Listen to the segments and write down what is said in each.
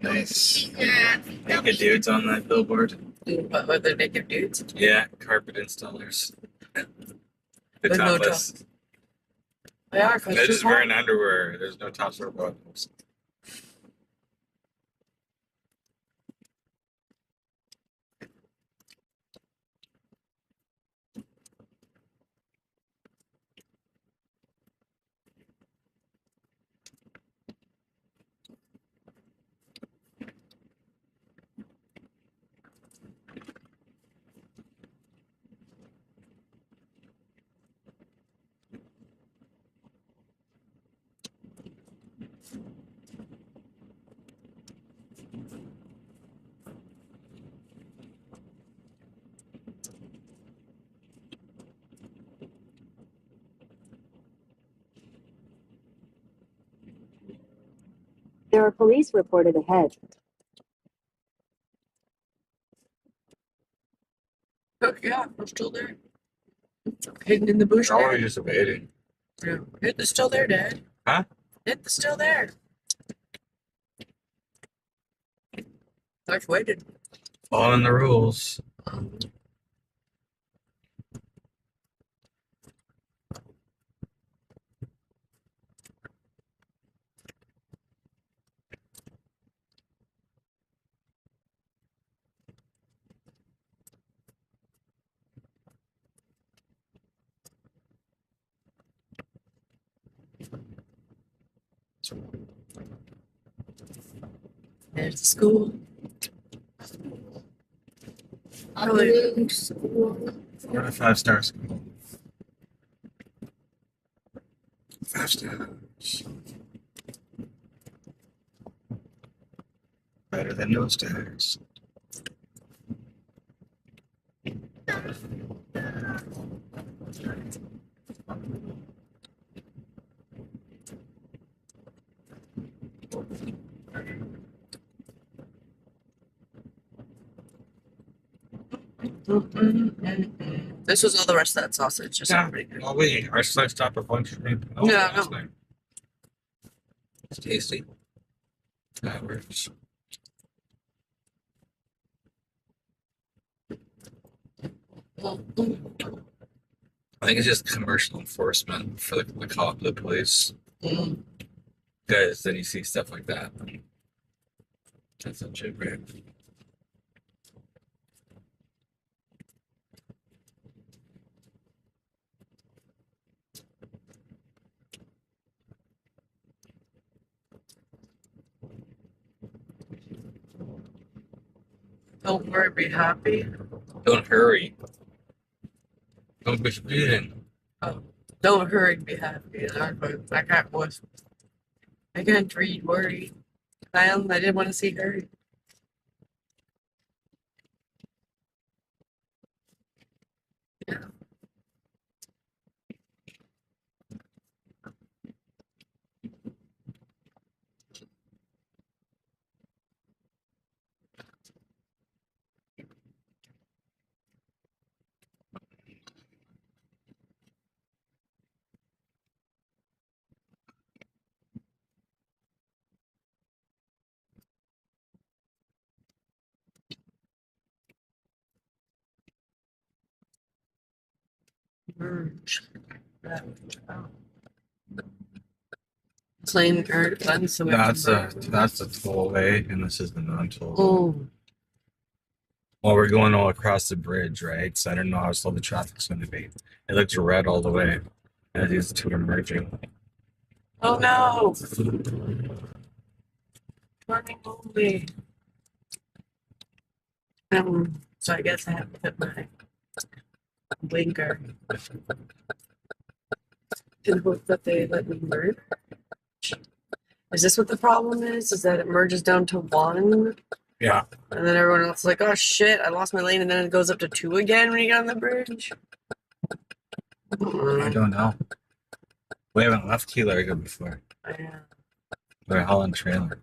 Nice. Naked dudes on that billboard. What, were there naked dudes? Yeah, carpet installers. The With no topless. They are. They're just wearing underwear. There's no tops or bottoms. There are police reported ahead. Oh, yeah, we're still there. Hidden in the bush. Oh, we're just waiting. Yeah. It's still there, Dad. Huh? It's still there. I've waited. Following the rules. There's the school. Really? School. 4 to 5 star school. 5 stars. Better than no stars. This was all the rest of that sausage. Just Yeah. pretty good. Oh, wait. Our sliced up a bunch of meat. Yeah, last no. night. It's tasty. That works. I think it's just commercial enforcement for the cop, the police. Mm. Guys, then you see stuff like that. That's a shit, right? Don't worry, be happy. Don't hurry. Don't be speeding. Oh, don't hurry, be happy. I can't was. I can't read worry. I didn't want to see hurry. Yeah. Merge. Plain earth button, so That's the tollway, and this is the non-toll. Oh, Well, we're going all across the bridge, right? So I don't know how slow the traffic's going to be. It looks red all the way, and these two are merging. oh no! Turning only. So I guess I have to put my blinker in hope that they let me merge. Is this what the problem is? Is that it merges down to 1? Yeah. And then everyone else is like, oh shit, I lost my lane, and then it goes up to 2 again when you get on the bridge? I don't know. We haven't left Key Largo before. Yeah. We're hauling trailer.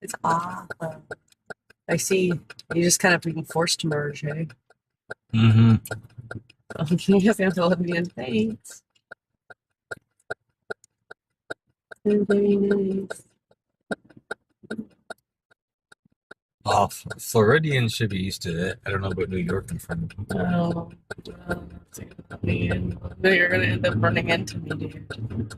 It's awful. I see. You just kind of being forced to merge, eh? Mm-hmm. You just have to let me in. Thanks. Very nice. Oh, Floridians should be used to it. I don't know about New York and friend. Oh, man. No, you're gonna end up running into me, dude.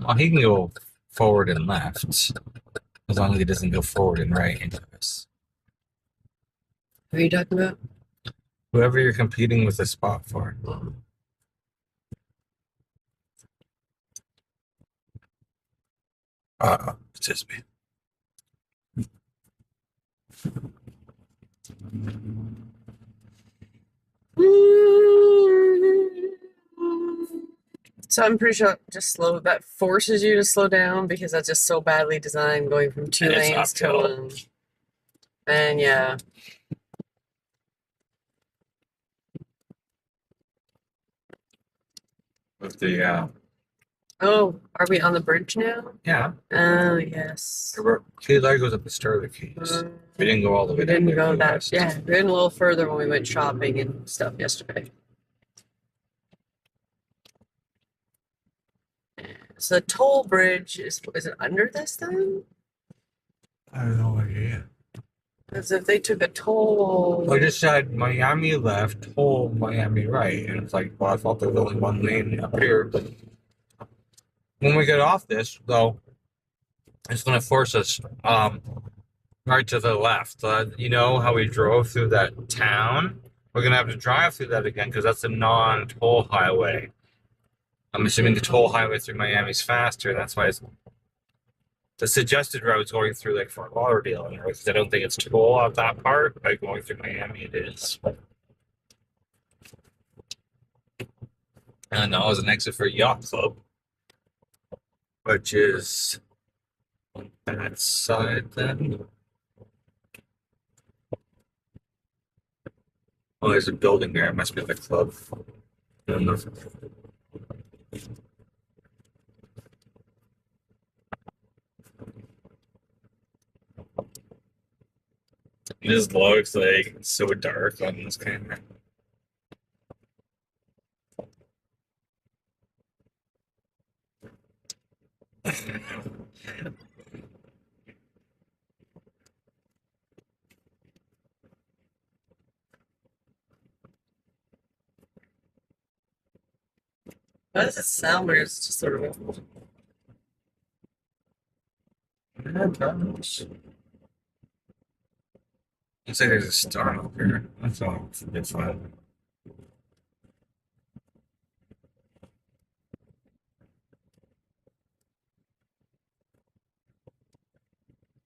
Oh, he can go forward and left as long as he doesn't go forward and right into us. What are you talking about? Whoever you're competing with a spot for. It's just me. So I'm pretty sure just slow that forces you to slow down because that's just so badly designed going from two And it's lanes to uphill. one. And yeah. With the Oh, are we on the bridge now? yeah. Oh yes. Largo's at the start of the keys. We didn't go all the way We down didn't to go the that. west. Yeah, we went a little further when we went shopping and stuff yesterday. So the toll bridge is it under this then? I have no idea. Because if they took a toll, I just said Miami left, whole Miami right, and it's like, well, I thought there was only one lane up here. But when we get off this, though, it's going to force us right to the left. You know how we drove through that town? We're going to have to drive through that again because that's a non-toll highway. I'm assuming the toll highway through Miami is faster. That's why the suggested route is going through like Fort Lauderdale, because I don't think it's toll out that part. By going through Miami, it is. And now is an exit for Yacht Club, which is on that side then. Oh, there's a building there. It must be the club. I don't know. It just looks like it's so dark on this camera. how does it sound where it's just sort of Looks like there's a star up here. That's all. It's fine.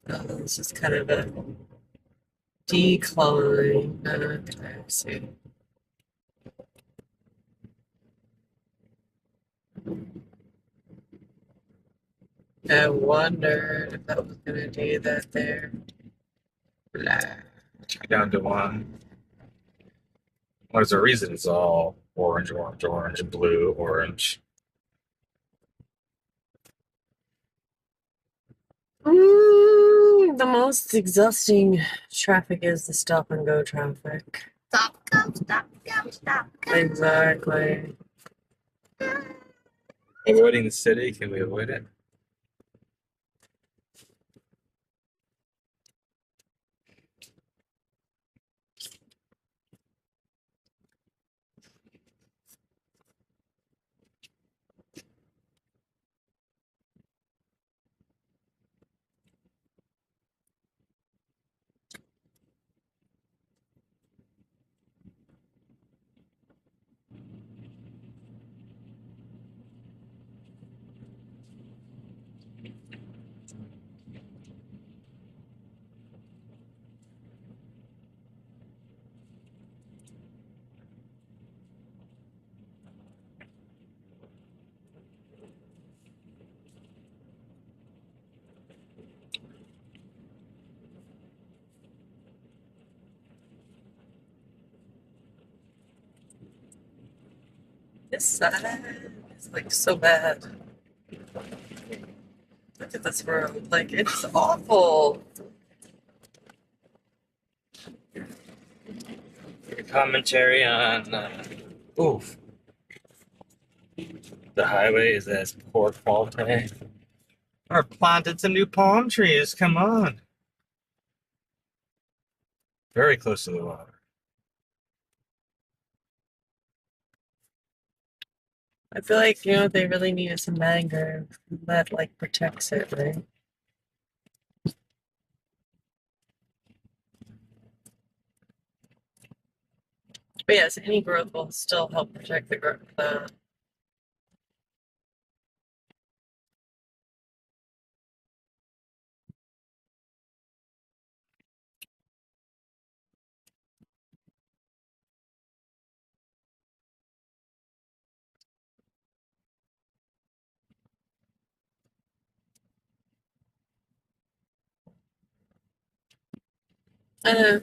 this is kind of a decline. Okay, I see. I wondered if that was gonna do that there. Blah. Down to one. Well, there's a reason it's all orange, orange, orange, blue, orange. The most exhausting traffic is the stop and go traffic. Stop, go, stop, go, stop, go. Exactly. Avoiding the city, can we avoid it? This side is like so bad. Look at this road. Like it's awful. commentary on oof, the highway is as poor quality. Or planted some new palm trees. Come on. Very close to the water. I feel like, you know, what they really need is some mangrove that, like, protects it, right? But yes, any growth will still help protect the growth.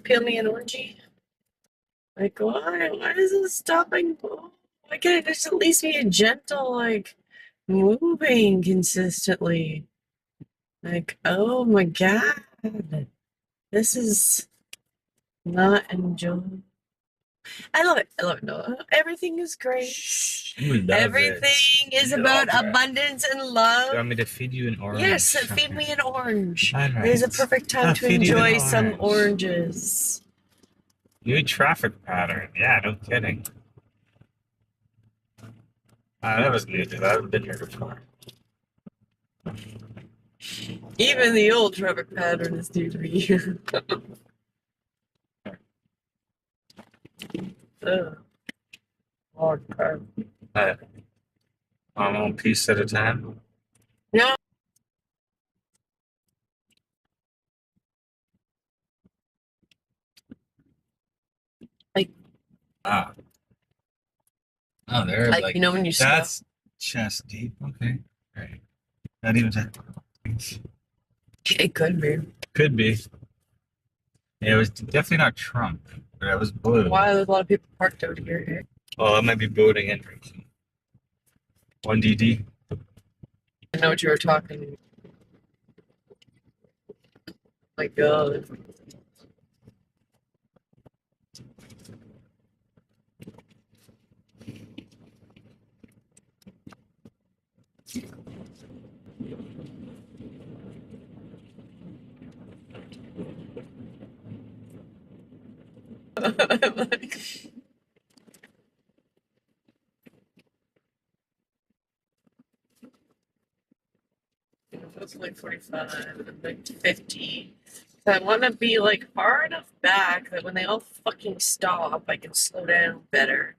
Peel me an orangey. Like, why? Why is it stopping? Why can't it just at least be a gentle, like, moving consistently? Like, oh my god. This is not enjoyable. I love it. I love it. No, everything is great. Everything is about abundance and Do you love. want me to feed you an orange? Yes, feed me an orange. All It is a right. perfect time I'll to feed you an enjoy some orange. oranges. New traffic pattern. Yeah, no kidding. That was new because I haven't been here before. Even the old traffic pattern is new to me. Ugh. Hard carb. One piece at a time. No. Ah. Oh, there. Like, you know, when you that's chest deep. Okay. Right. Not even that. it could be. Could be. Yeah, it was definitely not Trump. But it was blue. Why there's a lot of people parked out here. Oh, that might be boating entrance. 1DD. I know what you were talking. My God. I'm like, it's like 45, I'm like 50. So I want to be like far enough back that when they all fucking stop, I can slow down better.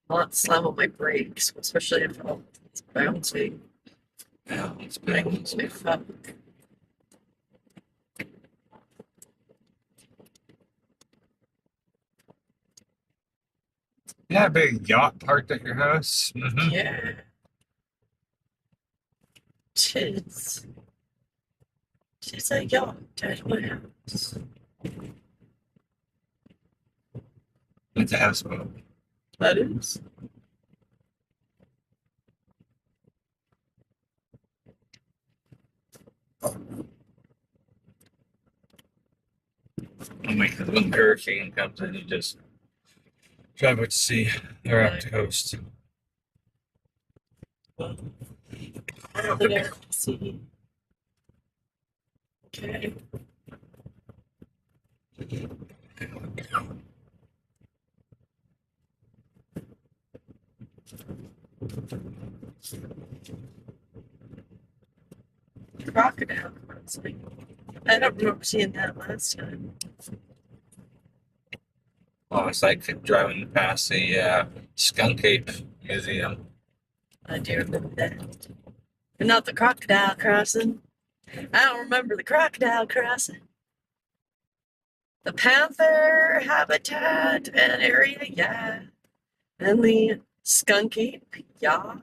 Not slam on my brakes, especially if it's bouncing. Yeah, it's Like, big. makes me fuck. Yeah, big yacht parked at your house. Mm-hmm. Yeah. Tis a yacht at my house. It's a houseboat. That is. When hurricane comes in, you just drive out to sea or out to coast. See. Okay. Crocodile crossing. I don't remember seeing that last time. Oh, it's like driving past the Skunk Ape Museum. I do remember that. But not the crocodile crossing. I don't remember the crocodile crossing. The panther habitat and area, yeah. And the skunk ape, yeah.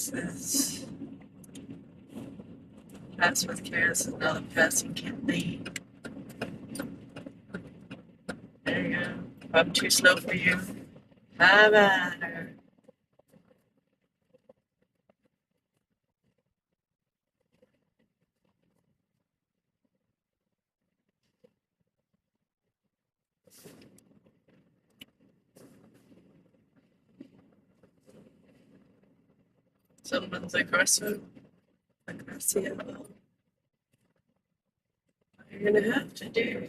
is pass with care. This is another passing campaign. There you go. If I'm too slow for you, how matter. Someone's aggressive. Aggressive. You're gonna have to do.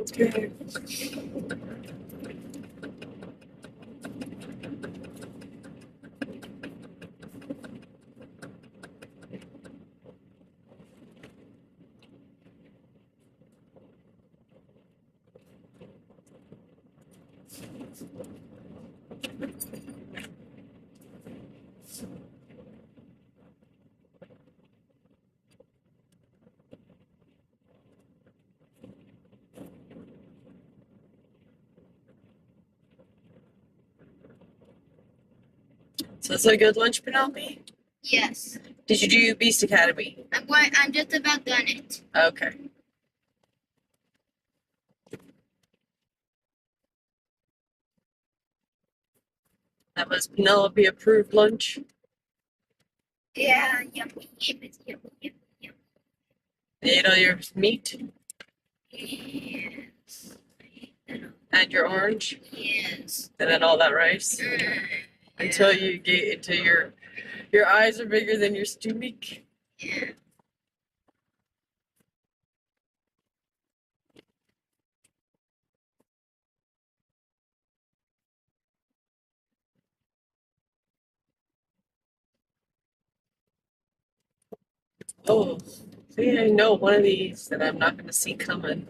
Okay. So is it a good lunch, Penelope? Yes. Did you do Beast Academy? I'm just about done it. Okay. That was Penelope approved lunch. Yeah, yummy, yummy, yummy, yummy, yummy. You ate all your meat Yes. and your orange Yes. and then all that rice until you get until your eyes are bigger than your stomach. Yeah. Oh, see, I know one of these that I'm not going to see coming.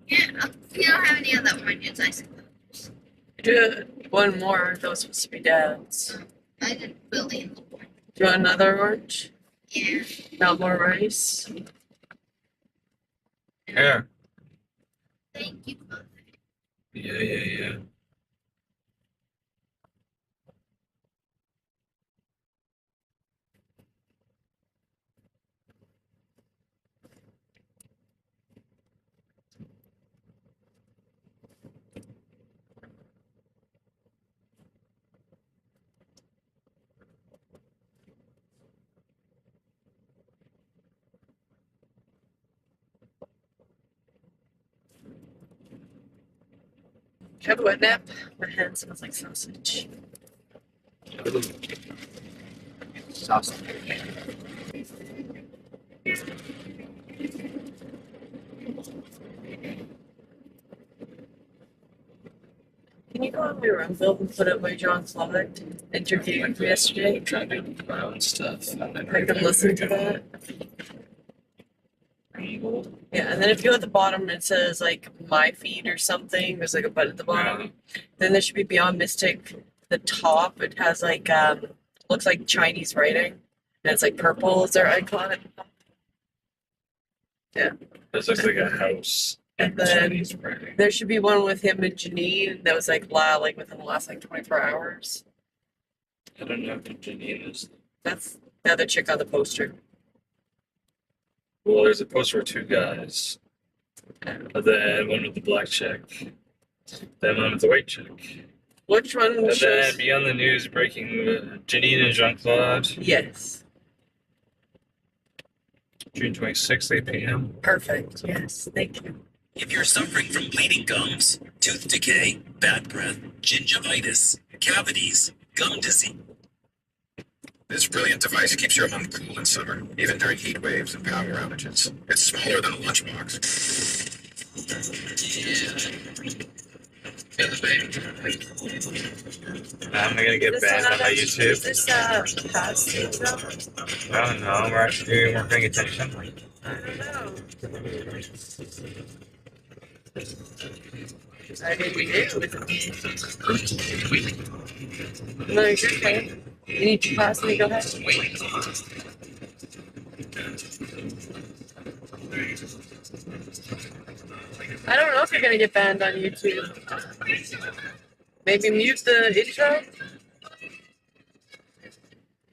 Yeah, we don't have any other oranges, I suppose. Do one more. Those supposed to be dad's. I didn't really in the one. Do you want another orange? Yeah. Not more rice? Here. Thank you, Mother. Yeah. Have a wet nap. My hand smells like sausage. Sausage. Can you go on my around Bill put up by John Slavic interviewing him yesterday. Trying to do my own stuff. I can listen to that. Yeah, and then if you go at the bottom, it says like my feed or something. There's like a button at the bottom. Then there should be Beyond Mystic. The top, it has like looks like Chinese writing, and it's like purple is their icon at the top. Yeah. This looks like a house. And then there should be one with him and Janine that was like like within the last like 24 hours. I don't know who Janine is. That's the other chick on the poster. Well, there's a poster of 2 guys. But then one with the black chick. Then one with the white chick. Which one And shows? then Beyond the News breaking Janine and Jean-Claude. Yes. June 26th, 8 p.m. Perfect. Yes. Thank you. If you're suffering from bleeding gums, tooth decay, bad breath, gingivitis, cavities, gum disease. This brilliant device keeps your home cool in summer, even during heat waves and power outages. It's smaller than a lunchbox. I'm gonna get banned on my Is YouTube. this past exam? I don't know. We're actually more paying attention. I don't know. I didn't do with it. No, you're okay. You need to pass me. Go ahead. I don't know if you're gonna get banned on YouTube. Maybe mute the intro.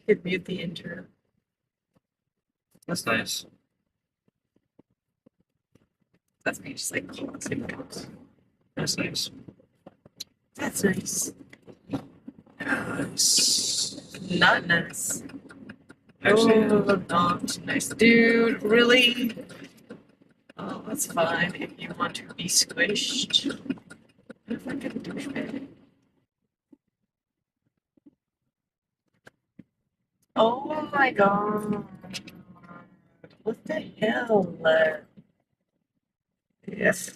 You could mute the intro. That's nice. That's me just like pausing. That's nice. That's nice. Nice. Not nice. Actually, Oh, not nice. Dude, really? Oh, that's fine if you want to be squished. Fucking douchebag. Oh my god. What the hell? Yes.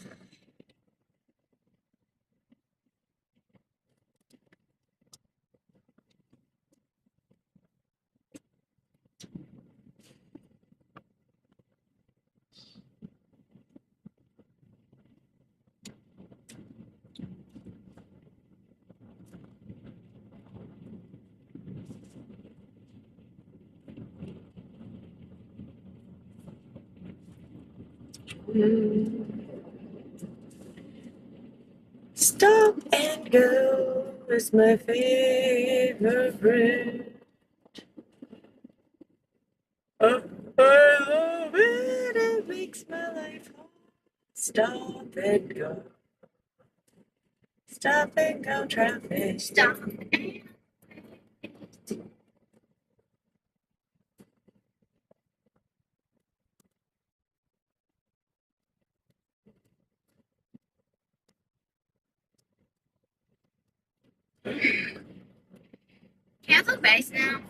Stop and go is my favorite. Oh, I love it. It makes my life hard. Stop and go. Stop and go traffic. Stop. Can I have a base now?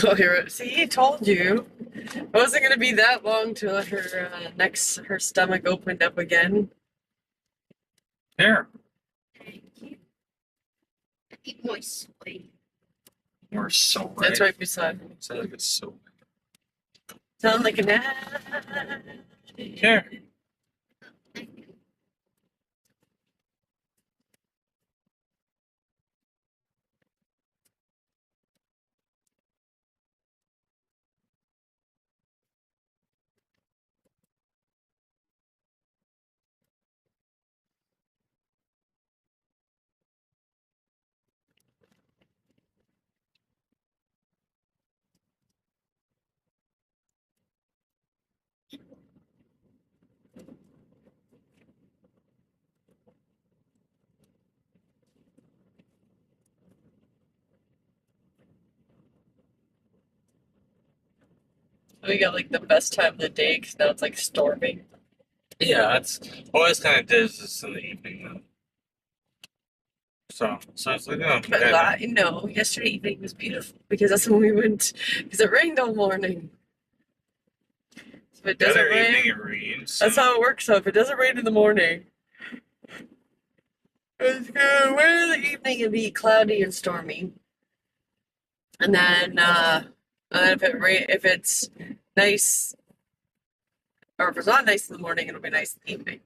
Oh, here. See, he told you. It wasn't gonna be that long till her stomach opened up again. here. Thank you. I keep moist. Wait. We're so right. That's right beside me. Sounds like it's so. Sound like an ad. Here. Thank you. We got like the best time of the day because now it's like storming. Yeah, it's always kind of does this in the evening though. So it's like, oh, But no, yesterday evening was beautiful because that's when we went. Because it rained all morning. So if it the doesn't other rain, evening it rains. that's how it works. So if it doesn't rain in the morning, It's gonna rain in the evening and be cloudy and stormy. And then if it's nice, or if it's not nice in the morning, it'll be nice in the evening.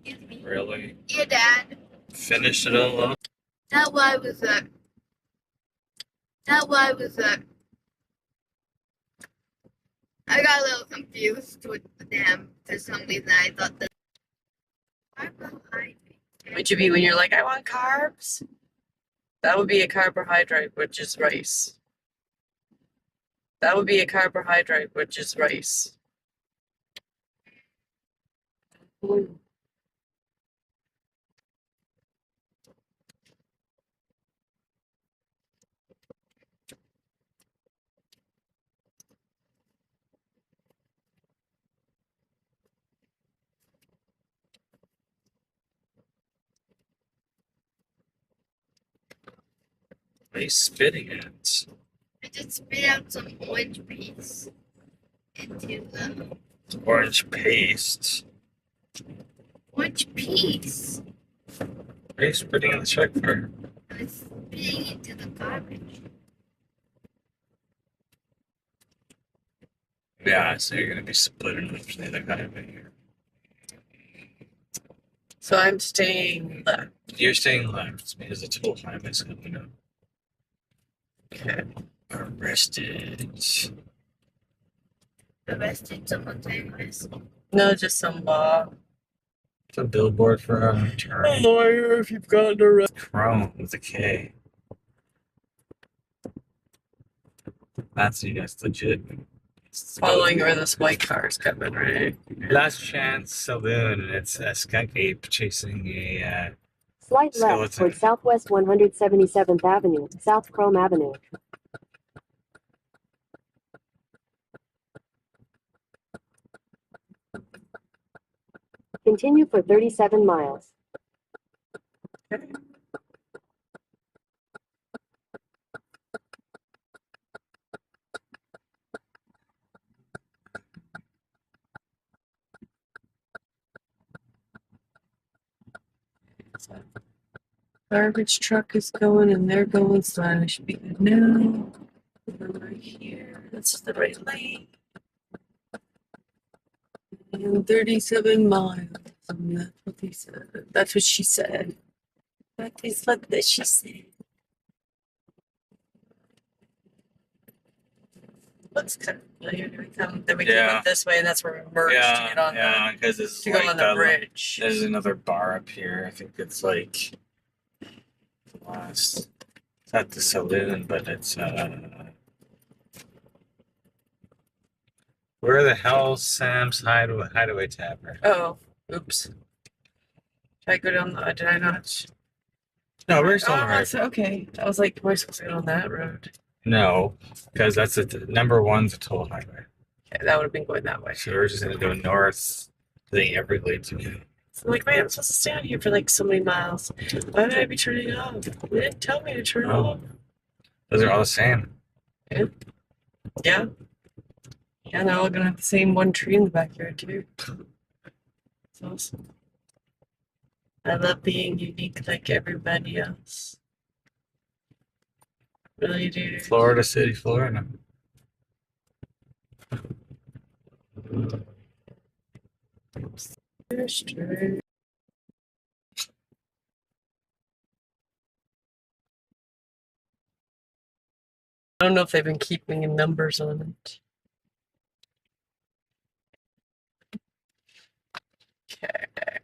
Excuse me. Really? Yeah, Dad. Finished it all up? That why was that? That why was that? I got a little confused with the dam for some reason. I thought that. Which would be when you're like, I want carbs. That would be a carbohydrate, which is rice. That would be a carbohydrate, which is rice. What are you spitting at? I just spit out some orange piece into the Orange paste. orange piece. What are you spitting in the check for? I was spitting into the garbage. Yeah, so you're gonna be splitting up the other guy over here. So I'm staying left. You're staying left because the total time is coming up. Okay. Arrested. Arrested someone's anyways. No, just some law. It's a billboard for a attorney. Lawyer, if you've gotten arrested. Chrome with a K. That's legit. Following where this white car is coming, right? Last Chance Saloon, and it's a skunk ape chasing a Slight Skeleton. left toward Southwest 177th Avenue, South Chrome Avenue. Continue for 37 miles. Garbage truck is going and they're going, so I should be good now. We're right here. This is the right lane. And 37 miles. And that's what they said. That's what she said. That is what she said. Looks kind of familiar. Then we Yeah. went this way, and that's where we merged to get on yeah, because it's to go like on the that. bridge. There's another bar up here. I think it's like last. It's not the saloon, but it's where the hell's Sam's Hideaway Tavern? Oh, oops. Did I go down the? Did I not? No, we're still on the Oh, right. that's okay. I was like, we're supposed to go on that road. No, because that's number one's a toll highway. Okay, that would have been going that way. So we're just gonna go north. Thing Everglades to So I'm like, man, I'm supposed to stay on here for like so many miles. Why would I be turning it off? They didn't tell me to turn it Oh. off. Those are all the same. Yeah. Yeah, and they're all gonna have the same one tree in the backyard too. It's awesome. I love being unique like everybody else. Really do. Florida City, Florida. That's true. I don't know if they've been keeping numbers on it. Okay.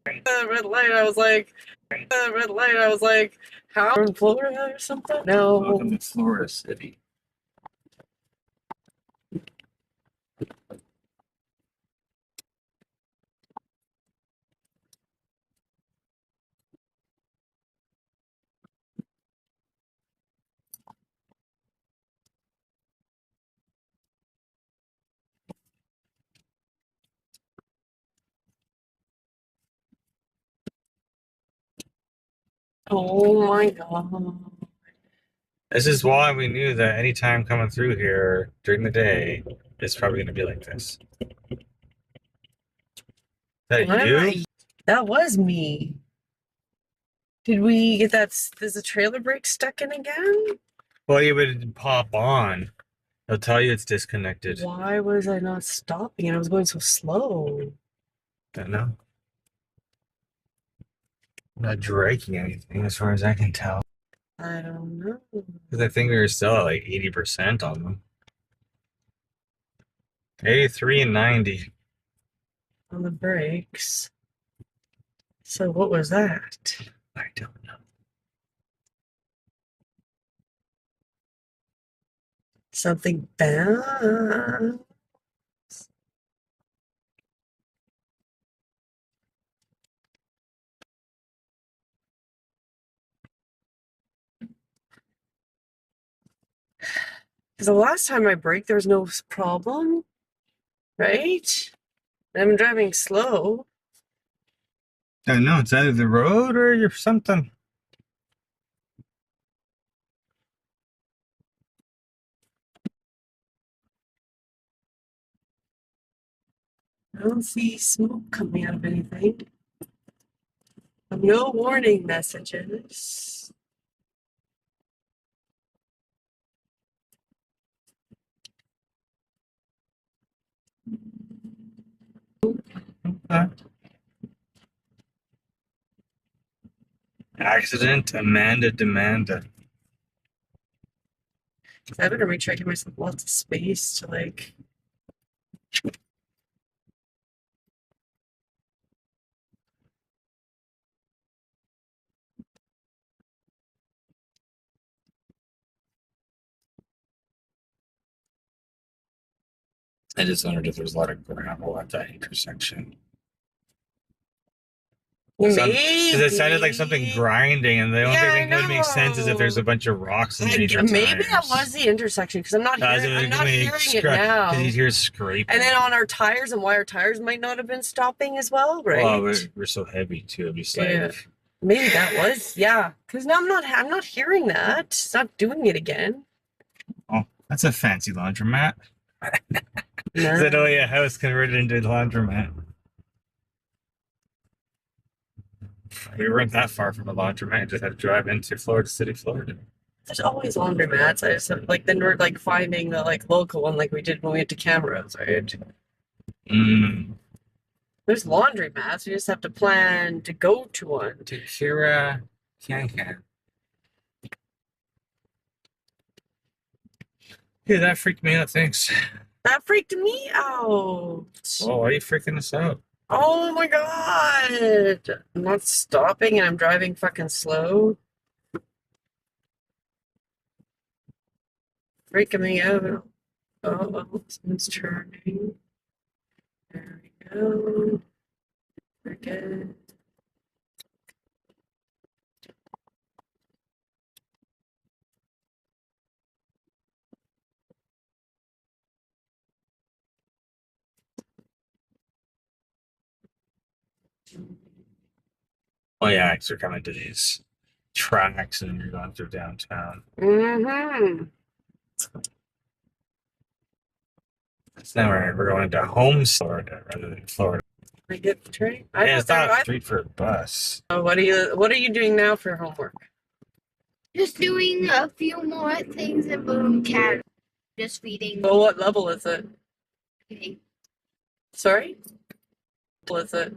The red light, I was like, How in Florida or something? No. Welcome to Florida City. Oh my god. This is why we knew that any time coming through here during the day, it's probably going to be like this. Is that Why am you? That was me. Did we get that? There's a trailer brake stuck in again? Well, you would pop on. It'll tell you it's disconnected. Why was I not stopping? And I was going so slow. Don't know. I'm not dragging anything as far as I can tell. I don't know. Because I think we were still at like 80% on them. 83 and 90. On the brakes. So what was that? I don't know. Something bad. Because the last time I braked, there was no problem, right? I'm driving slow. I don't know. It's either the road or you're something. I don't see smoke coming out of anything. No warning messages. Okay. Accident, Amanda Demanda. I better make sure I give myself lots of space to like. I just wondered if there's a lot of gravel at that intersection. Because it sounded like something grinding, and the only thing that would make sense is if there's a bunch of rocks in your tires. Maybe that was the intersection because I'm not hearing it now. Because you hear scraping. And then on our tires and why our tires might not have been stopping as well, right? Well, we're so heavy too. It'd be like, Yeah. Maybe that was, yeah. Because now I'm not hearing that. It's not doing it again. oh, that's a fancy laundromat. No. Is that only a house converted into a laundromat? We weren't that far from a laundromat. Just had to drive into Florida City, Florida. There's always laundromats. I just have, like, then we're like finding the like local one like we did when we went to cameras, right? There's laundromats. We just have to plan to go to one. To Kira Can. Yeah, that freaked me out. Thanks. That freaked me out. Oh, why are you freaking us out? Oh my god. I'm not stopping and I'm driving fucking slow. Freaking me out. Oh, someone's turning. There we go. We're good. Oh yeah, because we're coming to these tracks and you're going through downtown. Mm-hmm. So now we're going to home Florida rather than Florida. I get the train. Yeah, it's not a street for a bus. What are you doing now for homework? Just doing a few more things in Boom Cat. Just feeding. Well, what level is it? Feeding. Sorry? What level is it?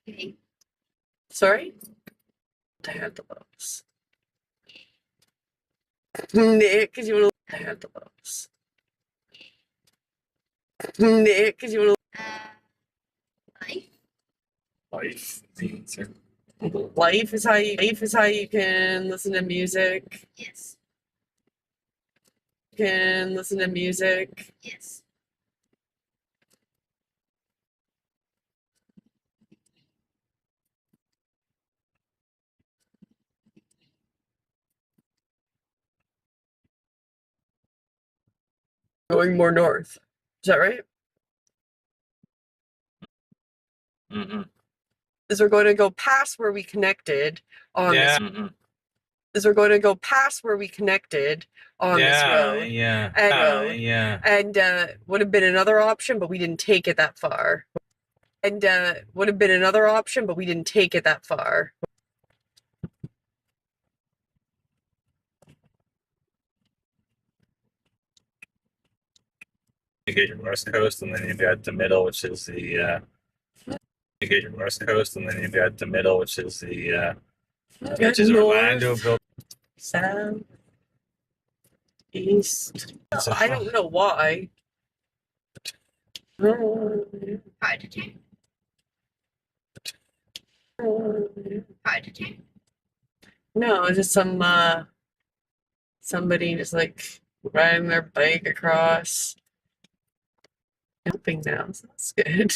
Feeding. Sorry? I had the levels. Nick, because you want to. I had the levels. Nick, because you want to. Life. Life is the answer. Life is how you can listen to music. Yes. Can listen to music. Yes. Going more north. Is that right? Mm-hmm. Is we're going to go past where we connected on Yeah. this. Mm-hmm. Is we're going to go past where we connected on this road. Yeah. And Yeah. and would have been another option, but we didn't take it that far. And would have been another option, but we didn't take it that far. You get your west coast, and then you've got the middle, which is the. You get your west coast, and then you've got the middle, which is the. Which is Orlando, North, south, east. So, I don't know why. Hydrogen. Hydrogen. No, just somebody just like riding their bike across. Helping now, so that's good.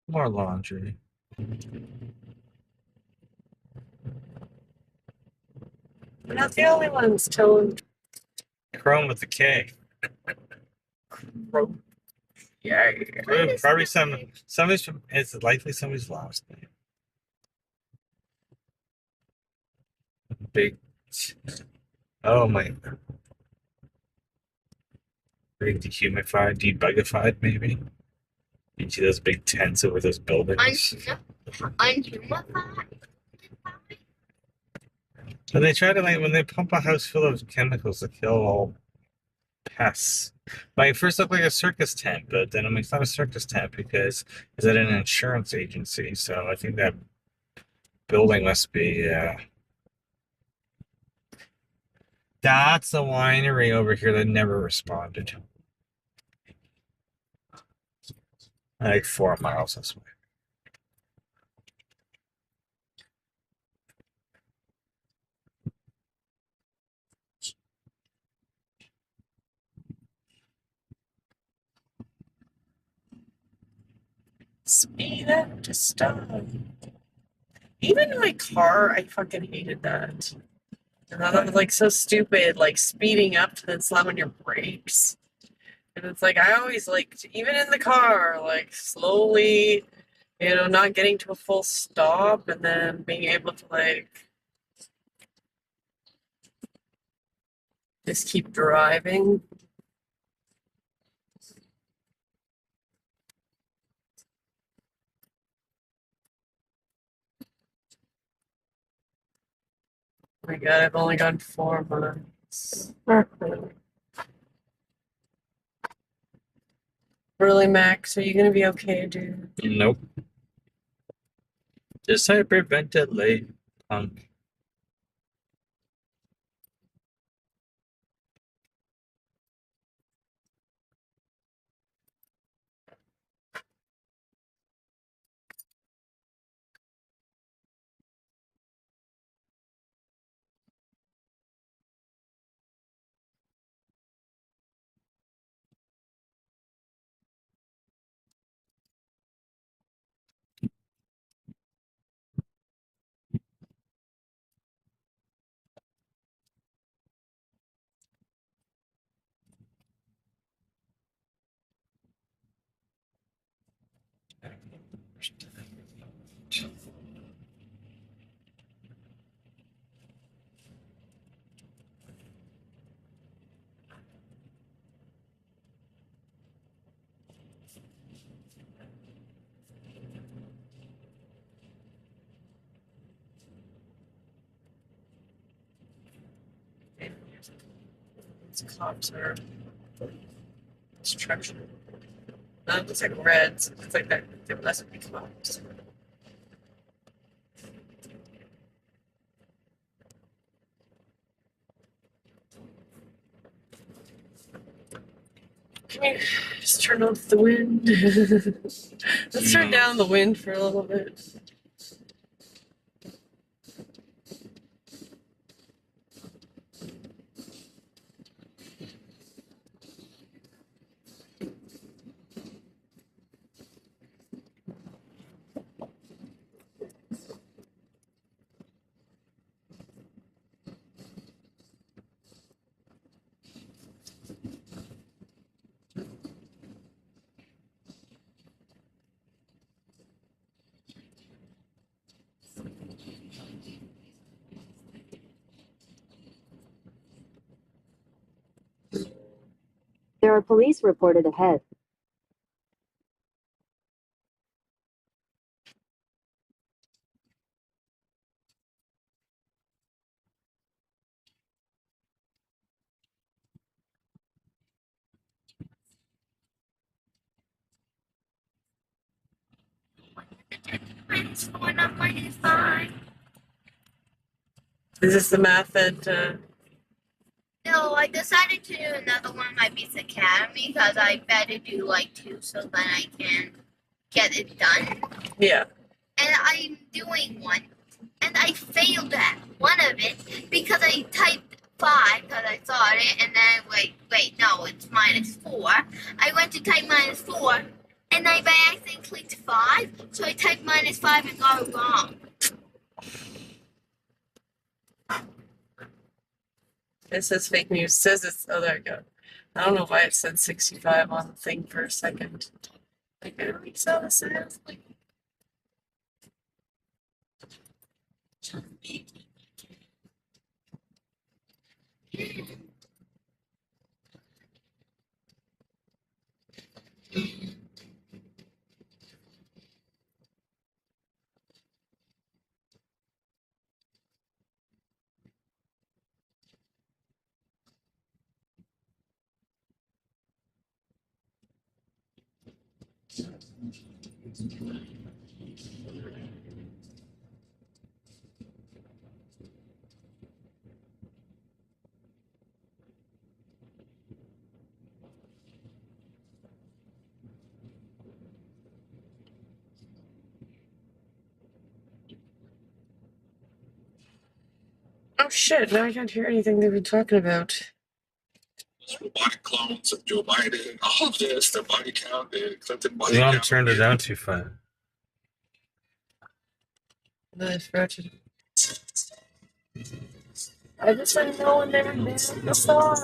more laundry. We're not the only ones telling. Chrome with the K. Yeah. Probably somebody's from. It's likely somebody's last name. Big. Oh my. Big dehumidified, debugified, maybe. You see those big tents over those buildings. Unhumidified. But they try to when they pump a house full of chemicals to kill all pests. Like first looked like a circus tent, but then it's not a circus tent because it's at an insurance agency. So I think that building must be. That's a winery over here that never responded. Like 4 miles this way. Speed up to stop. Even in my car, I fucking hated that. And that was like so stupid, like speeding up to then slamming your brakes. And it's like I always liked, even in the car, like slowly, not getting to a full stop and then being able to like just keep driving. Oh my God, I've only gone 4 months. Really, Max, are you gonna be okay, dude? Nope. Just hyperventilate, punk. These cops are structured. It's like reds. It's like that. They must be cops. Can we just turn off the wind? Let's turn down the wind for a little bit. There are police reported ahead. Is this the math that, No, I decided to do another one of my Beats Academy because I better do like 2 so that I can get it done. yeah. And I'm doing one, and I failed at one of it because I typed 5 because I thought it, and then wait, no, it's -4. I went to type -4, and I by accident clicked 5, so I typed -5 and got it wrong. It says fake news. It says it's, oh, there we go. I don't know why it said 65 on the thing for a second. Like, I don't think so. This is like. Oh shit, now I can't hear anything they've been talking about. Robotic clones of Joe Biden, all of this, the body count, the Clinton body You count. don't turn it down too far. Nice, Ratchet. I just didn't know when they were doing the song.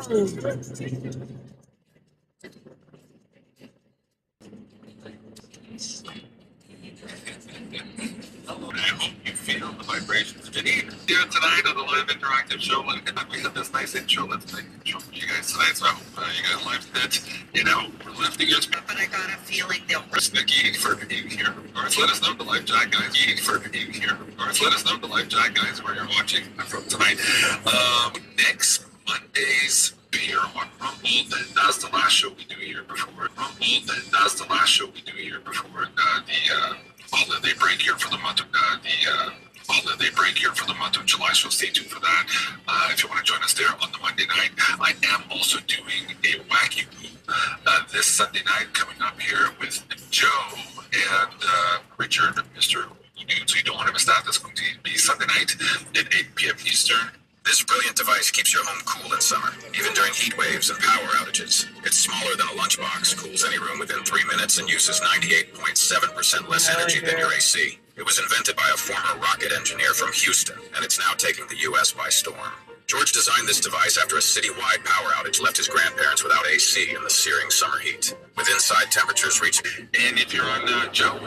I hope you feel the vibrations. Janine, here tonight on the live interactive show, and we had this nice intro. Let's make a show for you guys tonight. So I hope you guys liked it. You know, we're lifting your spirit. But I got a feeling they'll risk Nikki for being here. Of course, let us know the live chat guys for being here. Of course, let us know the live chat guys where you're watching from tonight. Next Monday's here on Rumble, then that's the last show we do here before Rumble, then that's the last show we do here before the holiday break here for the month of holiday break here for the month of July. So stay tuned for that. If you want to join us there on the Monday night, I am also doing a wacky Woo this Sunday night coming up here with Joe and Richard, Mr. Dude. So you don't want to miss that. That's going to be Sunday night at 8 p.m. Eastern. This brilliant device keeps your home cool in summer, even during heat waves and power outages. It's smaller than a lunchbox, cools any room within 3 minutes, and uses 98.7% less energy than your AC. It was invented by a former rocket engineer from Houston, and it's now taking the U.S. by storm. George designed this device after a citywide power outage left his grandparents without AC in the searing summer heat, with inside temperatures reaching. And if you're on Joe,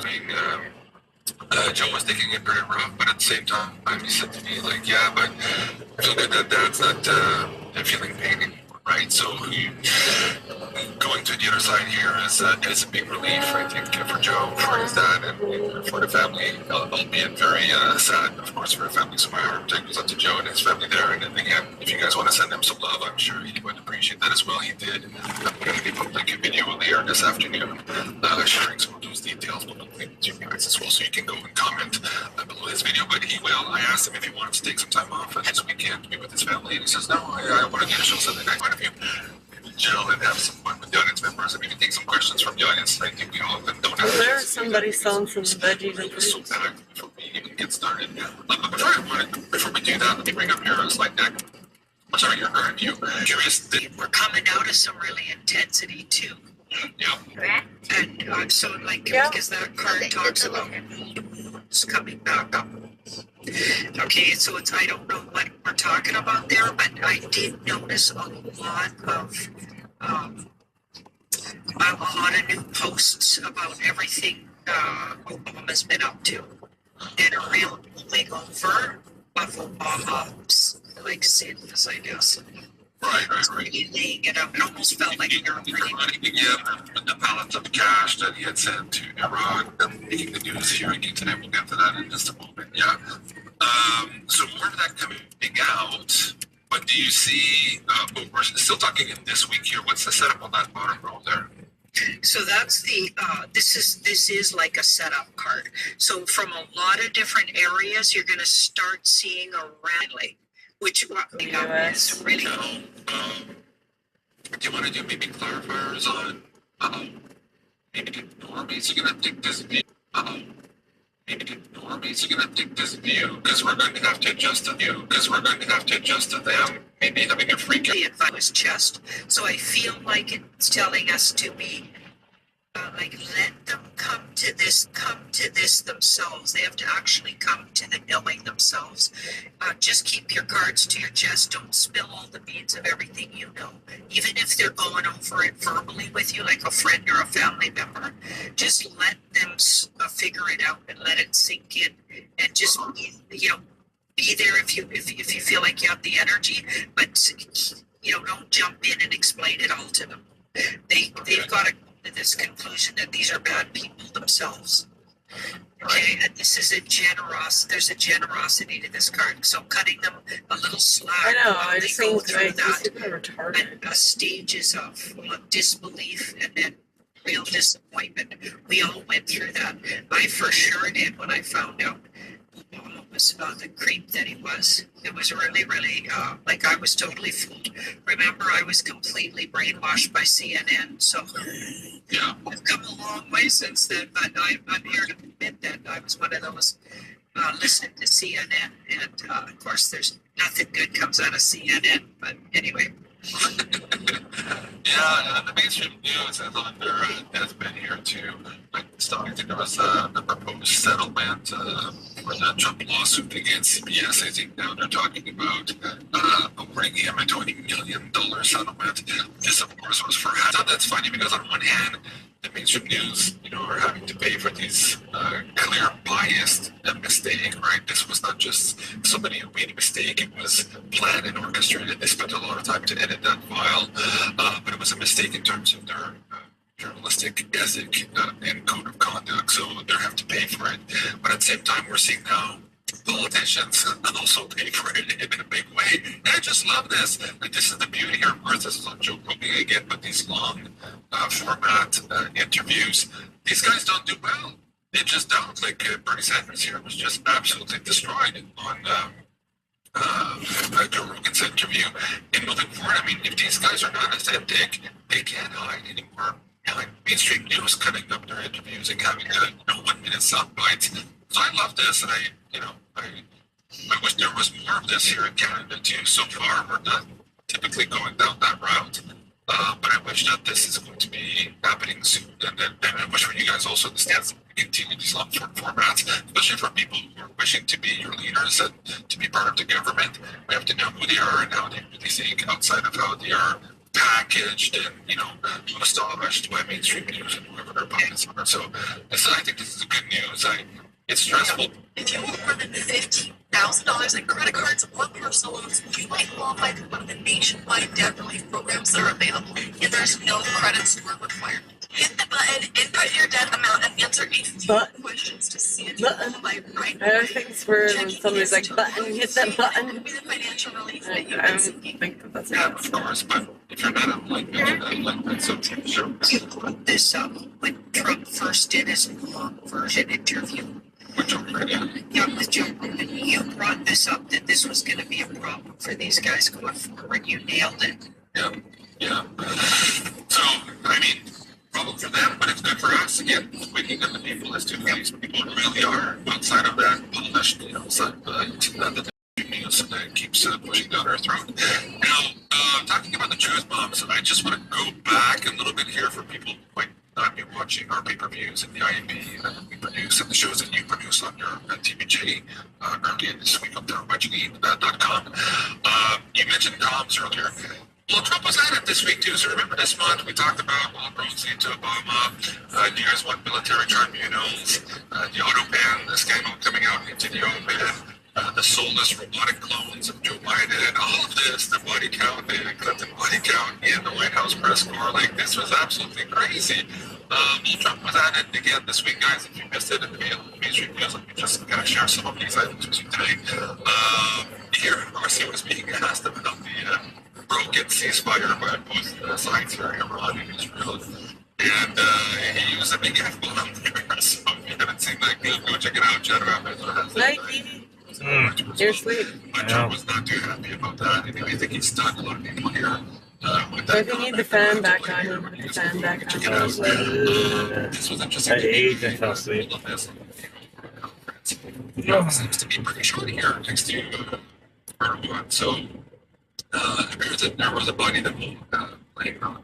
Joe was taking it very rough, but at the same time, he said to me, like, yeah, but I feel good that Dad's not feeling pain anymore, right? So going to the other side here is a big relief, I think, for Joe, for his dad, and for the family, albeit very sad, of course, for the family. So my heart goes out to Joe and his family there. And again, if you guys want to send him some love, I'm sure he would appreciate that as well. He did. I'm going to be public a video later this afternoon, sharing some of those details publicly with you guys as well, so you can go and comment below this video. But he will. I asked him if he wanted to take some time off this weekend to be with his family, and he says, no, I want to do a show Sunday night. Why don't you chill and have some fun with the audience member course, we can take some questions from the audience. I think we all don't have. Oh, there's somebody selling some veggies and so fruits. bad before we even get started. But before we do that, let me bring up your slide deck. I'm sorry, your review. Curious. We're coming out of some really intensity too. Yeah. Correct? And so like, Yeah. because that card talks about wounds coming back up. Okay, so it's, I don't know what we're talking about there, but I did notice a lot of new posts about everything Obama's been up to, and a real pulling over of Obama's like sins, I guess. Right. Really laying it out. It almost felt like you're reading. Running again, the balance of cash that he had sent to Iran, and making the news here again today. We'll get to that in just a moment. Yeah. So more of that coming out. But do you see? We're still talking in this week here. What's the setup on that bottom row there? So that's the this is like a setup card. So from a lot of different areas, you're going to start seeing a rally, which is really cool. Do you want to do maybe clarifiers on maybe normies are going to take this view? Maybe normies are going to take this view because we're going to have to adjust the view because we're going to have to adjust to them. Maybe having a freak out. The advice chest. So I feel like it's telling us to be like, let them come to this themselves. They have to actually come to the knowing themselves. Just keep your cards to your chest. Don't spill all the beans of everything you know. Even if they're going over it verbally with you, like a friend or a family member, just let them figure it out and let it sink in. And just, be there if you feel like you have the energy, but don't jump in and explain it all to them. They've got to come to this conclusion that these are bad people themselves. Okay, and this is there's a generosity to this card. So cutting them a little slack. I know, while I they just go think through like that, these people are retarded. and stages of disbelief and then real disappointment. We all went through that. I for sure did when I found out Obama was the creep that he was. It was really, really like I was totally fooled. Remember, I was completely brainwashed by CNN. So Yeah. I've come a long way since then, but I'm here to admit that I was one of those listening to CNN. And of course, there's nothing good comes out of CNN. But anyway. Yeah, the mainstream news is under deathbed here too. Like starting to give us the proposed settlement for the Trump lawsuit against CBS. I think now they're talking about awarding him a $20 million settlement. This, of course, was for. So that's funny because on one hand, the mainstream news, are having to pay for these clear biased mistake, right? This was not just somebody who made a mistake. It was planned and orchestrated. They spent a lot of time to edit that file, but it was a mistake in terms of their journalistic ethic and code of conduct, so they have to pay for it. But at the same time, we're seeing now politicians also pay for it in a big way. And I just love this. Like, this is the beauty here. Of course, this is on Joe Rogan again, but these long format interviews, these guys don't do well. They just don't. Like Bernie Sanders here was just absolutely destroyed on Joe Rogan's interview. And moving forward, I mean, if these guys are not authentic, they can't hide anymore. Like mainstream news cutting up their interviews and having 1 minute sound bites. So I love this, and I wish there was more of this here in Canada too. So far, we're not typically going down that route, but I wish that this is going to be happening soon. And I wish for you guys also to stand continue these long form formats, especially for people who are wishing to be your leaders and to be part of the government. We have to know who they are and how they really think outside of how they are packaged and massaged by mainstream news and whoever their opponents are. So I think this is good news. It's stressful. If you owe more than $50,000 in credit cards or personal loans, you might qualify for one of the nationwide debt relief programs that are available, and there's no credit score required. Hit the button, input your debt amount, and answer a few questions to see if you qualify right I think it's weird when somebody's like, button, hit that button. Could be the financial relief that I you've been don't seeking. think that that's Yeah, it. of course, but if you're not like so sure. You brought this up when Trump first did his long version interview. Which already, Yeah, with Joe Rogan. You brought this up that this was going to be a problem for these guys going forward. You nailed it. yeah. So, I mean, just again waking up the people as to who these people really are outside of that polished, side that news that keeps pushing down our throat. Now, talking about the truth bombs, I just want to go back a little bit here for people who might not be watching our pay-per-views and the IMP that we produce and the shows that you produce on your TBJ earlier this week up there on watching.com. You mentioned comms earlier. Well, Trump was at it this week too. So remember this month we talked about all roads lead to Obama. You guys want military tribunals, the auto ban, the scandal coming out into the open, the soulless robotic clones of Joe Biden, all of this, the body count, the Clinton body count in the White House press corps. Like this was absolutely crazy. Trump was at it again this week, guys. If you missed it in the mainstream news, let me just kind of share some of these items with you today. Here, of course, he was being asked about the broken ceasefire by both sides here, Iran and Israel. And he used a big F-bomb there. So if you haven't seen that, go check it out. Chat about it. Nike. You're asleep. But Trump was not too happy about that. I think he stunned a lot of people here. I think you need the fan back on. You need the fan back on. Check it out. This was interesting. I ate and fell asleep. Seems to be pretty short here next to Erdogan. So there was a body that was laying on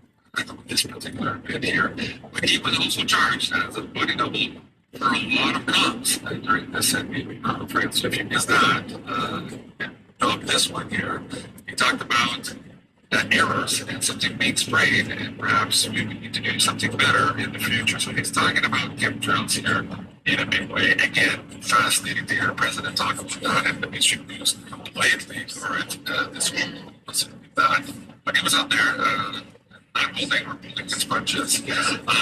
this particular bit here. But he was also charged as a body double for a lot of comms during this NBC conference. So if you missed that, this one here, he talked about errors and something being sprayed, and perhaps we would need to do something better in the future. So he's talking about chemtrails here in a big way. Again, fascinating to hear the president talk about that, and the mainstream news lately for it this week. Listen to that. But he was out there not holding or pulling his punches.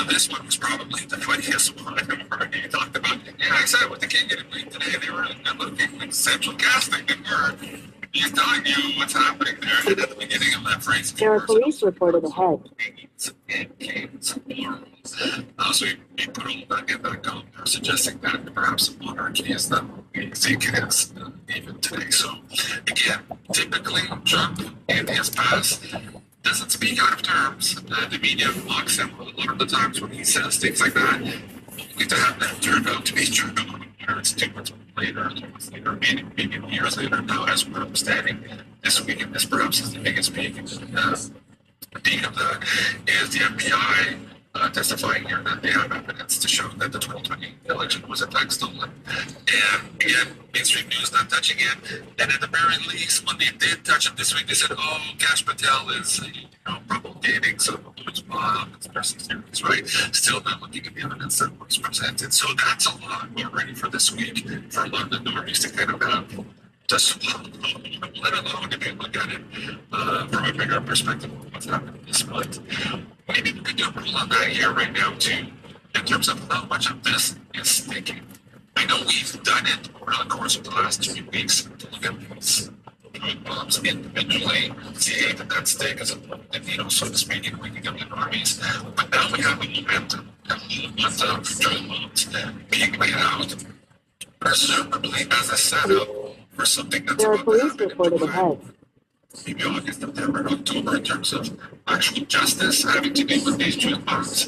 This one was probably the funniest one where he talked about, yeah, I said with the king getting late today, they were looking like central casting, and he's telling you what's happening there. And at the beginning of that phrase, There are police reported ahead. So he put all that in that column there, suggesting that perhaps the monarchy is not what we think it is even today. So again, typically Trump in his past doesn't speak out of terms. The media mocks him a lot of the times when he says things like that, only to have them turn out to be true. Whether it's 2 months later, 3 months later, maybe years later. Now, as we're understanding this week, and this perhaps is the biggest peak of that, is the FBI testifying here that they have evidence to show that the 2020 election was in fact stolen. And again, mainstream news not touching it. And at the very least, when they did touch it this week, they said, "Oh, Cash Patel is promulgating some of those conspiracy theories," right? Still not looking at the evidence that was presented. So that's a lot already for this week for a lot of the normies to kind of have just let alone if you look at it from a bigger perspective of what's happening this month. Maybe we could do a rule on that here right now too, in terms of how much of this is sticking. I know we've done it over the course of the last 2 weeks to look at these bombs individually, see that that stick is a needle, so to speak, in waking up the armies. But now we have a momentum, a month of drill bombs being laid out, presumably as a setup for something that's There are about to police happen in reported July. ahead. Maybe August, September, October, in terms of actual justice having to do with these truth bombs.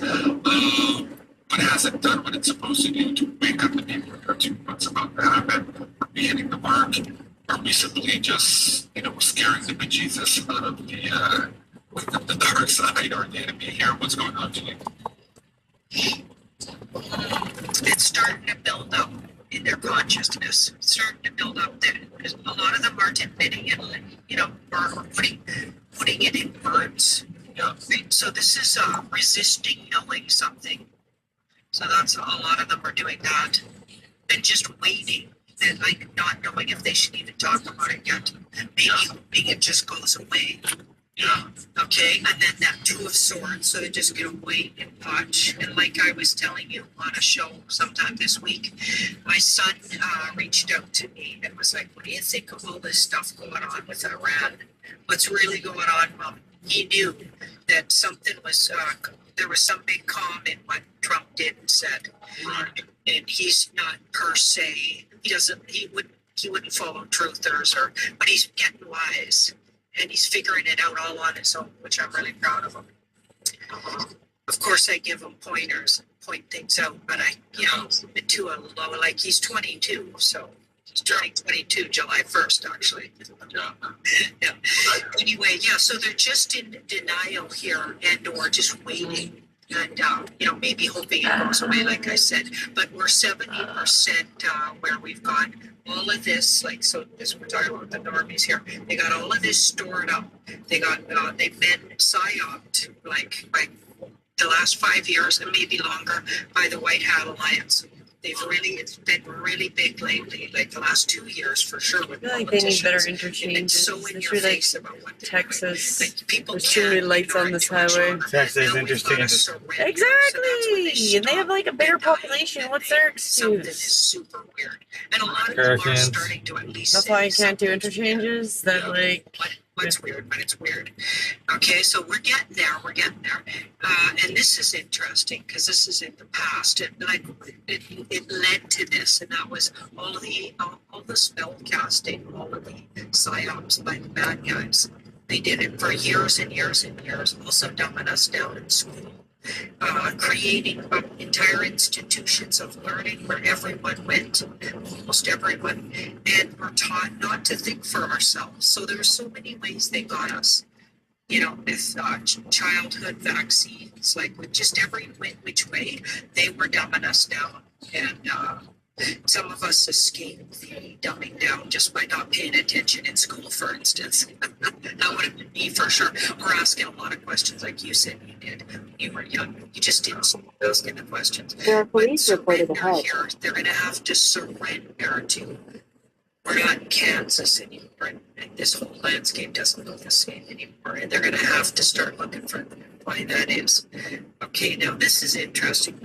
But hasn't done what it's supposed to do to wake up the people that are 2 months about to happen. Are we hitting the mark? Are we simply just, scaring the bejesus out of the dark side or the enemy here? What's going on, Julie? It's starting to build up in their consciousness. It's starting to build up there because a lot of them aren't admitting it, or putting it in words. So this is resisting knowing something. So that's a lot of them are doing that, and just waiting and not knowing if they should even talk about it yet. Maybe it just goes away. Yeah. Okay, and then that Two of Swords, so they're just gonna wait and watch. And like I was telling you on a show sometime this week, my son reached out to me and was like, "What do you think of all this stuff going on with Iran? What's really going on, Mom?" He knew that something was, there was some big calm in what Trump did and said. Right. And he's not per se, he wouldn't follow truthers, but he's getting wise. And he's figuring it out all on his own, which I'm really proud of him. Of course, I give him pointers, point things out, but I, to a low, like he's 22, so he's turning 22 July 1st, actually. Yeah. Anyway, yeah, so they're just in denial here and or just waiting and, maybe hoping it goes away, like I said. But we're 70% where we've got all of this, like, so this, we're talking about the normies here. They got all of this stored up. They've been psyoped, like, by the last 5 years and maybe longer by the White Hat Alliance. It's been really big lately, like the last 2 years for sure. With I feel like they need better politicians. interchanges. So in your Especially like face about what they're doing. Texas. Like, people There's too many can't lights on this ignore it too highway. much longer. Texas Now we've interesting. got to surrender, so that's when Exactly! And they have like a bigger population. What's their Something is excuse? super weird. And a lot of people are Hurricanes. starting to at least That's say why you can't do something's weird. interchanges. That like It's weird, but it's weird. Okay, so we're getting there. And this is interesting because this is in the past. It led to this, and that was all the spell casting, all of the psyops by the bad guys. They did it for years and years and years, also dumbing us down in school. Creating entire institutions of learning where everyone went, almost everyone, and we're taught not to think for ourselves. So there's so many ways they got us, with childhood vaccines, like with just every which way, they were dumbing us down. And some of us escaped the dumbing down just by not paying attention in school, for instance. That would have been me for sure. Or asking a lot of questions like you said you did. You were young. You just didn't stop asking the questions. There are police reported Surrender ahead. here, they're going to have to surrender to. We're not in Kansas anymore, and this whole landscape doesn't look the same anymore. And they're going to have to start looking for why that is. Okay, now this is interesting.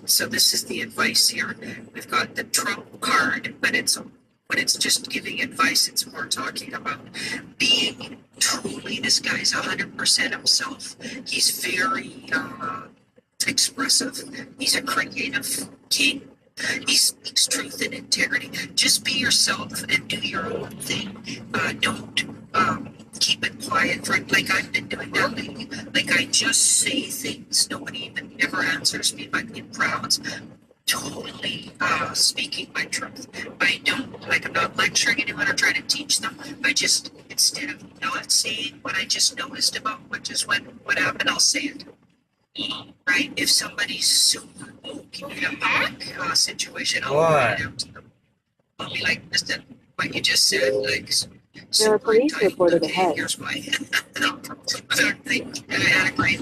So this is the advice here. We've got the Trump card, but when it's just giving advice, it's more talking about being truly, this guy's 100% himself. He's very expressive. He's a creative king. He speaks truth and integrity. Just be yourself and do your own thing. Don't keep it quiet, like I've been doing that lately. Like I just say things. Nobody even ever answers me, but in crowds, totally speaking my truth. I don't, I'm not lecturing anyone or trying to teach them. I just, instead of not saying what I just noticed about what happened, I'll say it. Right? If somebody's super woke in a back situation, I'll point it out to them. I'll be like, listen, what you just said, like, There are police reported ahead. Here's why. I had a great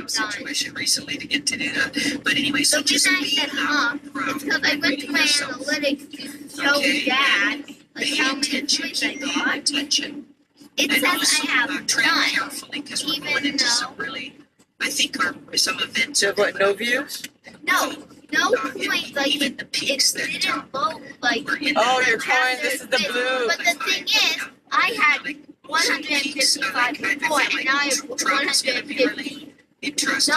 situation recently to get to do that. But anyway, so The just reason I be said it's because I went to my analytics to show Dad how many points I got. Attention. It says I have Tread none. carefully because we're even going into some though- really, I think some events. do you have what, no views? No points. Like even the it peaks that didn't vote like. Oh, the you're trying, passes this is the thing. blue. But the thing is, I had 155 before, and now I have 159. Interesting.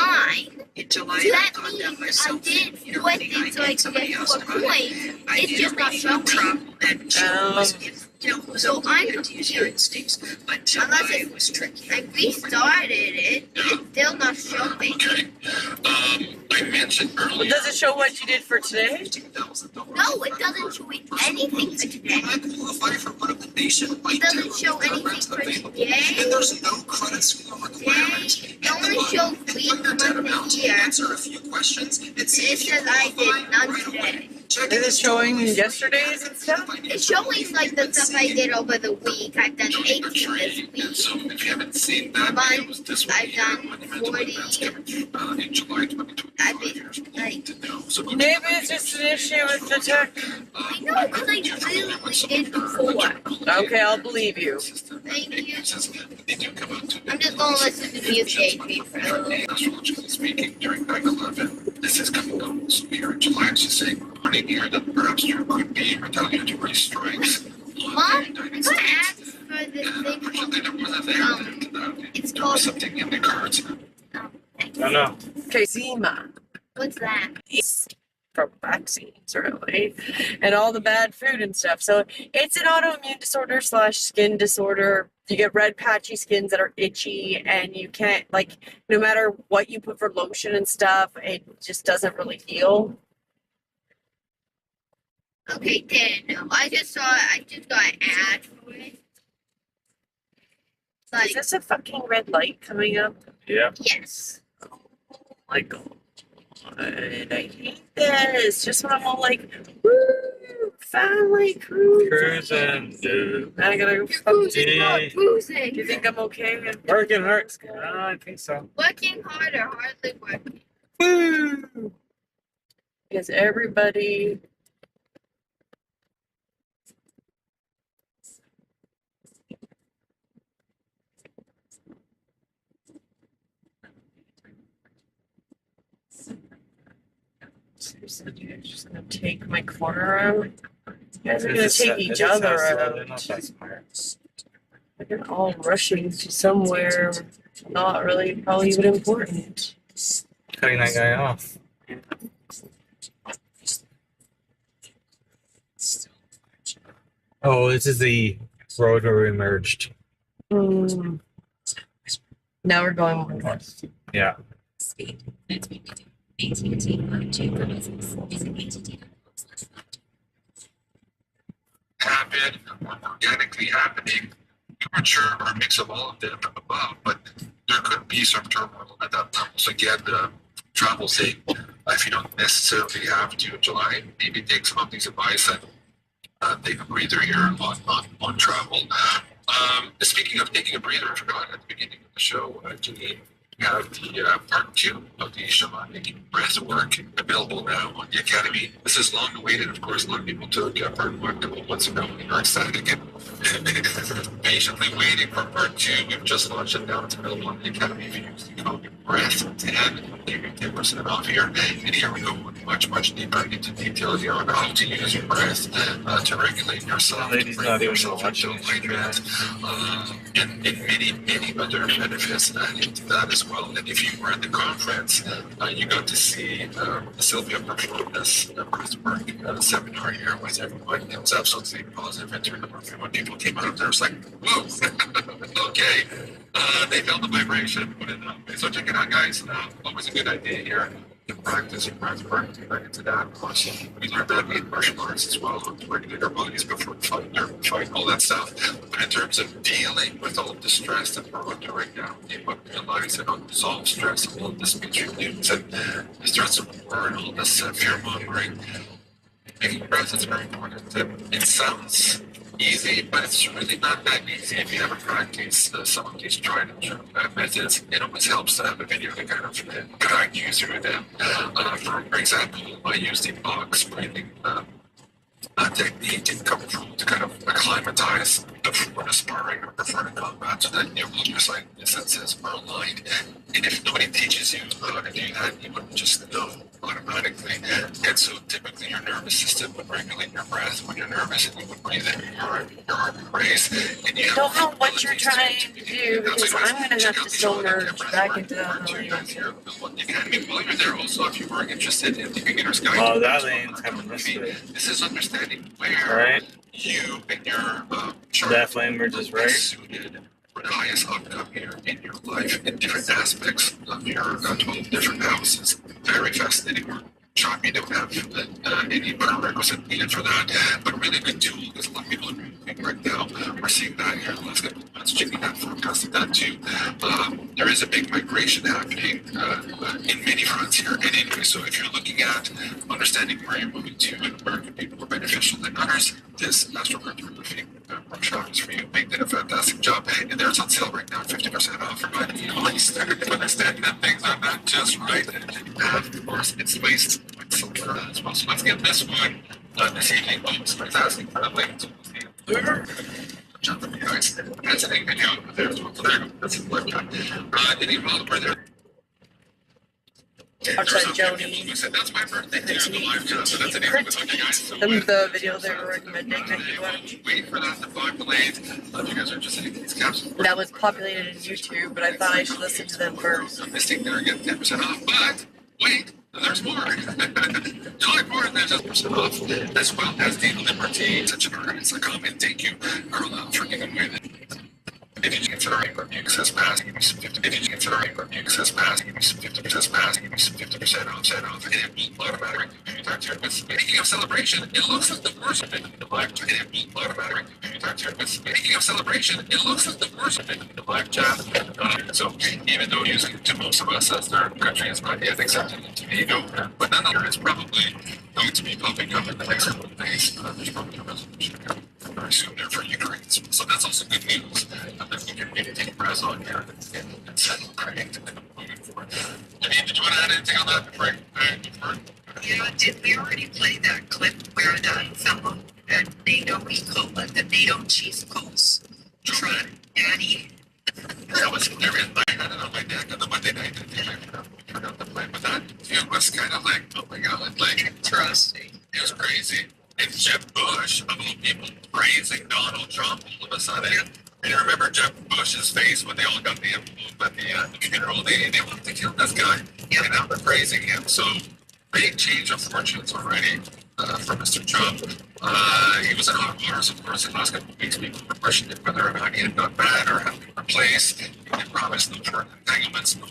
In July, So that I thought means that I myself. did You know, what when thing so I could somebody get else 4 about it, points. I It's did just a not radio showing. Trump and chose, it was So I'm okay to use your instincts, but July Unless it- was tricky. I restarted it. It's still not showing. Okay. I mentioned earlier. Does it show what you did for today? No, it doesn't show anything for today. I qualify for one of the nationwide It doesn't show anything for today. And there's no credit score requirement. It only shows week, month, and year. Answer a few questions and It see if you says I did qualify none right away. today. Check Is it the showing stories. yesterday's and stuff? It's showing like the stuff I did over the week. I've done 18 this week. So if you haven't seen that, But it was this I've week. done Monumental events 40. coming in July 2025. I've been like, To know. So Maybe it's just an issue with the tech. I know because I really did before. Okay, I'll believe you. Thank you. They do come out to I'm just gonna listen to music. astrologically speaking during 9/11. This is coming up. So here in July, she's saying, running here that perhaps there could be retaliatory strikes. Mom, I'm gonna ask for this thing called, it's There was called, something in the cards. No. Okay, Zima. what's that? It's from vaccines, really, and all the bad food and stuff. So it's an autoimmune disorder slash skin disorder. You get red patchy skins that are itchy, and you can't, like, no matter what you put for lotion and stuff, it just doesn't really heal. Okay, didn't know. I just got an ad for it. Is Like, this a fucking red light coming up? Yeah. yes. Oh my god. I hate this. Just when I'm all like, woo, family cruise. Cruising, dude. I gotta go fuck Cruising, not Yeah. Do cruising. you think I'm okay? Working hard. I think so. Working hard or hardly working? Woo! Because everybody. Seriously, I'm just gonna take my corner out. You guys are gonna take each other out. They're all rushing to somewhere not really probably even important. Cutting that guy off. Oh, this is the road where we merged. Mm. Now we're going more north. Yeah. Happen or organically happening, immature or a mix of all of them above, but there could be some turmoil at that level. So again, travel safe. If you don't necessarily have to in July, maybe take some of these advice and take a breather here on travel. Speaking of taking a breather, I forgot at the beginning of the show, Janine, we have the part 2 of the shamanic breath work available now on the Academy. This is long awaited, of course. A lot of people took part 1 a couple months ago and are ecstatic and patiently waiting for part 2. We've just launched it now. It's available on the Academy. If you use the code BREATH10, we'll give you 10% off here. And here we go much deeper into detail here on how to use your breath to regulate yourself, Ladies to bring not even yourself into watching alignment, and many other benefits into that as well. And if you were at the conference, you got to see Sylvia perform this breath work seminar here with everyone. It was absolutely positive in terms of when people came out there. It was like, whoa, okay. They felt the vibration, put it up. So check it out, guys. Always a good idea here to practice your breath work, to get into that. Plus, we learned that in martial arts as well, to regulate our bodies before we fight, all that stuff. But in terms of dealing with all of the stress that we're under right now, we realize and unresolved stress, all of this major news and the threats of war and all this fear mongering, making breath is very important. It sounds easy, but it's really not that easy if you haven't practiced some of these tried and true methods. It always helps to have a video to kind of guide you through them. For example, I use the box breathing technique in Kung Fu to kind of acclimatize before the sparring or before the combat so that your senses are aligned. And if nobody teaches you how to do that, you wouldn't just know automatically. And so typically your nervous system would regulate your breath when you're nervous, and you would breathe in your heart race. And you Don't know what you're trying to do because I'm gonna have to still merge back into that lane. While you're there, also, if you were interested in the beginner's guide, Oh, that lane's coming this way. this is understanding where Alright. you and your chart That lane merges right. suited for the highest outcome here in your life in different aspects of your 12 different houses. Very fascinating work. Shock me don't have any prerequisite needed for that, but really good tool because a lot of people are moving right now. We're seeing that here in the last couple of months, checking that, forecasting that too. There is a big migration happening in many fronts here. And anyway, so if you're looking at understanding where you're moving to and where it could be more beneficial than others, this astrocartography workshop is for you. They did a fantastic job. And there's on sale right now, 50% off. But you know, I started to understand that things are not just right. And of course, it's waste as well. So let's get this one this evening. Oh, it's fantastic for the link. Jump in the guys. That's an video. There's one. So there you go. That's the left time. Any developer there? Outside Joni. Who said that's my birthday here on the live chat. So that's an easy with you guys. So The video they were recommending that you watch. wait for that to populate. If you guys are interested in these caps, That was populated in YouTube, but I thought I should listen to them first. I'm listing there again, 10% off. But wait, There's more. July 4th, there's just percent off, as well as the Liberty such an ornaments like comment. Thank you, Carla, for giving away the. If you consider a review access pass, give me some 50. If you consider a review access pass, give me some 50% pass, give me some 50% off, and it will automatic. Speaking of celebration, it looks like the worst of it in the live chat. And it will automatic. Speaking of celebration, it looks like the worst of it in the live chat. So even though using to most of us as third country is not yet accepted into NATO, but nonetheless, it's probably going to be popping up in the next couple of days. There's probably a resolution very soon there for Ukraine. So that's also good news. That we can maybe take a press on here and celebrate moving forward. I mean, did you want to add anything on that before Yeah, did we already play that clip where that fellow at NATO, we call it the NATO chief calls Trump Daddy? That was hilarious. I had it on my deck on the Monday night. I forgot to play, but that it was kind of like, oh my god, like Interesting. it was crazy. And Jeb Bush, of all people, praising Donald Trump all of a sudden. And you remember Jeb Bush's face when they all got the envelope at the funeral? They wanted to kill this guy. And now they're praising him. So big change of fortunes already for Mr. Trump. He was in hot waters, of course, in the last couple of weeks. People were questioning whether or not he had gone bad or had been replaced. He promised no further entanglements, no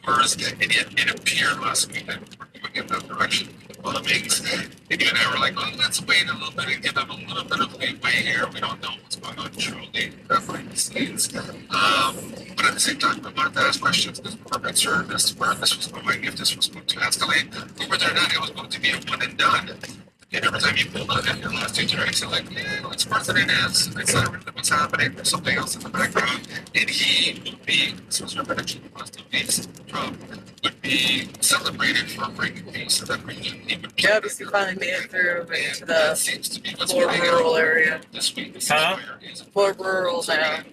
wars. And yet it appeared last week that we were going in that direction. Bombings. And you and I were like, well, let's wait a little bit and give them a little bit of leeway here. We don't know what's going on truly behind the scenes. But at the same time, we wanted to ask questions because we were concerned as to where this was going, if this was going to escalate, or whether or not it was going to be a one and done. And every time you pull out in your last two directions, you're like, yeah, it's worse than it is. It's not really what's happening. There's something else in the background. And he would be, this was our prediction the last 2 weeks, Trump would be celebrated for bringing peace to that region. He would Yeah, because he finally made it through into that the seems to be what's more going rural on area. this week. Huh? More rural now.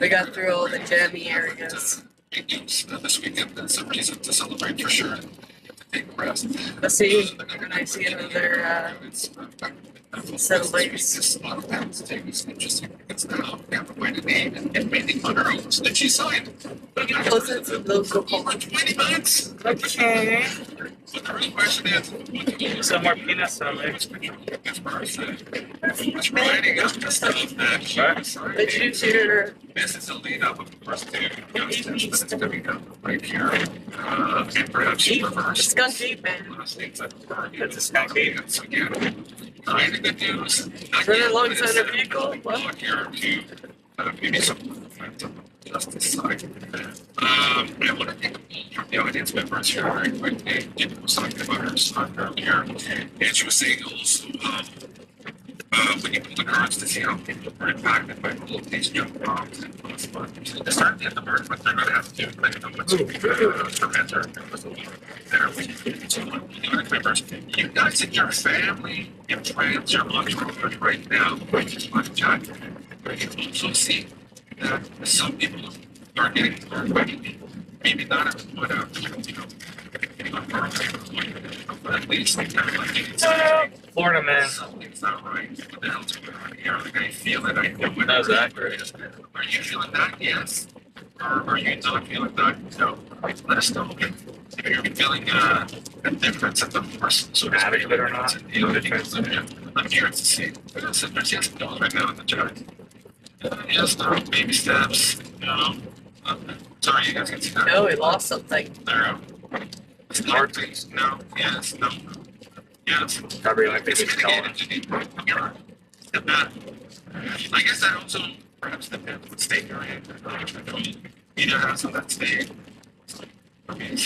They got through all the jammy areas. Big news this weekend. That's a reason to celebrate for sure. Take a rest. I see, and I see another satellites. It's a lot of pounds to take. It's interesting because now we have to find a name and mainly on our own that she signed. Listen to those For $20. Okay. But the real question is, Some more peanuts on there. this person was writing up the stuff that she was signing. Did you hear? This is a lead up, of course, to justice that's coming up right here. And perhaps reverse. Skunk ape, man. That's a skunk ape. So, yeah, kind of good news. Not Running yet, but alongside it's, a vehicle? What? Look here to maybe some momentum on justice side. I want to take a poll from the audience members here very quickly. Jimmy was talking about her son earlier, and she was saying also, when you pull the cards to see how people are impacted by all of these young moms and those mothers. They start at the birth, but they're going to have to let know what's prevent her. So, the other members, you guys in your family, your friends, your entrepreneurs right now, which is my job, you can also see that some people are getting more quickly. Maybe not at one out, but at least they're getting something. Florida man. Something's not right. What the hell's going on here? Like, I feel it. I know it. That was accurate. Are you feeling that? Yes. Or are you not feeling that? No. Let us know. If you're feeling a difference at the force, so to Average speak, it or not. I'm curious to see. So there's yes and no right now in the chat. Yes, no, baby steps. No. Sorry, you guys can see that. No, we lost something. There. It's hard things. No. Yes. No. Yes. Probably like It's this color. mitigated. I guess that also perhaps depends on the state you're in. Either has on that state. Okay.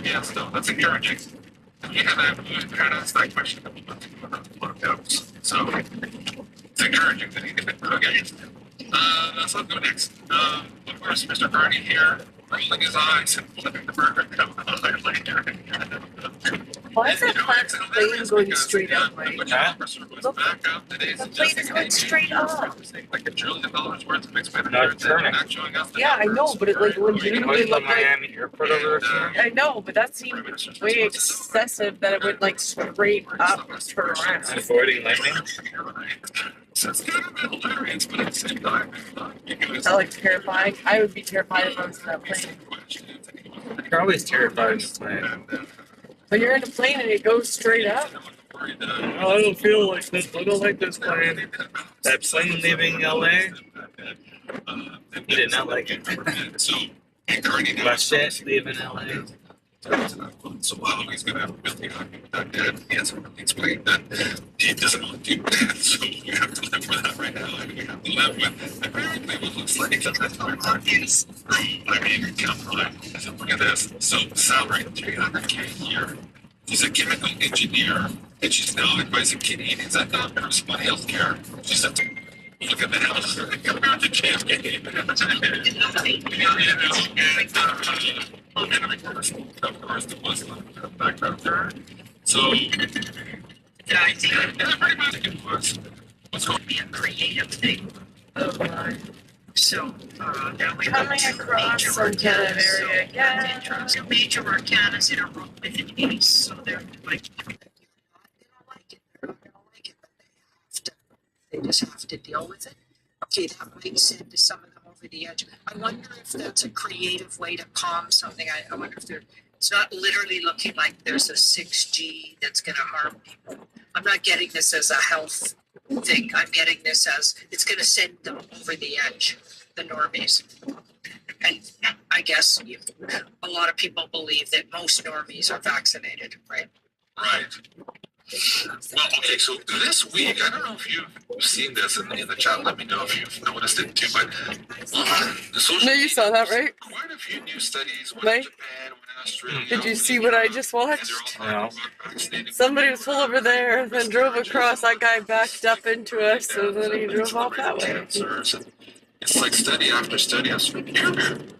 Yes, no, that's encouraging. We had kind of asked that question a couple months ago about the lockdowns. So it's encouraging that he did. Okay. So let's go next. Of course, Mr. Bernie here, rolling his eyes and flipping the burger. Why is that plane going straight up, right? The plane is going straight up. Like $1 trillion worth of expenditure. No, it's turning. Not showing us the Yeah, I know, numbers. but it like What legitimately is the looked like. Miami airport over there? I know, but that seemed way excessive that it would like straight up turn around. Avoiding lightning? So it's kind of hilarious, but at the same time, Is that like terrifying? I would be terrified if I was in that plane. You're always terrified of this plane. When you're in a plane and it goes straight up. I don't feel like this. I don't like this plane. That plane leaving LA, he did not like it. WestJet leaving LA. So while he's gonna have building argument with that dad, he hasn't really explained that he doesn't want to do that. So you have to live with that right now. And you have to live with apparently what looks like that's not obvious. I mean, come on. So look at this. So salary $300K a year. She's a chemical engineer, and she's now advising Canadians on non-personal health care. She's at look at the house compared to JFK. And of course, the Muslim background there. So, Yeah, I think that's pretty much it was. What's going it'd be a creative thing. So, now we Coming across some kind of area. Yeah. Major arcanas in a room with an ace, so they're like, they don't like it, they're not gonna like it, but they just have to deal with it. Okay, that might send some of them over the edge. I wonder if that's a creative way to calm something. I wonder if it's not literally looking like there's a 6G that's gonna harm people. I'm not getting this as a health thing. I'm getting this as it's gonna send them over the edge, the normies. And I guess a lot of people believe that most normies are vaccinated, right? right. Well, okay, so this week, I don't know if you've seen this in the chat, let me know if you've noticed it too, but the social No, you saw that, right? quite a few new studies, one Right? in Japan, one in Australia. Did you see what I just and watched? they're all talking about vaccinating Somebody was pulled over there, then drove across. That guy backed up into us, and then he drove off that way. cancers. It's like study after study,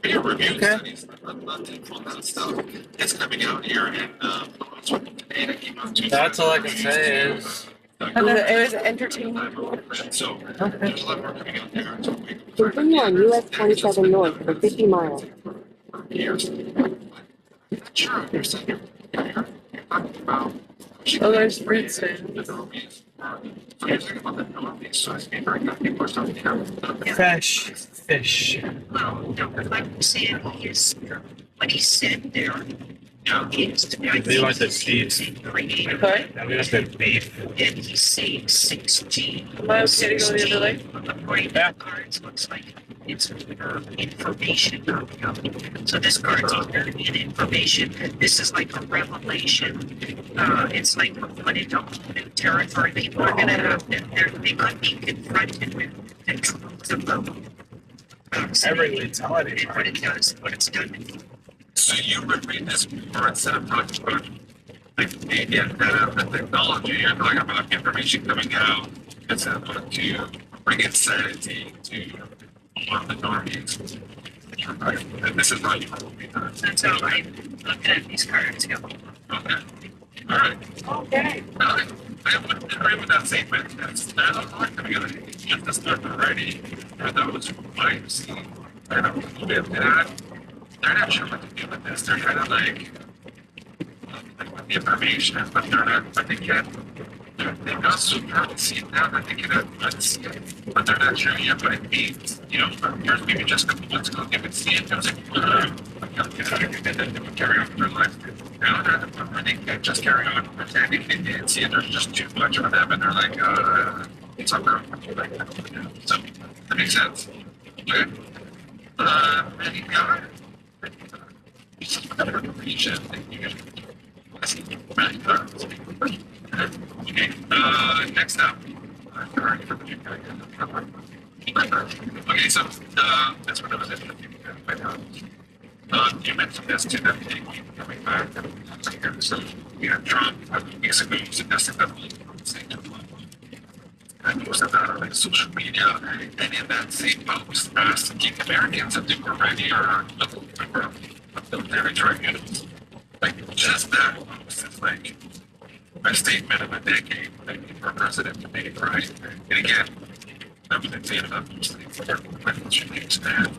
peer review studies, not taking on that stuff. It's coming out here in data came out Tuesday. That's all I can say is It was entertaining. So there's a lot more coming out there. So we Continue on US 27 North for 50 miles. years. Not sure I understand you're talking about. Oh, there's fruit stand. The normies. So you're talking about the normies, so it's being very good. People are starting to have. fresh fish. Well, no, I'm saying what he said there Yeah. is. They want the beef. Creative. Sorry? I mean, that's the beef. And he's saying 6G. Am I okay to go the other way? According to the cards, looks like it's information coming up. So this card's either in information. This is like a revelation. It's like we're going into new territory. People are going to have they could be confronted with the truth about Every mentality. and what it does, what it's done. So you would read this before instead of talking about the media and the technology, you're talking about information coming out that's going to bring insanity to a lot of the normies. And this is how you will be done. That's how I look at these cards. Go. Okay. All right. Okay. I would agree with that statement. There's not a lot coming out. You have to start already. For those who might see, I don't know, a little bit of that. They're not sure what to do with this. They're kind of like with the information, but they're not, but they can't. They're not so hard to see it now that they can unsee it, but they're not sure yet what it means. You know, here's maybe just a couple months ago, they would see it, and it was like, and then they would carry on with their life. Now they're at the point where they can't just carry on pretending they didn't see it. There's just too much for them, and they're like, it's uncomfortable. So, that makes sense. Okay. Any guy? Okay, next up. Okay, so that's what I was interested in. You mentioned this too, that they keep coming back. So we had Trump a few weeks ago suggesting that we say to and posted that on like social media, and in that same post asking Americans if they were ready or military tribunals. Like just that post is like a statement of a decade for a president to make, right? And again, that was the same about mostly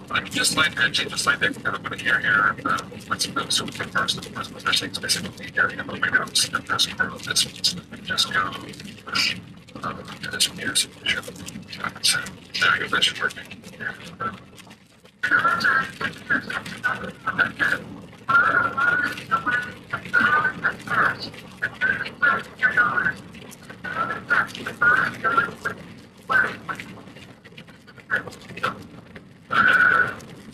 like just like that, just like that, kind of what I hear here, what's those who can first, especially specifically hearing about my house, and that's where this just go. This one here, so there you go, that should work.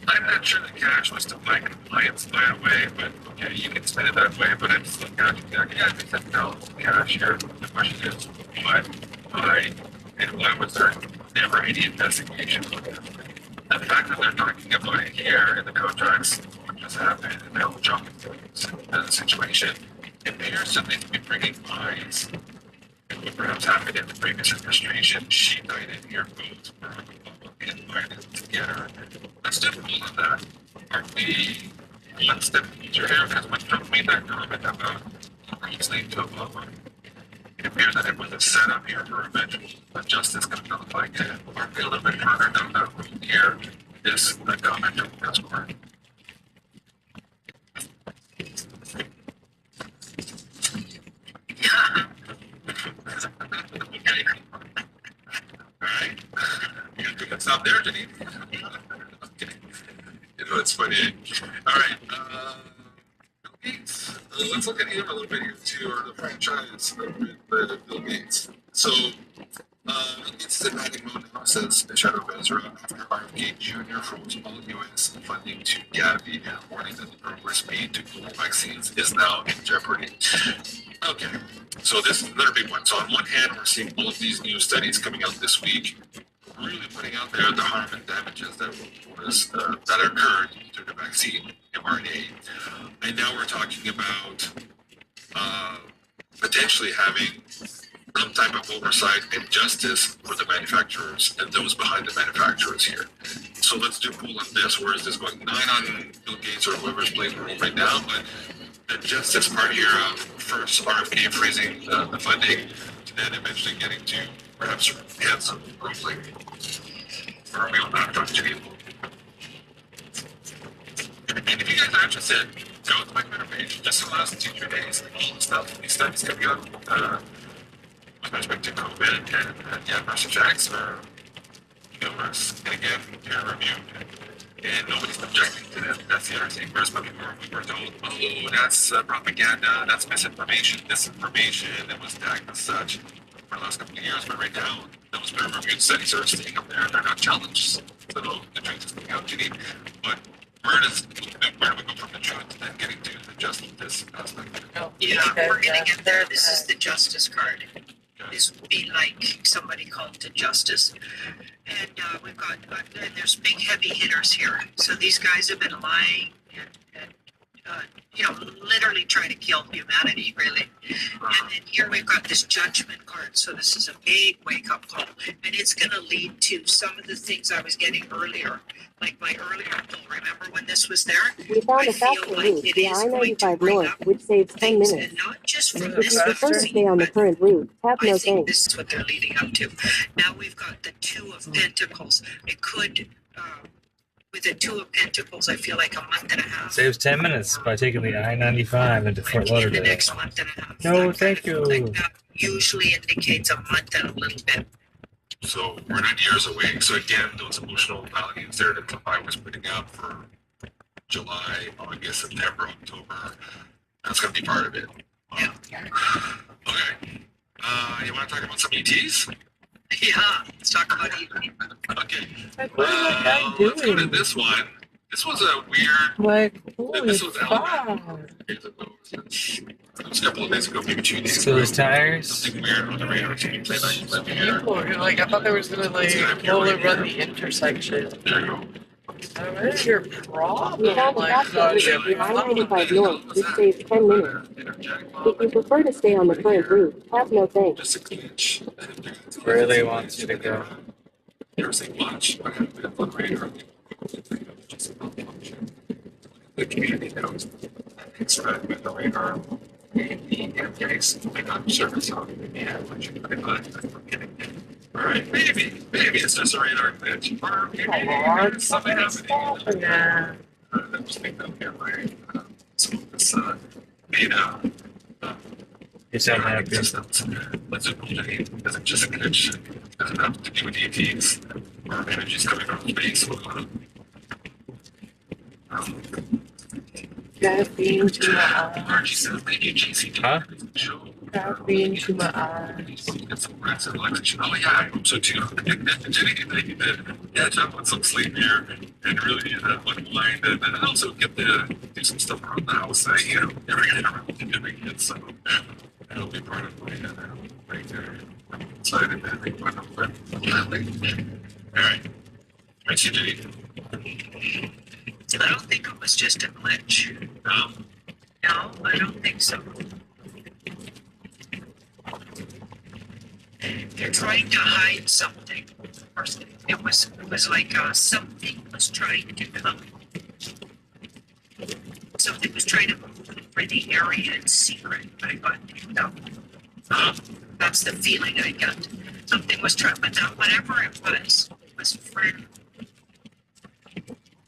I'm not sure the cash was to my compliance by the way, but okay, you can spend it that way, but I just look at it, yeah, I think that's no cash here. The question is, why, and why was there never any investigation? The fact that they're talking about it here in the contracts, what just happened, and they'll jump into the situation, it appears that they could be bringing fines. And what perhaps happened in the previous administration, she died in here, both and finance together. Let's do all of that. Are we, let's step into here, because when Trump made that comment about listening to Obama, it appears that it was a setup here for eventual justice coming on the bike. Are we a little bit further down that road here? Is the comment from the press court? Okay. All right. You can stop there, Janine. Okay. You know, it's funny. All right. Bill Gates. Let's look at him a little bit here too, or the franchise of Bill Gates. So, Bill Gates is admitting now, says Shadow Bezra, after RFK Jr. froze all U.S. funding to Gavi, warning that the progress made to global vaccines is now in jeopardy. Okay, so this is another big one. So on one hand, we're seeing all of these new studies coming out this week, really putting out there the harm and damages that occurred through the vaccine mRNA. And now we're talking about potentially having some type of oversight and justice for the manufacturers and those behind the manufacturers here. So let's do pool on this. Where is this going? Not on Bill Gates or whoever's playing the role right now, but the justice part here of first RFK freezing the funding, to then eventually getting to perhaps hands of ruling. Or are we on that front, Janine? And if you guys are interested, go to my Twitter page just the last 2-3 days, all the stuff, these studies coming out with respect to COVID and the adverse effects are numerous, and again, peer reviewed. And nobody's objecting to that. That's the other thing. Whereas before we were told, oh, that's propaganda, that's misinformation, disinformation, that was tagged as such for the last couple of years. But right now, those peer reviewed studies are staying up there. They're not challenged. So the truth is coming out, Janine. But where do we go from the truth to then getting to the justice aspect? Yeah, we're gonna get there. This is the justice card. This would be like somebody called to justice. And we've got, there's big heavy hitters here. So these guys have been lying and literally trying to kill humanity, really. And then here we've got this judgment card. So this is a big wake up call. And it's going to lead to some of the things I was getting earlier. Like my earlier poll, remember when this was there? We found I a faster feel like route, it the is going to I-95 bring North, up which saves 10 things, minutes. and not just from If this you prefer to vaccine, stay on the but current route, tap I no think thanks. this is what they're leading up to. Now we've got the Two of Pentacles. It could, with the Two of Pentacles, I feel like a month and a half. Saves 10 minutes by taking the I-95 into Fort Like in the Lauderdale. next month and a half. No, That thank kind of- you. like that usually indicates a month and a little bit. So we're not years away. So again, those emotional values there that I was putting up for July, August, September, October, that's going to be part of it. Yeah. Okay. You want to talk about some ETs? Yeah, let's talk about it. Okay. Like, what is that guy Let's go to doing? this one. This was a weird. Like, holy This was fuck. It was a couple of days ago, maybe 2 days So ago. his tires. Something weird on the radar. Can you play that? Let me hear. People are like, I thought they was gonna like roller run the intersection. There you go. What is your problem? We found a Like, faster God, route, you're the fucking- I-95 North, which saves 10 minutes. If you prefer to stay on the current route, tap no thanks. Just a glitch. Where they want you to go. Everything watch. I have been on the radar. The community knows. It's right with the radar. In case we got service on it, yeah, what you put it on, I'm forgetting. All right, maybe it's just a radar glitch. Or maybe it's something happening. Yeah. I'm just thinking of here, right? Some of this beta. It's unhappy. Systems. Let's do it. Is it just a glitch? Does it have to do with ETs? Or energies coming from space? Caffeine to my eyes. Archie says, thank you, JC. Huh? Show. Caffeine to my eyes. Get some rest and relaxation. Oh, yeah, I hope so too. Jenny, thank you. Yeah, jump on some sleep here and really unwind and also get to do some stuff around the house. Never get around to doing it, so it'll be part of my right there. Inside and I think one of them. All right. Thanks, you, Jenny. I don't think it was just a glitch. No, I don't think so. They're trying to hide something. Or it was like something was trying to come. Something was trying to move over the area in secret. I got picked up. That's the feeling I got. Something was trying, but not whatever it was friendly.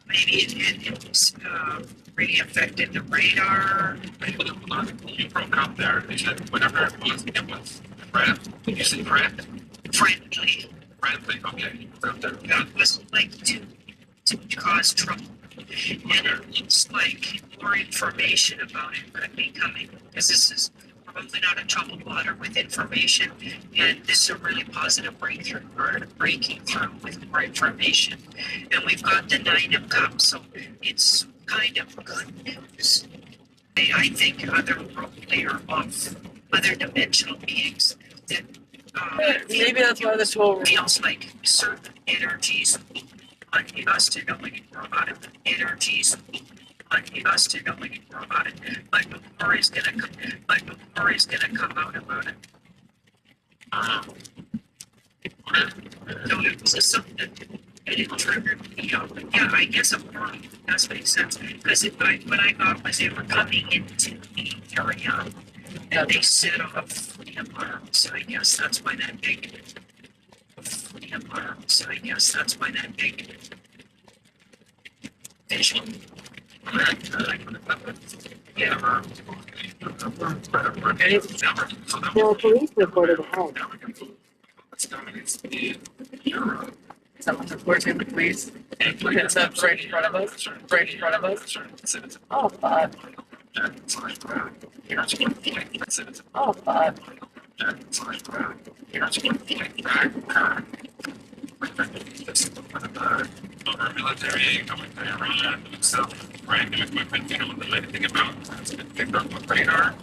Maybe it was really affected the radar. You broke up there. They said whatever it was friend. Did you say friend? Friendly. Friendly, okay. That was like to cause trouble. And it looks like more information about it could be coming. Because this is, we're moving out of troubled water with information. And this is a really positive breakthrough, or breaking through with more information. And we've got the 9 of Cups, so it's kind of good news. I think other worldly or of other dimensional beings that Maybe that's why this whole feels like certain energies want us to know more about it. Energies want us to know more about it. Like more is gonna come out about it. So it was just something that it triggered me out. But yeah, I guess it does make sense. Because what I got was they were coming into the area and they set off the alarm. So I guess that's why that big the alarm. So I guess that's why that big visual. Yeah. There are police reported ahead. someone's reporting the police. It's up right in front of us. Right in front of us. Oh, fuck. Oh, fuck. Military going around so brand new equipment, they don't know anything about. It's been picked up with radar.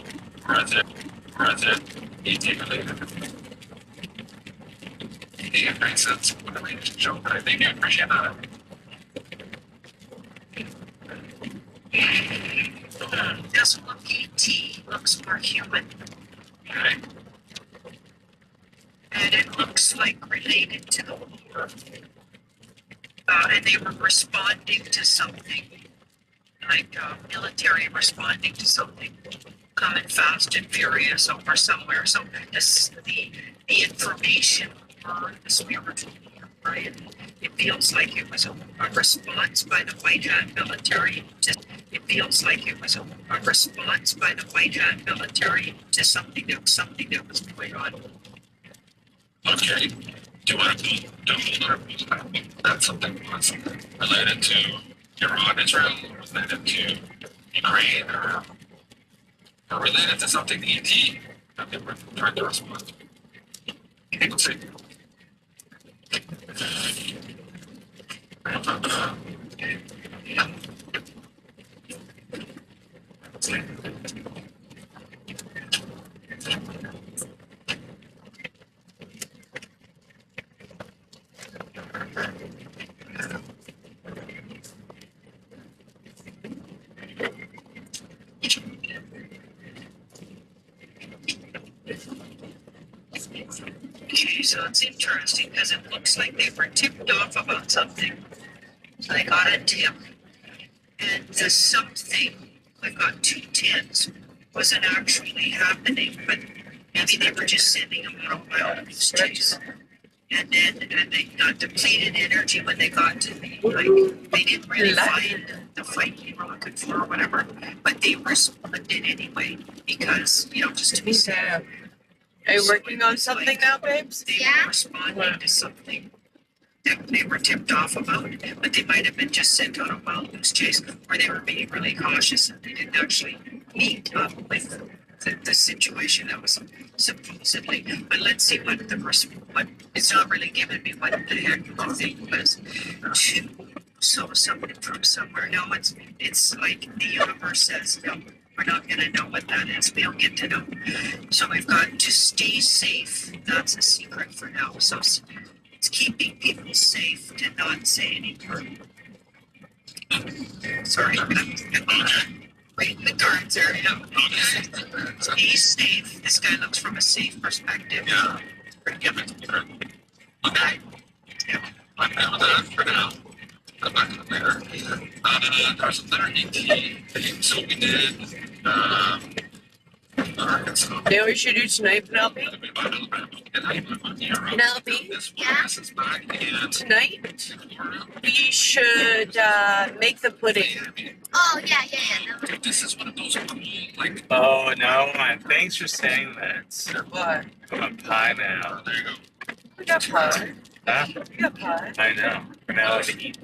Present, ET related. It makes sense with the latest show, but I think you appreciate that. This look ET looks more human. Okay. And it looks like related to the war. And they were responding to something, like military responding to something, coming fast and furious over somewhere. So this, the information or the spiritual war, right? It feels like it was a response by the White Hat military. It feels like it was a response by the White Hat military to something that was going on. Okay. Do you want to that's something was related to Iran, Israel, related to Ukraine, or related to something ET that they were trying to respond to? Let's see. Okay, so it's interesting because it looks like they were tipped off about something. So they got a tip. And the something, I got 2 tens, wasn't actually happening, but maybe they were just sending them on a wild goose chase. And they got depleted energy when they got to the, like, they didn't really find the fight they were looking for or whatever, but they responded anyway because, you know, just to be safe. Are you working on something now, babes? They Yeah. were responding to something that they were tipped off about, but they might have been just sent on a wild goose chase, or they were being really cautious and they didn't actually meet up with the situation that was supposedly. But let's see what what it's not really giving me what the heck the thing was. To so something from somewhere. No, it's like the universe says no. We're not going to know what that is. We don't get to know. So we've got to stay safe. That's a secret for now. So it's keeping people safe to not say any word. Sorry. Wait, the guards are Stay safe. This guy looks from a safe perspective. Yeah. Give it to her. Okay. Yeah. I'm down with that for now. Come back to it later. There's another ET. So we did. Arkansas. You know what we should do tonight, Penelope? Penelope? Yeah? Tonight, we should make the pudding. Oh, yeah. No. This is one of those cool, like. Oh no, man! Thanks for saying that. What? I'm on pie now. There you go. We got pie. Huh? We got pie. I know. For now, to eat.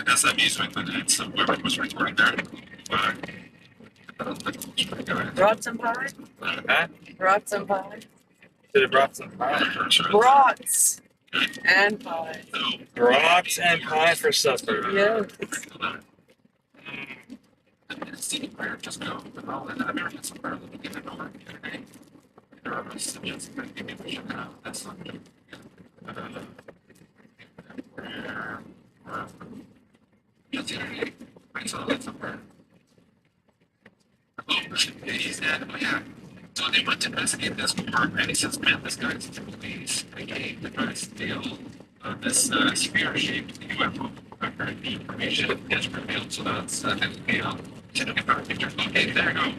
That's that music, but it's whoever was recording there. Brought some pie? Huh? Brought some pie? Should have brought some pie. Brats and pie. Brats and pie for supper. Yes. Just go. Oh, and I've never had some barley to get it over the other day. There are recipients that give me the sugar out. That's not good. Just the other day, I saw that somewhere. Oh, he said, oh yeah. So they went to investigate this more, and he says, man, this guy's the police. They gave the guy steal this sphere-shaped UFO. After the information is revealed, so that's can I get better pictures? Okay, there you go.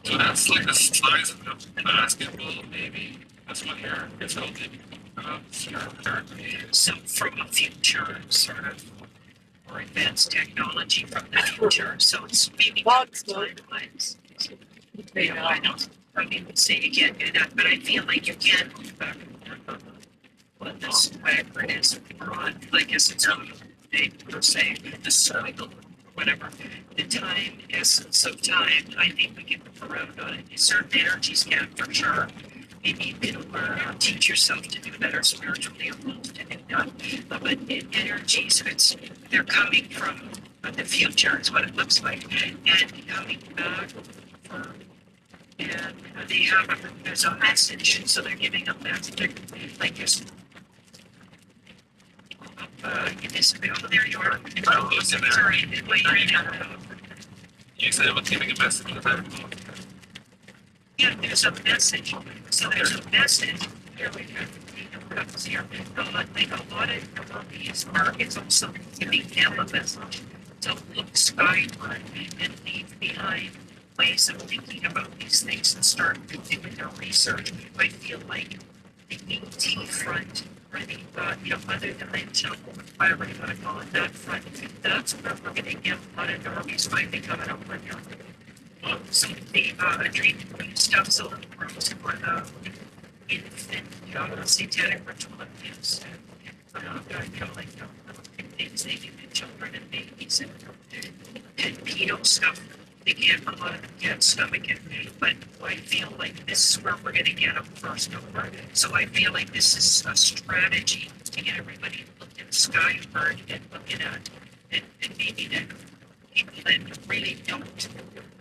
So that's like the size of a basketball, maybe. This one here is called So from a future sort of or advanced technology from the future. So it's maybe Bugs, timelines. Yeah, I know. I mean, say you can't do that, but I feel like you can go back and forth on what this whatever it is we're on. I guess it's on per se, the soil or whatever. The time, essence of time, I think we can move around on it. Certain energies can for sure. Maybe you can learn or teach yourself to do that or spiritually evolve to do that. But in energies, they're coming from the future is what it looks like. And coming back for, and they have there's a message, so they're giving a message like this. Oh, there you are. Oh, it's in there. Sorry, You said it was giving a message. yeah, there's a message. So there's a message. Here we go. Comes here. Like a lot of these markets also giving them a message to look skyward and leave behind ways of thinking about these things and start doing their research. I feel like the ET front or the other dimensional, whatever you want to call it, that front, that's where we're going to get a lot of normies finally coming up with you. So the dream stuff, so the rooms for the infant, satanic ritual abuse, like things they give to children and babies and pedo stuff. They can't, a lot of them can't stomach it, but I feel like this is where we're going to get them first over. So I feel like this is a strategy to get everybody looking skyward and looking at, and maybe then people that really don't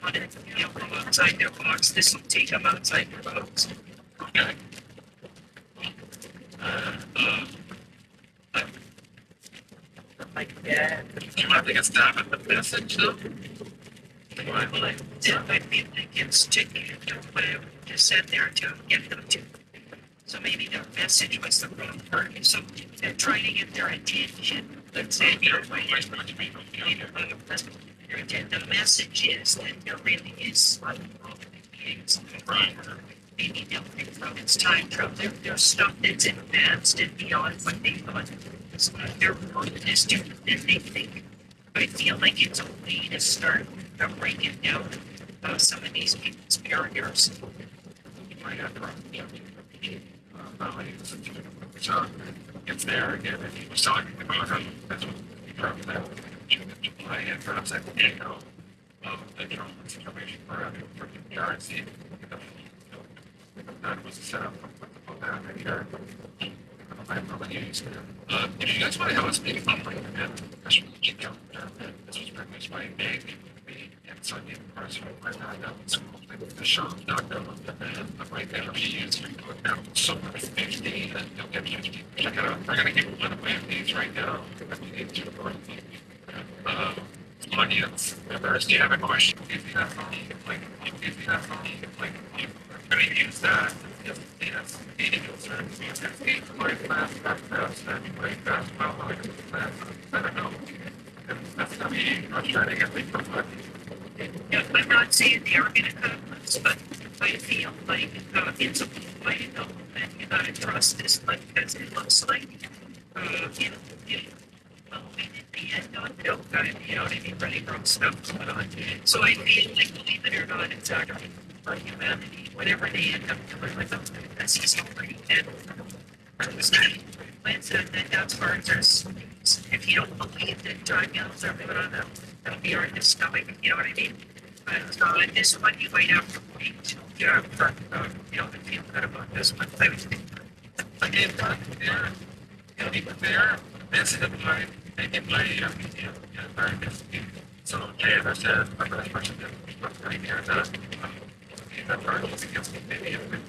want to, go outside their box, this will take them outside their box. Okay. Like, yeah. You might think it's time at the message, though. Well, I feel like it's to whatever you said there to get them to. So maybe their message was the wrong word. So they're trying to get their attention. Let's say the message is that there really is beings. Maybe they'll think from its time travel. There's stuff that's advanced and beyond what they thought. So their world is different than they think. I feel like it's a way to start breaking down some of these people's barriers. gets there again, and he was talking about how that's what from that June and July, and perhaps an echo of the drone situation for the currency. That was a setup for that here. I'm really used. If you guys want to have us make fun like that, this was produced by Meg, and Sunday, of course, right now, it's the shop, not right there. If you use it, put down somewhere 50, and you'll get 50. Check it out. We're going to give one away of these right now. Audience members, do you have a question? If you have money, like, if you have money, like, you're going to use that. Yes, eating concern, my class, I don't know. That's going to be frustrating, at least for fun. Yeah, I'm not saying they are going to cut us, but I feel like it's a way to go, and you got to trust this, like, as it looks like. Well, in the end, no, you know what I mean, running wrong stuff going on. So I feel like, believe it or not, it's actually for humanity, whatever they end up doing with them, because he's already dead. Lance said that that's where there's, if you don't believe that time mills are put on them, that'll be on his stomach, you know what I mean? But in this one, you might have to wait to get out for, you know, to feel good about this one. I did that there, even there, this is my, very busy. So, Taylor said, my first person was right here that charges against me, maybe a bit.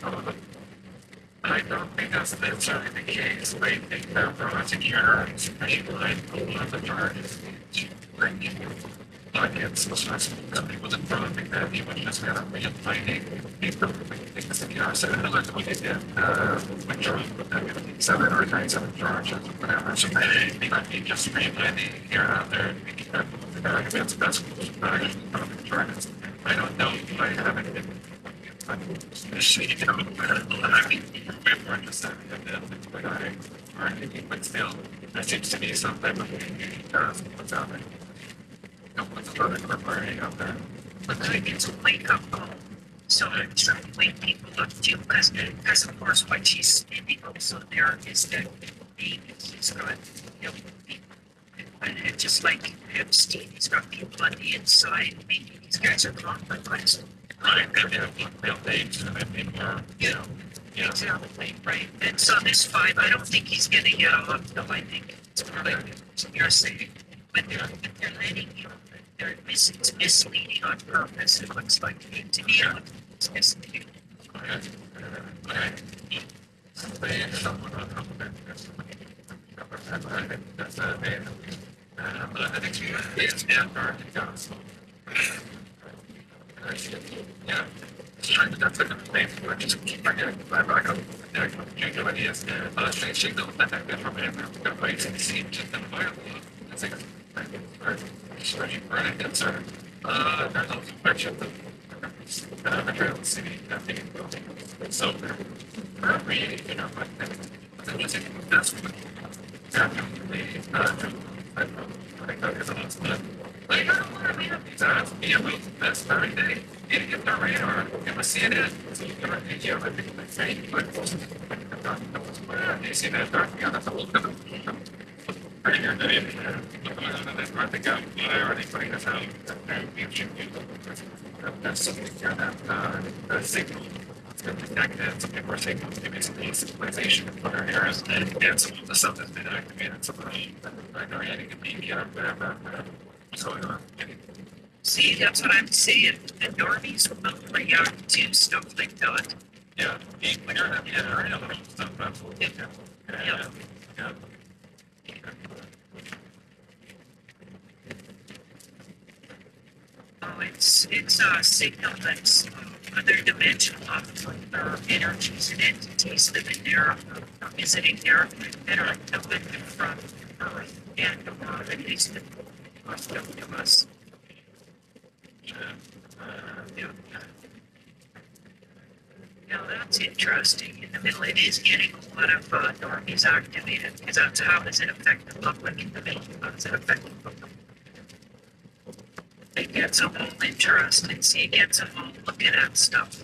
I don't think that's necessarily the case. I think that from a security specialized on the charges, against the source company wasn't proving that he was just kind of refining the secure set of like we did with Trump with that 7 or 97 charges or whatever. So he might be just refining here and out there and making that arguments best charges. I don't know if I haven't been I mean, we're just but still, there seems to be some type of what's out there. What's out there. But I think it's a wake-up call. So I'm trying to wake people up too, because of course what she's spinning also there is that he's got, you know, and it's just like Epstein, he's got people on the inside, maybe these guys are compromised. Right, maybe they'll names and maybe more, you know. Yeah. Exactly, right. And so this 5, I don't think he's gonna get off, though. I think it's probably you're saying, but they're letting you, it's misleading on purpose. It looks like to me, it's misleading. Okay. Someone on that's a man. I think it's Antarctica. Yeah. That's a good name. I just keep forgetting. I got new ideas. Changing the effective from him. I'm going to see just in fire. That's like stretching for an answer. There's also a question of the Trail City. So, reading, you know, but then just that's what definitely I know it's awesome. Like, I don't want to be on these ads. Be about this every day. You need to get the radar. You must see it in. So you can read you. I think the same. But you see that dark? Yeah, that's a little bit of right here. I think I'm already putting this out. That's something here that signal. It's been detected. Some people are saying maybe some civilization in other areas. And some of the stuff that's been activated. Some of the I know you can be whatever. What's going on? See, that's what I'm saying. The normies will react to stuff like that. Yeah, being clear that I know stuff absolutely. Yeah. Oh, it's a signal that's other dimensional of other energies and entities living there, visiting there, that are living from Earth and at least to us. Yeah. Now that's interesting. In the middle, it is getting a lot of normies activated, because that's how does it affect the public in the middle? How does it affect the public? It gets them all interested. See, it gets them all looking at stuff.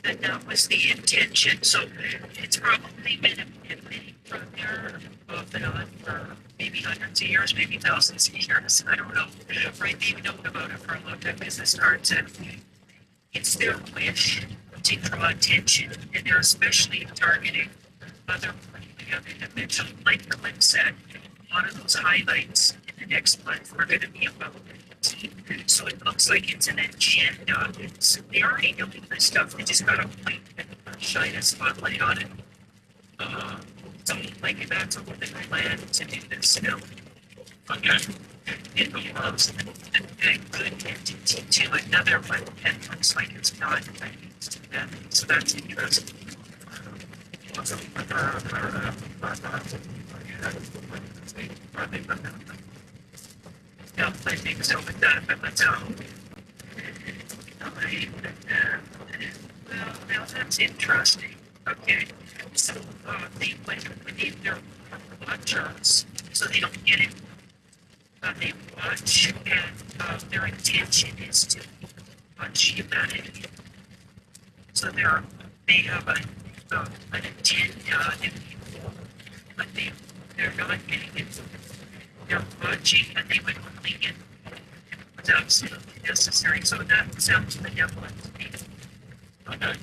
And that was the intention. So it's probably been emanating from there off and on for maybe hundreds of years, maybe thousands of years. I don't know. Right? They've known about it for a long time because it starts at it's their wish to draw attention, and they're especially targeting other dimensions. Like Clint said, a lot of those highlights in the next month are going to be about team. So it looks like it's an agenda. So they already know this stuff. They just got to point and shine a spotlight on it. So like that's a woman plan to do this now. Okay. It belongs a good entity to another one that looks like it's not. So that's interesting. Yeah, I think so with that, but let's hope. Well, now that's interesting. Okay, so they need their watchers, so they don't get it. They watch, and their intention is to watch humanity. So they have an agenda, but they're not getting it. They're watching, and they would only get what's absolutely necessary. So that sounds benevolent to me. Okay.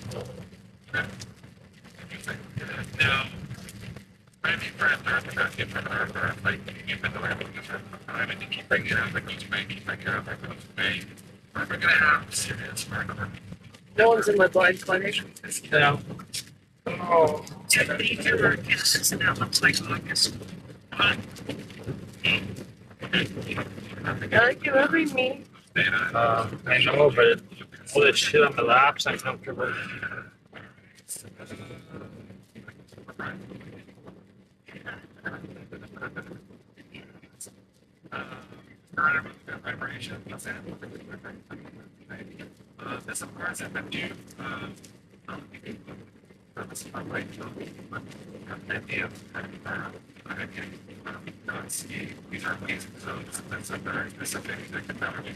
Now, I mean, like, even though I'm looking for time and to keep bringing it up, it goes away, keep bringing it up, it goes away. We're going to have serious work. No one's in my blind clinic. Yeah. Oh. Typically, there are cases, and that looks like August. I like you loving me. I know, but all this shit on my lap's uncomfortable. This of course have been due. These are ways, so that's a very specific that can never be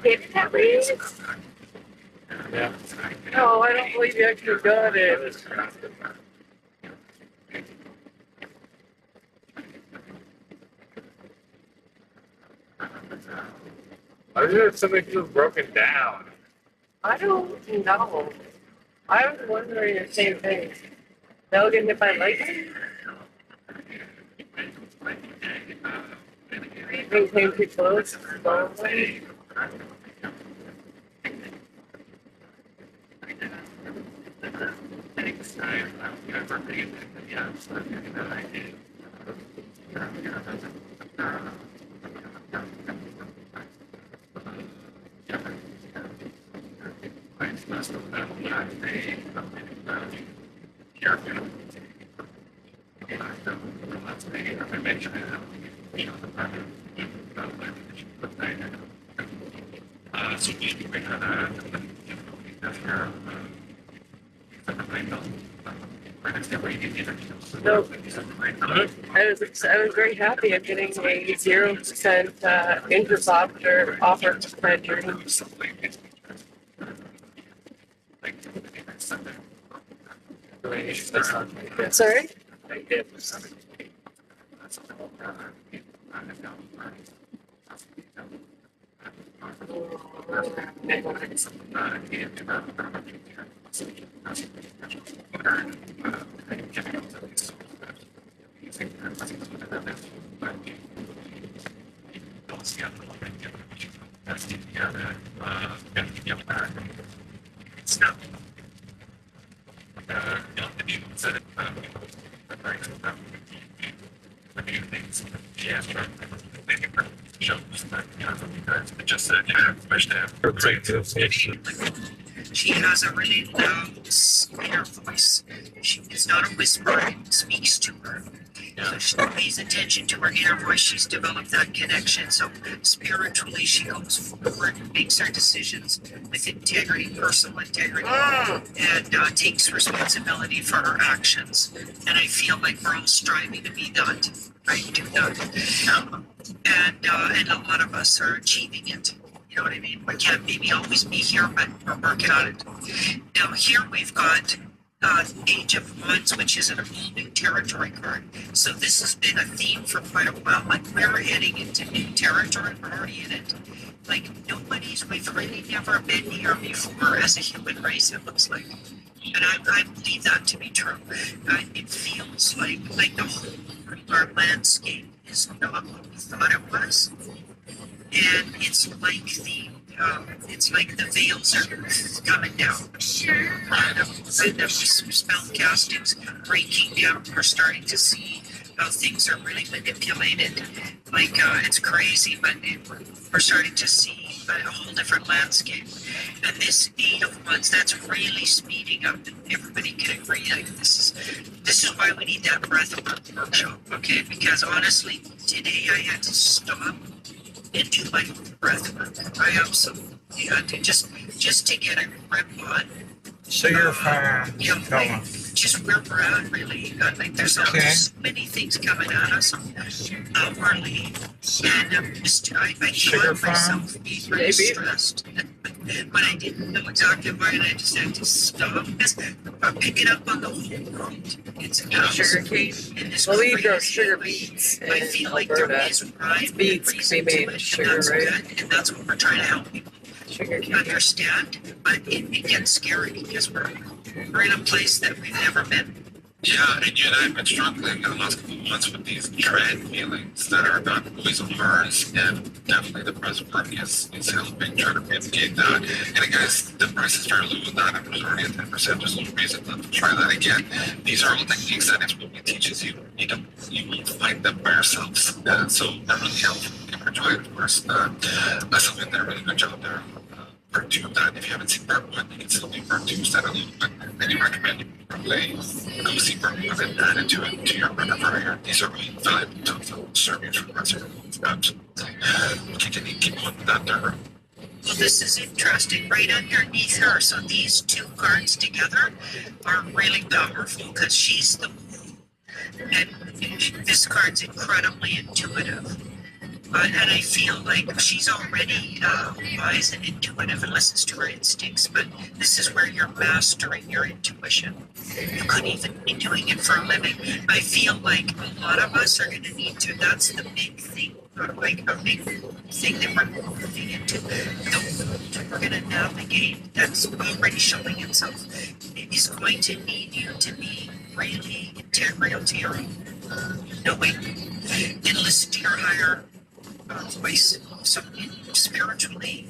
Hit that reason? Yeah. No, I don't believe you actually got it. Why is it something feels broken down? I don't know. I was wondering the same thing. They'll get hit by lightning? Being came too close. Slowly. No, I was very happy of getting a 0% interpops offer for my dreams. Sorry? She has a really loud, squealer voice. She is It's not a whisper, it speaks to her. So she pays attention to her inner voice. She's developed that connection. So spiritually, she goes forward and makes her decisions with integrity, personal integrity, and takes responsibility for her actions. And I feel like we're all striving to be that. Right? Do that. And a lot of us are achieving it. You know what I mean? We can't maybe always be here, but we're working on it. Now here we've got Age of Wands, which is an all new territory card. So this has been a theme for quite a while. Like we're heading into new territory. We're already in it. Like we've really never been here before as a human race, it looks like. And I believe that to be true. It feels like the whole our landscape is not what we thought it was. And it's like the veils are coming down. Sure. And the spell castings breaking down. We're starting to see how things are really manipulated. Like it's crazy, but we're starting to see a whole different landscape. And this 8 of Wands, that's really speeding up. And everybody can agree. Like this is why we need that breath workshop. Okay, because honestly, today I had to stop and do my breath work. I absolutely had to just to get a grip on. So you're fine. You know, like, just where we're at, really. Like there's so many things coming at us outwardly, and I found myself being really stressed. But I didn't know exactly why, and I just had to stop. Because I'm picking up on the whole world. It's Sugar cane. Well, we grow sugar beets in I feel like there Alberta. is rhyme. Beets can be made with sugar, right? And that's what we're trying to help people Sugar cane. understand. But it gets scary because we're in a place that we've never been. Yeah, and yet I've been struggling in the last couple of months with these dread feelings that are not always of ours, and definitely the present work is helping try to mitigate that. And guys, the price is very low with that. If there's already a 10%, there's no reason to try that again. These are all techniques that Expo teaches you. You won't find them by yourselves. So that really helps. Give it a try, of course. Leslie did a really good job there. Part 2 of that. If you haven't seen part 1, you can still do part 2 instead of little bit. And I recommend you play, go see part 1 and add it to your repertoire. These are really valuable tools that will serve you for the rest of your life. Absolutely. Continue to keep on with that there. Well, this is interesting. Right underneath her, so these two cards together are really powerful because she's the moon. And this card's incredibly intuitive. And I feel like she's already wise and intuitive and listens to her instincts, but this is where you're mastering your intuition. You couldn't even be doing it for a living. I feel like a lot of us are going to need to, that's the big thing, like a big thing that we're moving into. The world we're going to navigate that's already showing itself is going to need you to be really integral to your own knowing and listen to your higher voice. So spiritually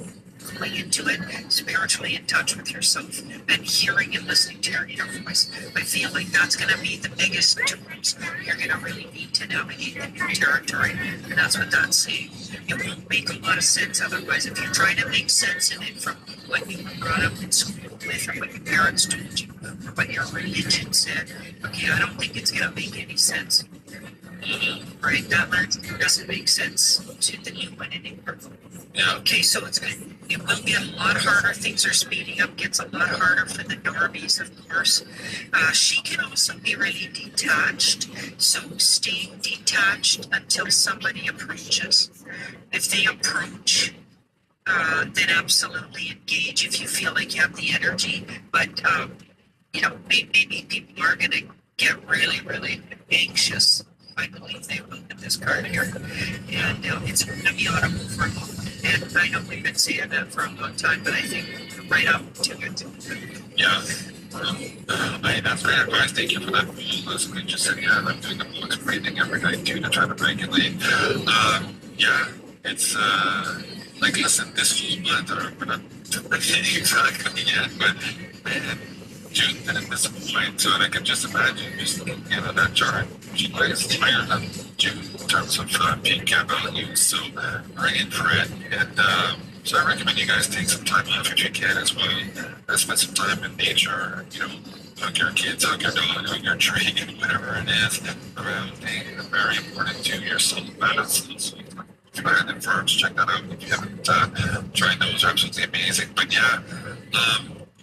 going into it, spiritually in touch with yourself and hearing and listening to your inner voice. I feel like that's going to be the biggest tools you're going to really need to navigate the new territory. And that's what that's saying. It won't make a lot of sense otherwise. If you try to make sense in it from what you were brought up in school with or what your parents told you or what your religion said, okay, I don't think it's going to make any sense. Right, that doesn't make sense to the new one anymore. Yeah. Okay, so it will get a lot harder. Things are speeding up. Gets a lot harder for the normies, of course. She can also be really detached. So stay detached until somebody approaches. If they approach, then absolutely engage if you feel like you have the energy. But maybe people are going to get really, really anxious. I believe they will with this card here. And it's going to be on a move for long. And I know we've been saying that for a long time, but I think right up to it. Yeah. That's great advice. Thank you for that. Listening, just said, yeah, I'm doing the books breathing every night too to try to regulate. Yeah, it's like, listen, this whole month, we're not exactly yet, but man, June didn't disappoint. So I can just imagine just looking at that chart. She is higher than June in terms of peak value. So we're in for it. And so I recommend you guys take some time off if you can as well. Spend some time in nature, hug your kids, hug your dog, hug your tree, whatever it is. Grounding is very important to your soul medicine. So go ahead and first check that out if you haven't tried those. They're absolutely amazing. But yeah,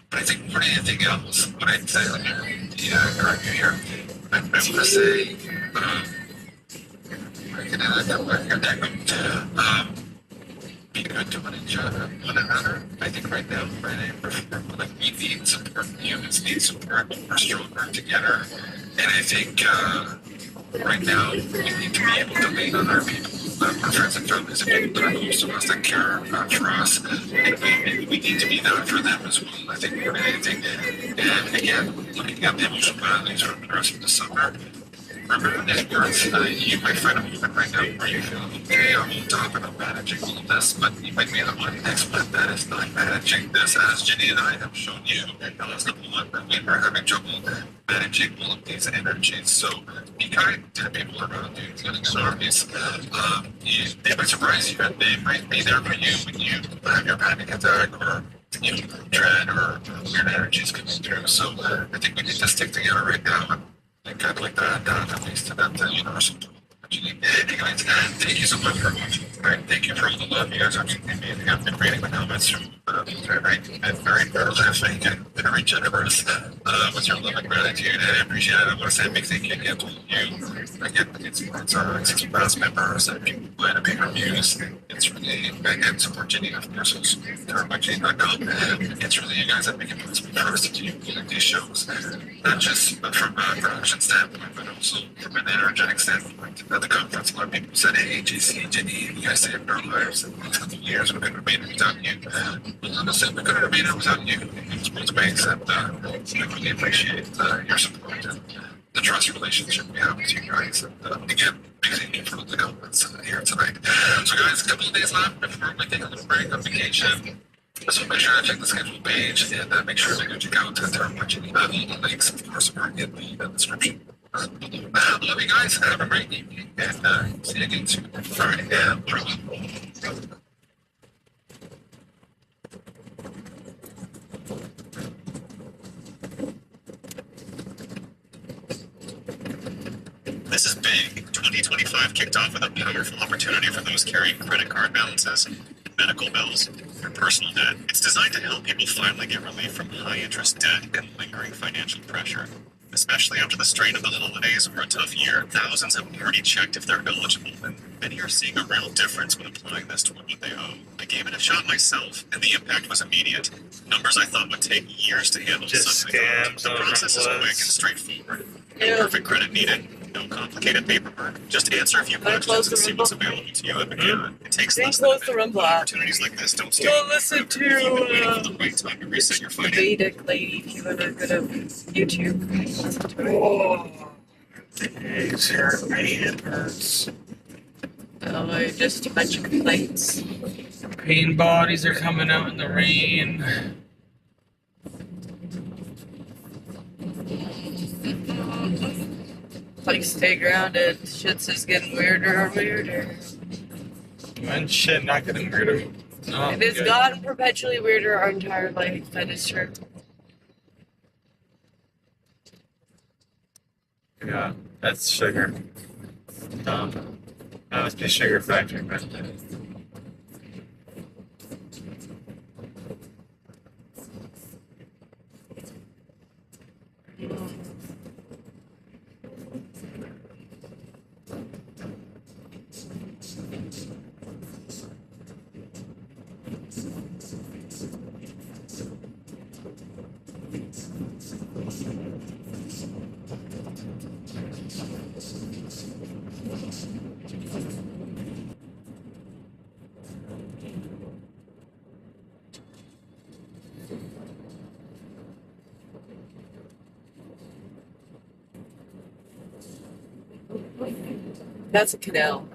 but I think more than anything else, what I'd say, let me correct you here. I want to say, be good to one another. I think right now, like we need support. Humans need support. We're stronger together. And I think right now we need to be able to lean on our people, our friends and families, and people that are close to us that care for us. And we need to be that for them as well. I think more than anything. And again, looking at the emotional values from the rest of the summer. Remember that you might find a moment right now where you feel okay, I'm on top and I'm managing all of this, but you might be the one next month that is not managing this, as Jenny and I have shown you. And that's the one that we were having trouble managing all of these energies. So be kind to the people around you, including the armies. They might surprise you, and they might be there for you when you have your panic attack or dread or weird energies coming through. So I think we need to stick together right now. And kind of like that, at least to that universal tool. Hey guys, thank you so much for watching. Alright, thank you for all the love you guys are giving me. I've been reading the comments from very laughing and very generous with your love and gratitude. I appreciate it. I want to say a big thank you again to you. Again, it's our 60 past members and people who had big reviews. It's really, again, support Jenny, of course, also Jenny.com. It's really you guys that make it possible for us to do these shows, not just from a production standpoint, but also from an energetic standpoint. At the conference, a lot of people said, hey, JC, Jenny, you guys saved our lives in the last couple of years. We couldn't have made it without you. Well, honestly, we couldn't have made it without you in both ways. And I really appreciate your support and the trust relationship we have with you guys. And again, big thank you for all the comments here tonight. So, guys, a couple of days left before we take a little break on vacation. So make sure to check the schedule page and make sure to go check out our watching all the links, of course, are in the description. Love you guys. Have a great evening and see you again soon. All right, This is big. 2025 kicked off with a powerful opportunity for those carrying credit card balances, medical bills, or personal debt. It's designed to help people finally get relief from high interest debt and lingering financial pressure. Especially after the strain of the holidays or a tough year, thousands have already checked if they're eligible, and many are seeing a real difference when applying this toward what they owe. I gave it a shot myself, and the impact was immediate. Numbers I thought would take years to handle suddenly don't. The process is quick and straightforward. No perfect credit needed. No complicated paperwork. Just answer a few questions to see what's available to you at McCann. It takes less than opportunities like this don't stay. Don't listen to the right time to reset your the finances. Vedic lady if you ever go to YouTube. Listen to it. Oh, these hand hurts. Oh, just a bunch of complaints. Pain bodies are coming out in the rain. Like, stay grounded. Shit's just getting weirder and weirder. And shit, not getting weirder. No, It has gotten perpetually weirder our entire life. That is true. Yeah, that's sugar. That must be sugar factory, man. That's a canal.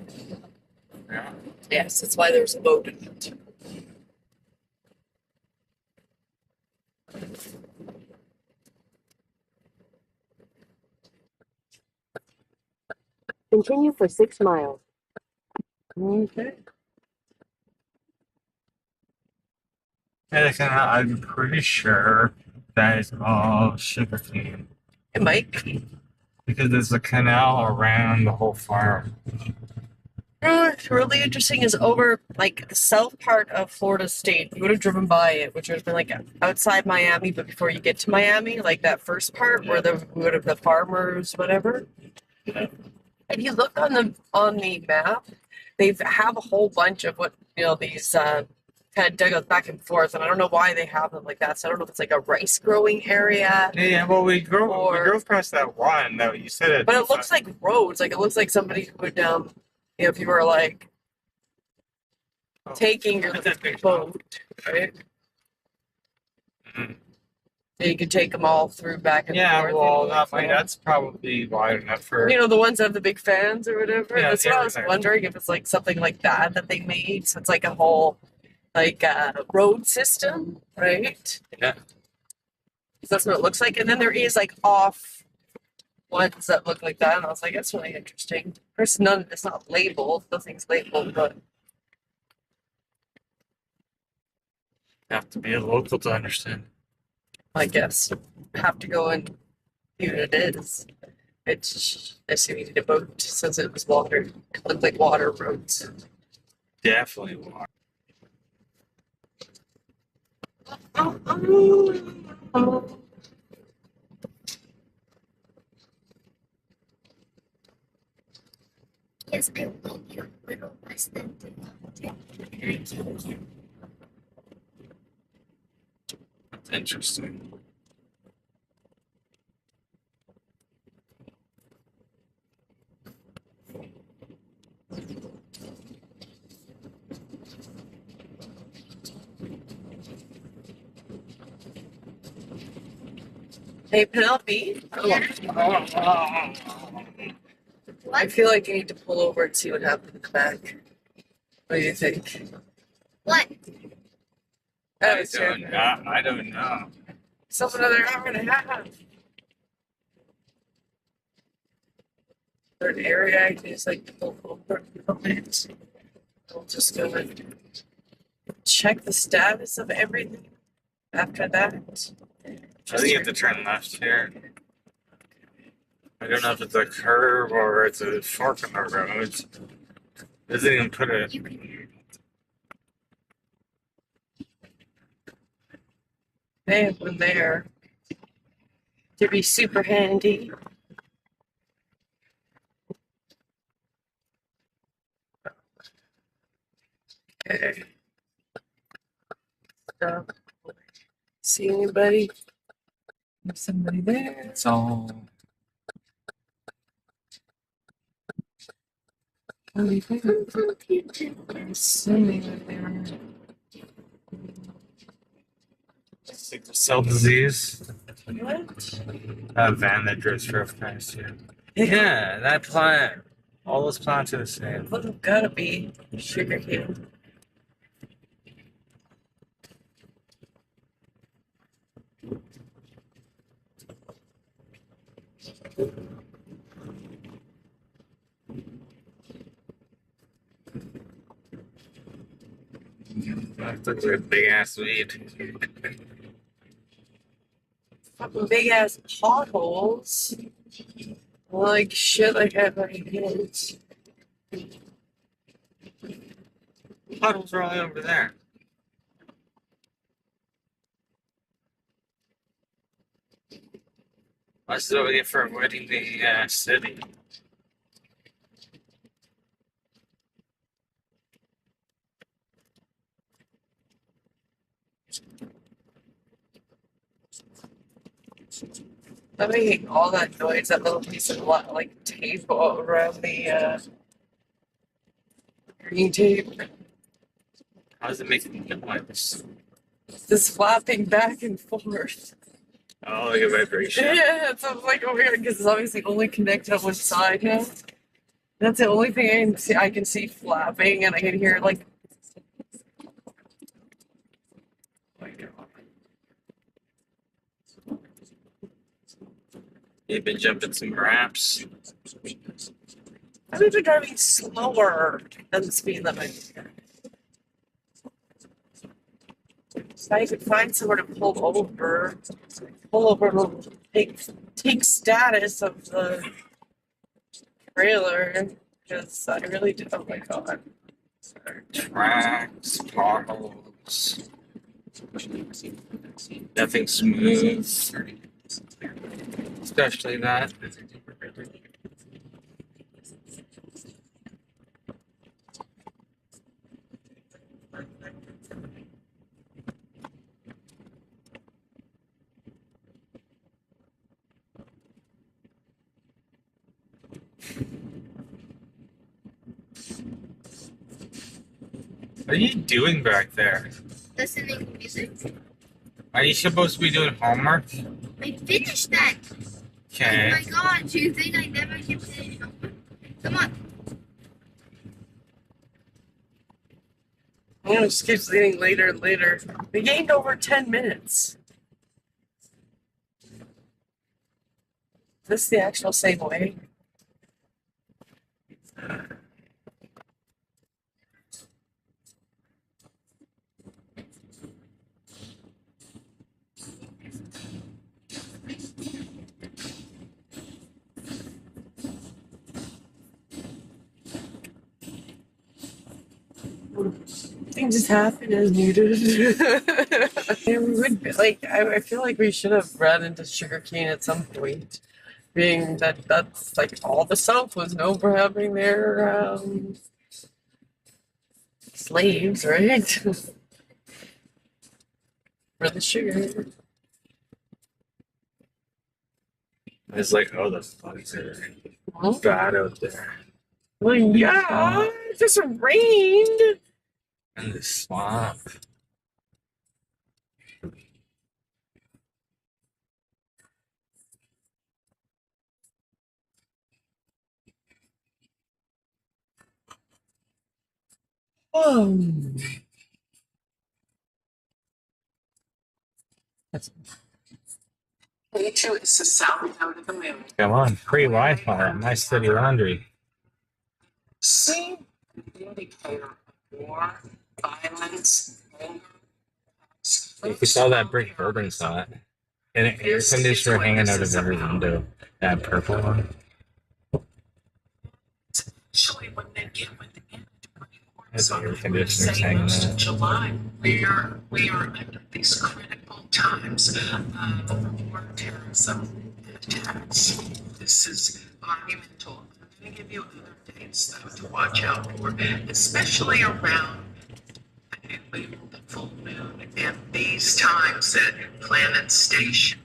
Yeah. Yes, that's why there's a boat in it. Continue for 6 miles. Okay. I'm pretty sure that is all sugarcane. It might be. Because there's a canal around the whole farm. What's really interesting is over like the south part of Florida State. You would have driven by it, which would have been like outside Miami, but before you get to Miami, like that first part where the would have the farmers, whatever. Yeah. If you look on the map, they have a whole bunch of what these kind of dug back and forth, and I don't know why they have them like that. So I don't know if it's like a rice growing area. Yeah, well, we drove past that one that you said it. But it looks like roads. Like it looks like somebody who would if you were like taking your boat, right? Mhm. So you could take them all through back and Yeah, forth. well, that's probably wide enough for. The ones that have the big fans or whatever. Yeah, That's what I was everything. wondering if it's like something like that they made. So it's like a whole like road system, right? Yeah. That's what it looks like. And then there is like off ones that look like that. And I was like, that's really interesting. Of course, it's not labeled. Nothing's labeled, but Have to be a local to understand. I guess have to go and see what it is. It's I assume you need a boat since it was water. It looked like water roads. Definitely water. Yes, I will give you a little less than 200. That's interesting. Hey Penelope, I What? feel like you need to pull over and see what happened in the back. What do you think? What? I don't know. I don't know. Still another hour and a half. Third area, I can just like pull over a bit. We'll just go and check the status of everything after that. I think you have to turn left here. I don't know if it's a curve or it's a fork in the road. It doesn't even put it. You can. They have one there to be super handy. Okay. So, see anybody? There's somebody there. It's all. Sickle cell disease. What? That van that drove past you. Yeah, that plant. All those plants are the same. Well, it's gotta be sugar cane. That looks like a big ass weed. Fucking big ass potholes. Like shit, like I fucking hit. Puddles are all over there. That's what we get for avoiding the city. I'm making all that noise, that little piece of like tape all around the green tape. How does it make noise? Just flapping back and forth. Oh, like a vibration. Yeah, it sounds like weird because it's obviously only connected on one side now. That's the only thing I can see. I can see flapping, and I can hear like. You've been jumping some raps. I've been driving slower than the speed limit. So I could find somewhere to pull over. And take status of the trailer. Because I really do. Oh my god. Sorry. Tracks, potholes. Nothing smooth. Especially that. What are you doing back there? Listening to music. Are you supposed to be doing homework? I finished that. Okay. Oh my god, do you think I never can finish homework? Come on. You know, it just keeps getting later and later. We gained over 10 minutes. Is this the actual same way? Things just happen as needed. And we would be, like, I feel like we should have run into sugarcane at some point, being that that's like all the South was known for having their slaves, right? For the sugar. It's like, oh, the bugs are bad out there. Well, yeah, it just rained. And the swamp. K2 is the south node of the moon. Come on, free Wi-Fi at My City Laundry. See? An indicator of war, violence, anger. If you saw that brick building, saw it. And an air conditioner hanging out of every window. That purple one. Especially when they get within That's so air conditioners say hanging most out. of July, we are under these critical times of war, terrorism, and attacks. This is monumental. I'm going to give you other dates though to watch out for, especially around the new moon, the full moon, and these times at Planet Station.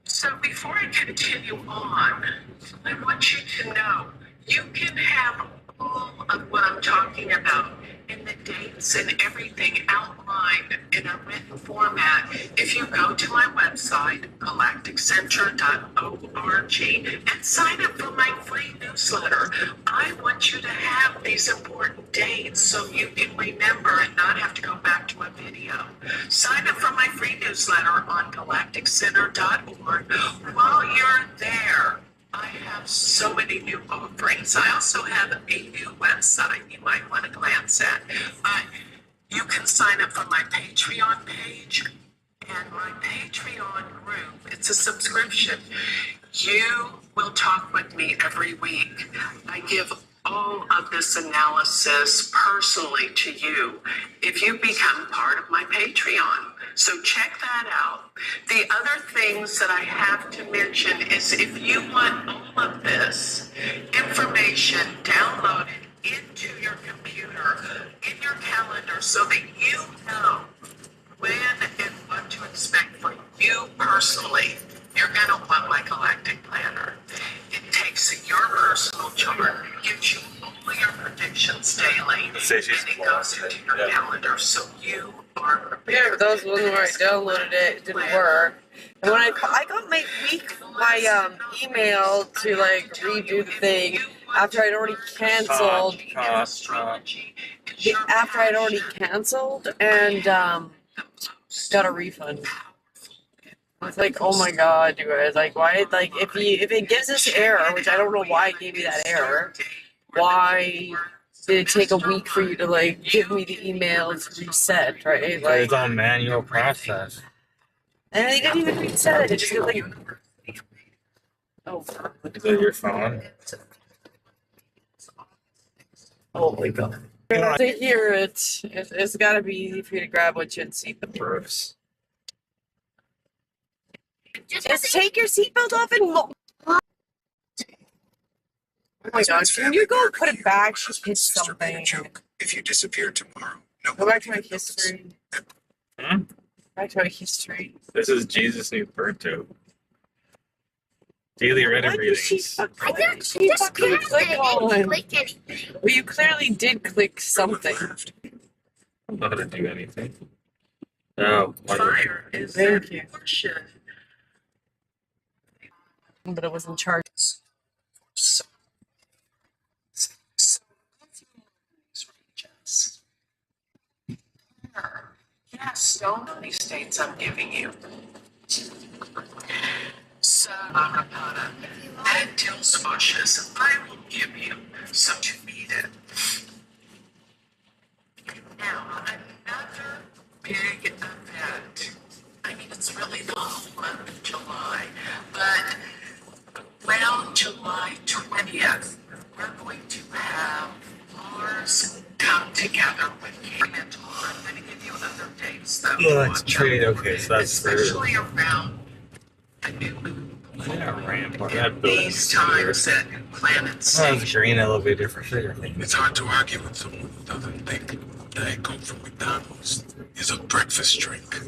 So before I continue on, I want you to know you can have all of what I'm talking about and the dates and everything outlined in a written format if you go to my website, galacticcenter.org, and sign up for my free newsletter. I want you to have these important dates so you can remember and not have to go back to a video. Sign up for my free newsletter on galacticcenter.org. While you're there, I have so many new offerings. I also have a new website you might want to glance at. You can sign up for my Patreon page and my Patreon group. It's a subscription. You will talk with me every week. I give all of this analysis personally to you if you become part of my Patreon. So check that out. The other things that I have to mention is if you want all of this information downloaded into your computer, in your calendar, so that you know when and what to expect for you personally, you're going to want my Galactic Planner. It takes your personal chart, gives you all your predictions daily, and it goes into your calendar so you are prepared. Yeah, but that was one where I downloaded it. It didn't work. And when I got my email to like redo the thing after I'd already canceled. After I'd already canceled and got a refund. I was like, oh my god, you guys, like why, like if it gives this error, which I don't know why it gave me that error, why did it take a week for you to like give me the emails reset, right? Like, it's on manual process. And they didn't even reset it. It just goes like, oh, Is that your phone? oh my god. To hear it, it's got to be easy for you to grab what you and see the proofs. Just take your seatbelt off and look. Oh my god, can you go put it back? She hit something. If you disappear tomorrow, Go back to my history. Hmm? Back to my history. This is Jesus' new birth tube. Daily Reddit Why did she readings. fuck- I why did didn't she just fucking press it. click I on? didn't click anything. Well, you clearly did click something. I'm not gonna do anything. No. Fire is Thank their you. portion. But it was in charge. Yes, don't know these states I'm giving you. So, Arapana, and till squashes, I will give you some to eat it. Now, another big event. I mean, it's really the whole month of July, but around July 20th, we're going to have Mars come together with Mental. I'm going to give you other dates though. Well, that's trade. Okay, so that's especially around the new moon. Yeah, ramp on that building. These times that planets. Oh, it's a green elevator for sure. It's hard to argue with someone who doesn't think Diet Coke from McDonald's is a breakfast drink.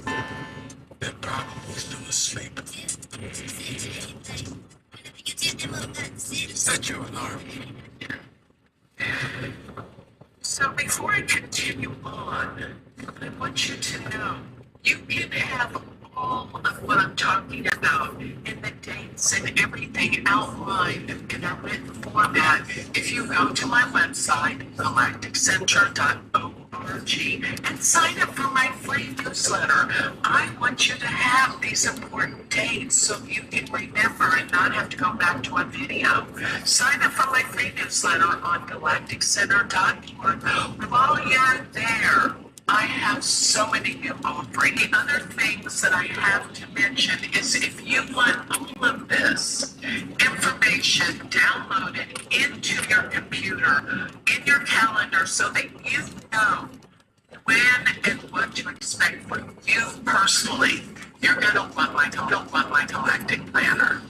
They're probably still asleep. Set your alarm. So before I continue on, I want you to know you can have all of what I'm talking about and the dates and everything outlined in a written format if you go to my website, galacticcenter.org, and sign up for my free newsletter. I want you to have these important dates so you can remember and not have to go back to a video. Sign up for my free newsletter on galacticcenter.org. While you're there, I have so many new offerings. The other things that I have to mention is if you want all of this information downloaded into your computer, in your calendar, so that you know when and what to expect from you personally, you're going to want my galactic planner.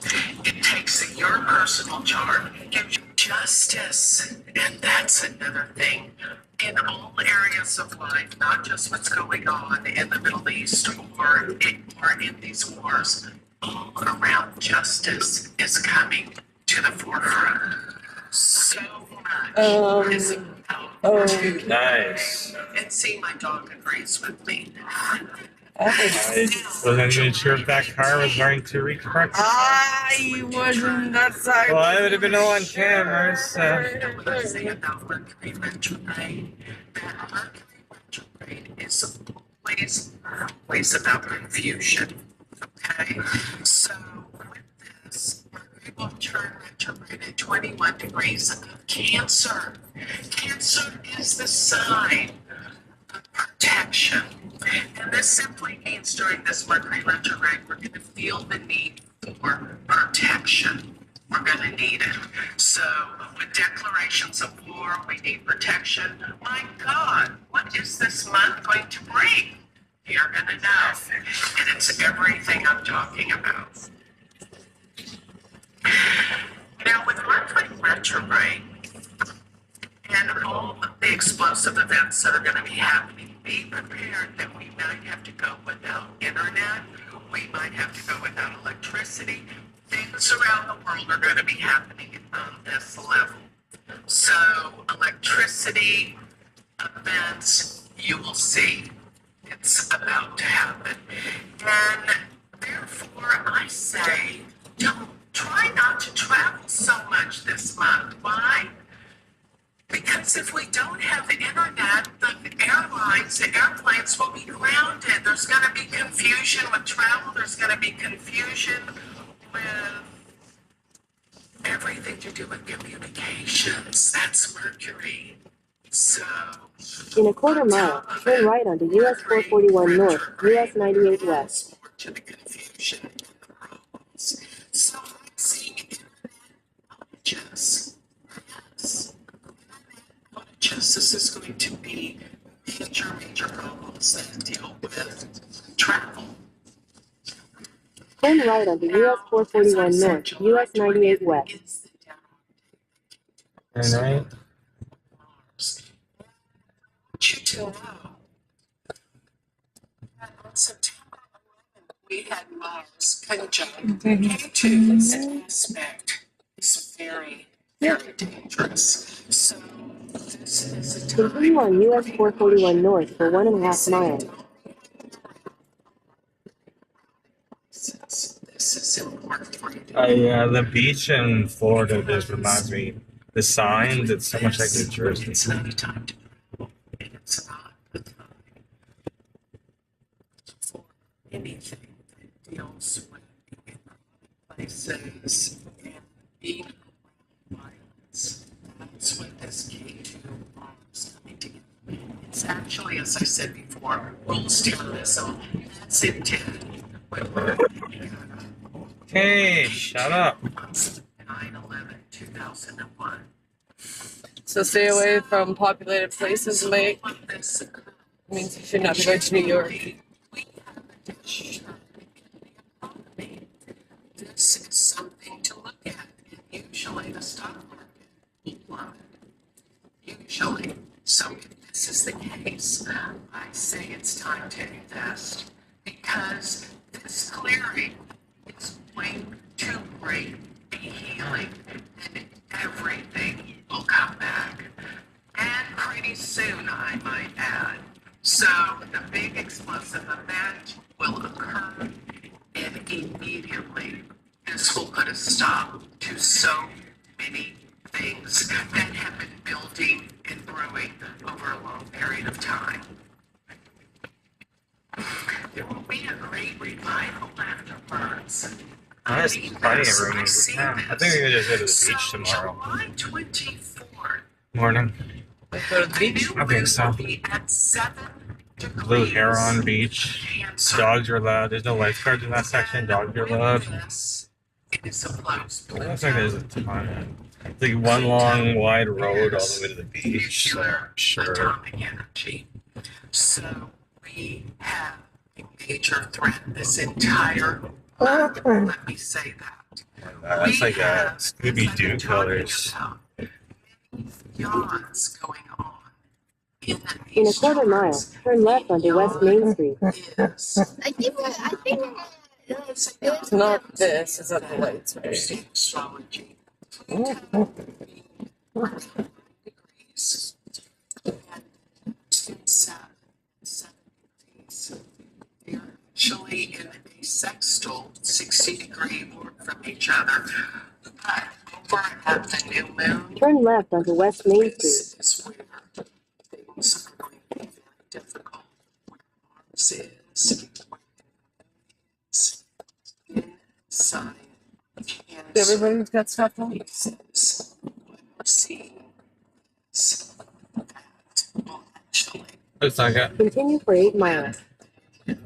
It takes your personal chart, gives you justice, and that's another thing. In all areas of life, not just what's going on in the Middle East or in these wars, all around justice is coming to the forefront. So much is about Nice. and see, my dog agrees with me. I wasn't even sure if that car was going to reach breakfast. I wasn't that side. Well, I would have been on camera, so. What I say about Mercury retrograde, that Mercury retrograde is always about confusion. Okay? So with this, Mercury will turn retrograde at 21 degrees of Cancer. Cancer is the sign of protection. And this simply means during this Mercury retrograde, we're going to feel the need for protection. We're going to need it. So, with declarations of war, we need protection. My God, what is this month going to bring? You're going to know. And it's everything I'm talking about. Now, with Mercury retrograde and all of the explosive events that are going to be happening, be prepared that we might have to go without internet. We might have to go without electricity. Things around the world are going to be happening on this level. So, electricity events, you will see. It's about to happen. And therefore, I say, don't try not to travel so much this month. Why? Because if we don't have internet, the airplanes will be grounded. There's going to be confusion with travel. There's going to be confusion with everything to do with communications. That's Mercury. So, In a quarter mile, turn right onto US 441 North, US 98 West. more to the confusion and the problems. So I'm seeing internet outages. Yes. Outages. This is going to be major problems that deal with travel. Turn right onto US 441 North, US 98 West. And right. You to know that on September 11th, we had Mars conjunct K2. This aspect is very, very dangerous. So this is a time. Continue on US 441 North for 1.5 miles. This is important for you. The beach in Florida just reminds me. The signs, it's so much like New Jersey. It's not a time to move. It's not a time for anything that deals with being in places and being around violence. That's what this K2 is coming to get. It's actually, as I said before, rules terrorism. That's intended. Hey, shut up. 9/11/2001. So stay away from populated places, Mike. Means you should not be going to New York. This is something to look at. And usually the stock market will plummet. Usually. So if this is the case, I say it's time to invest because this clearing is going to bring a healing and everything will come back. And pretty soon, I might add. So the big explosive event will occur and immediately this will put a stop to so many things that have been building and brewing over a long period of time. There will be a great revival afterwards. That's plenty of room. Yeah, I think we could just go to the beach tomorrow. July 24th. Morning. Let's go to the beach. I think so. At 7 degrees. Blue Heron Beach. Dogs are allowed. There's no lifeguards in that section. Dogs are allowed. It is a close It looks like there's a ton. It's like one long wide road all the way to the beach. So sure. atomic energy. So we have a major threat this entire month. Let me say that. That's like a Scooby-Doo colors. Yawns going on in In a quarter mile, turn left onto West Main Street. I think It's not this, it's not the lights, right? astrology. They're actually in a sextile 60-degree orb from each other. But over at the new moon, Turn left onto West Main Street. this is where things are going to be very difficult. Where Mars is, inside Cancer. Everybody's got stuff on. Says what we're seeing is that will actually Looks like it. Continue for 8 miles. it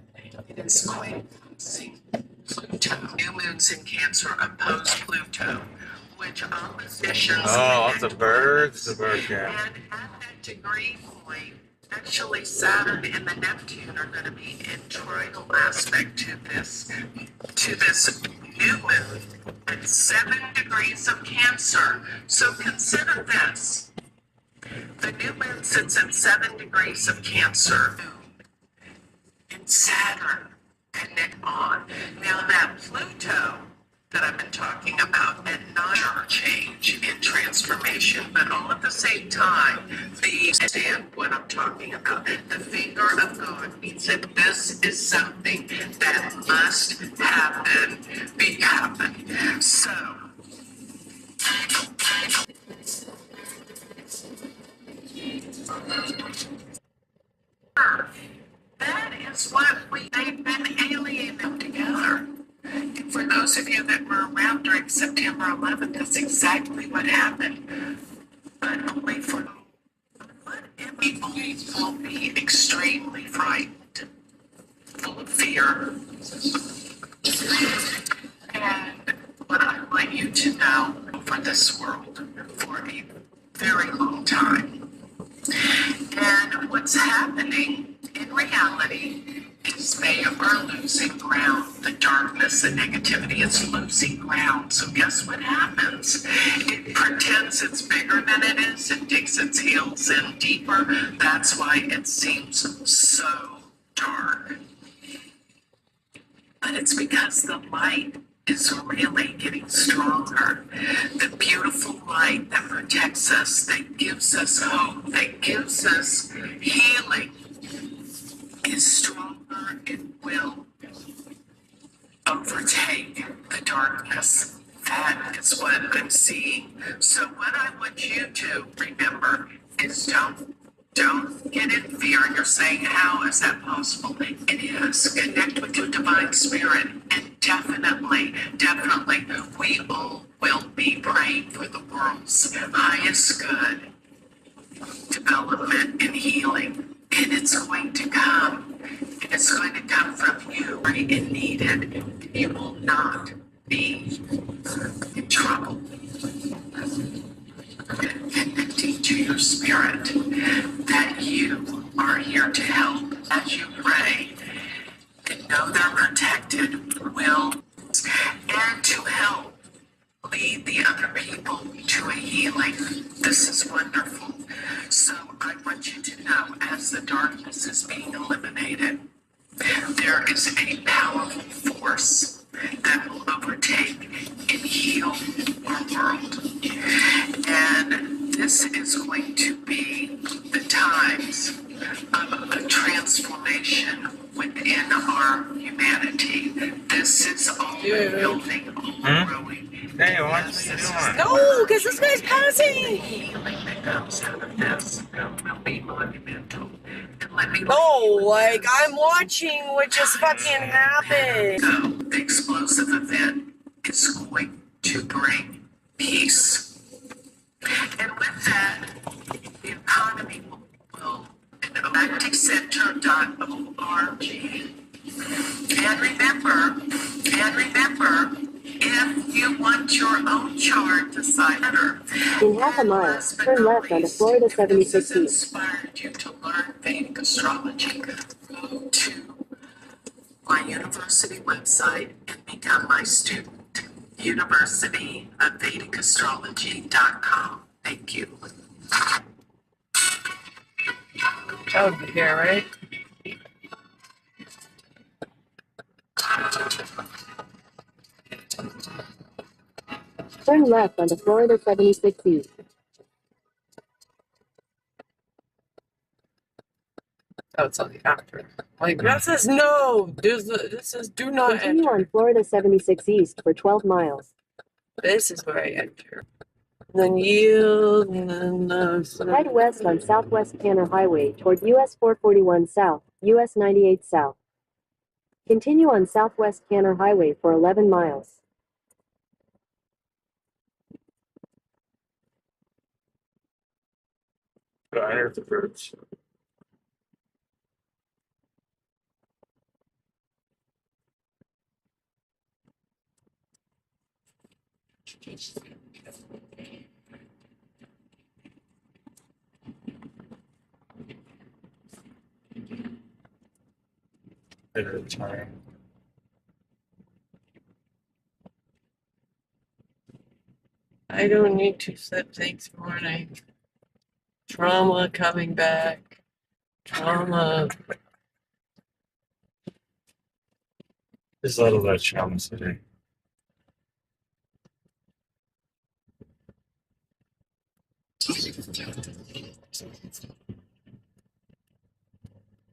is quite amazing. Pluto, new moons in Cancer oppose Pluto, which oppositions. Oh, lots of birds. The bird yeah. And at that degree point, actually Saturn and the Neptune are going to be in triangle aspect to this new moon at 7 degrees of Cancer. So consider this. The new moon sits at 7 degrees of Cancer. And Saturn connect on. Now that Pluto that I've been talking about and not change and transformation, but all at the same time, the understand what I'm talking about. The finger of God means that this is something that must happen those of you that were around during September 11th, that's exactly what happened. But only for people will be extremely frightened, full of fear. And what I want you to know for this world for a very long time. And what's happening in reality is they are losing ground. The darkness and negativity is losing ground. So guess what happens? It pretends it's bigger than it is. It digs its heels in deeper. That's why it seems so dark. But it's because the light is really getting stronger. The beautiful light that protects us, that gives us hope, that gives us healing, is stronger and will overtake the darkness. That is what I'm seeing. So what I want you to remember is don't get in fear. You're saying, how is that possible? It is. Connect with your divine spirit. And definitely, we all will be praying for the world's highest good, development and healing. And it's going to come. And it's going to come from you and needed. You will not be in trouble. Connecting to your spirit that you are here to help as you pray and know they're protected, will, and to help lead the other people to a healing. This is wonderful. So I want you to know, as the darkness is being eliminated, there is a powerful force that will overtake and heal our world. And this is going to be the times of a transformation within our humanity. This is all building, all growing. Hey, what are you doing? No, because this guy's passing. Healing that comes out of this will be monumental. And let me No, like I'm watching what just fucking happened. So the explosive event is going to bring peace. And with that, the economy will electricenter.org. And remember, if you want your own chart to sign better, In half a mile, turn left onto Florida 76 this East. inspired you to learn Vedic astrology, go to my university website and become my student. universityofvedicastrology.com. Thank you. That would be here, right? Turn left onto Florida 76 East. Oh, it's on the after. Like that says no. This says do not Continue enter. on Florida 76 East for 12 miles. This is where I enter. Then yield, and then Head west on Southwest Tanner Highway toward US 441 South, US 98 South. Continue on Southwest Tanner Highway for 11 miles. I heard the birds. At a time. I don't need to sleep. Thanks, morning. Trauma coming back. Trauma. There's a lot of that challenge today.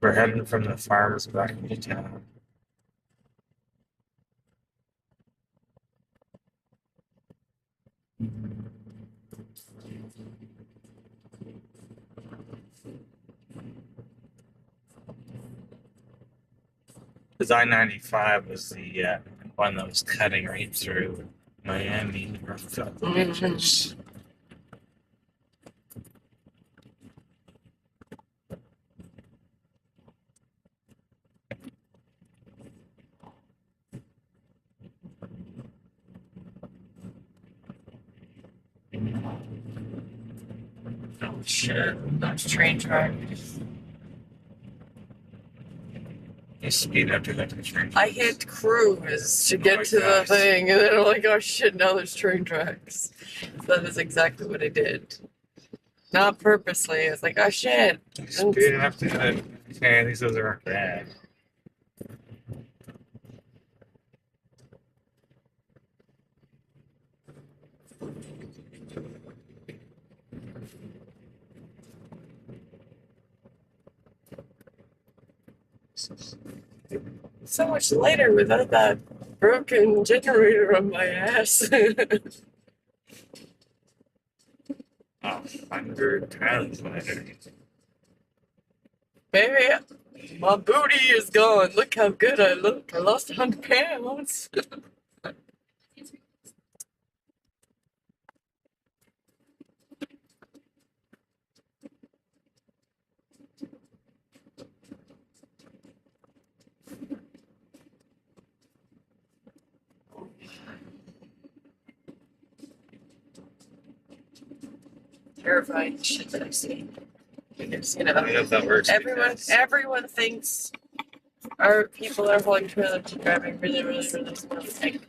We're heading from the farms back into town. Because I-95 was the one that was cutting right through Miami or the Mhm. pictures. Oh shit, those train tracks. You speed up to that picture. I hit cruise to get my to the gosh. thing, and then I'm like, oh shit, now there's train tracks. So that is exactly what I did. Not purposely. It's like, oh shit. Speeding up to that. Okay, these aren't bad. So much later without that broken generator on my ass. 100 pounds later. Baby, my booty is gone. Look how good I look. I lost 100 pounds. Terrifying shit that I've seen. Because, you I don't know know, if that works. everyone thinks our people are holding trailer to driving really, really, really slow. Like,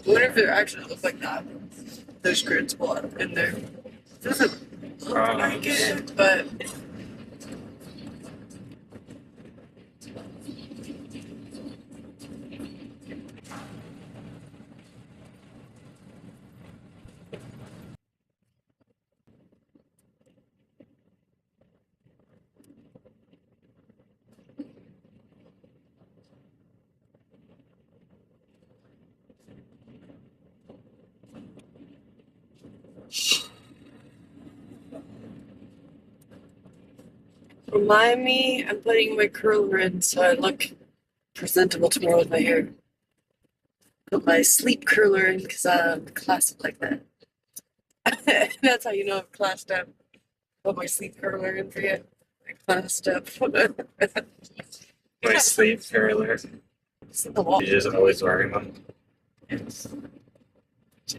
I wonder if they actually look like that. There's grid spot in there. Doesn't look like it, but remind me, I'm putting my curler in so I look presentable tomorrow with my hair. Put my sleep curler in because I'm classic like that. That's how you know I'm classed up. Put my sleep curler in for you. I classed up. My sleep curler. It's in the wall. You just always wearing them. Yes.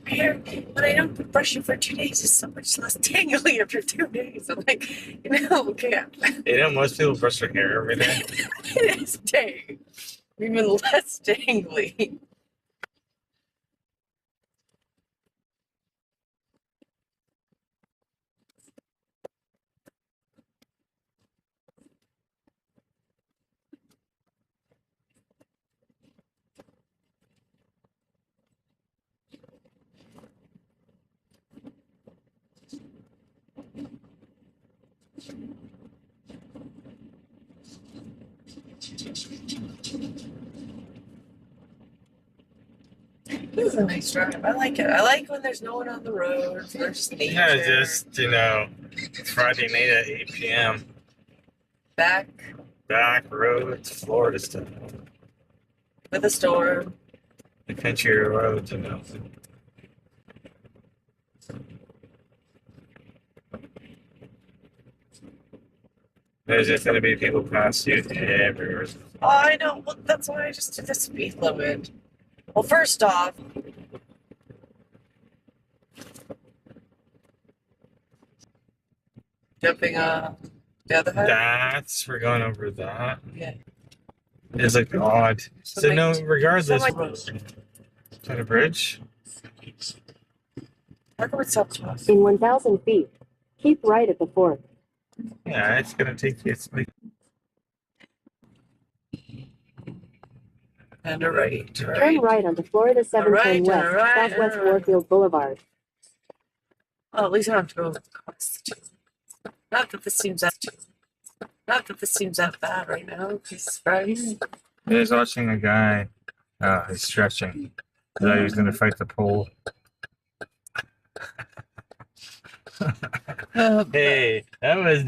Hair, when I don't brush it for 2 days, it's so much less tangly after 2 days. I'm like, you know, okay, You know, most people brush their hair every day. it's dang. Even less dangly. This is a nice drive. I like it. I like when there's no one on the road. There's just nature. Yeah, just, you know, Friday night at 8 p.m. Back Back roads, Florida stuff. with a storm. The country roads, you know. There's just going to be people pass you everywhere. Oh, I know. Well, that's why I just did the speed limit. Well, first off, jumping the other highway. We're going over that. Yeah. It's like odd. So no, regardless. Is that a bridge? In 1,000 feet, keep right at the fork. Yeah, it's gonna take you. It's like And a right. Turn right onto Florida 710 All right, West, Southwest Warfield Boulevard. Oh, at least I don't have to go across. Not that this seems that bad right now. Jesus Christ. I was watching a guy. He's stretching. I thought he was gonna fight the pole. Hey, that was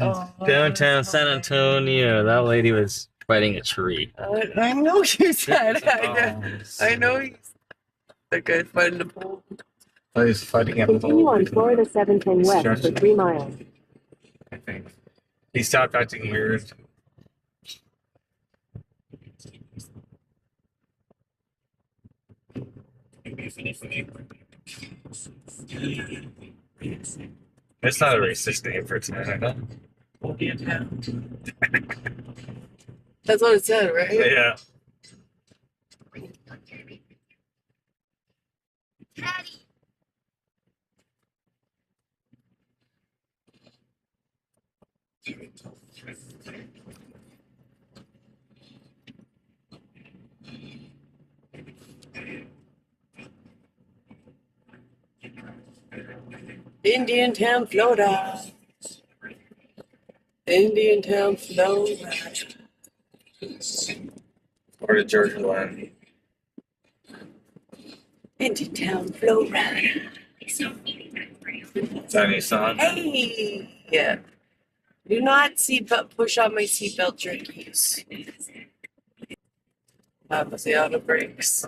downtown San Antonio. That lady was fighting a tree. I know you said. I know he's the guy fighting the pole. Oh, he's fighting a pole. Continue on Florida 710 West for 3 miles. I think he stopped acting weird. It's not a racist name for Canada. Yeah. That's what it said, right? Yeah. Patty. Indian Town, Florida. Indian Town, Florida. Or to Georgia line. Indian Town, Florida. Tiny son. Hey! Yeah. Do not push on my seatbelt jerkies. That was the auto brakes.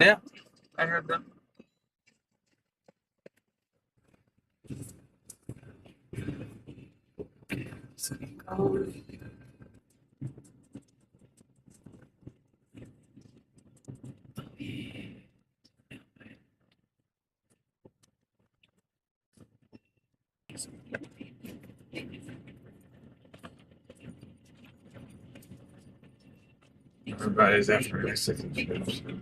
Yeah, I heard that. Everybody's after Mexican food.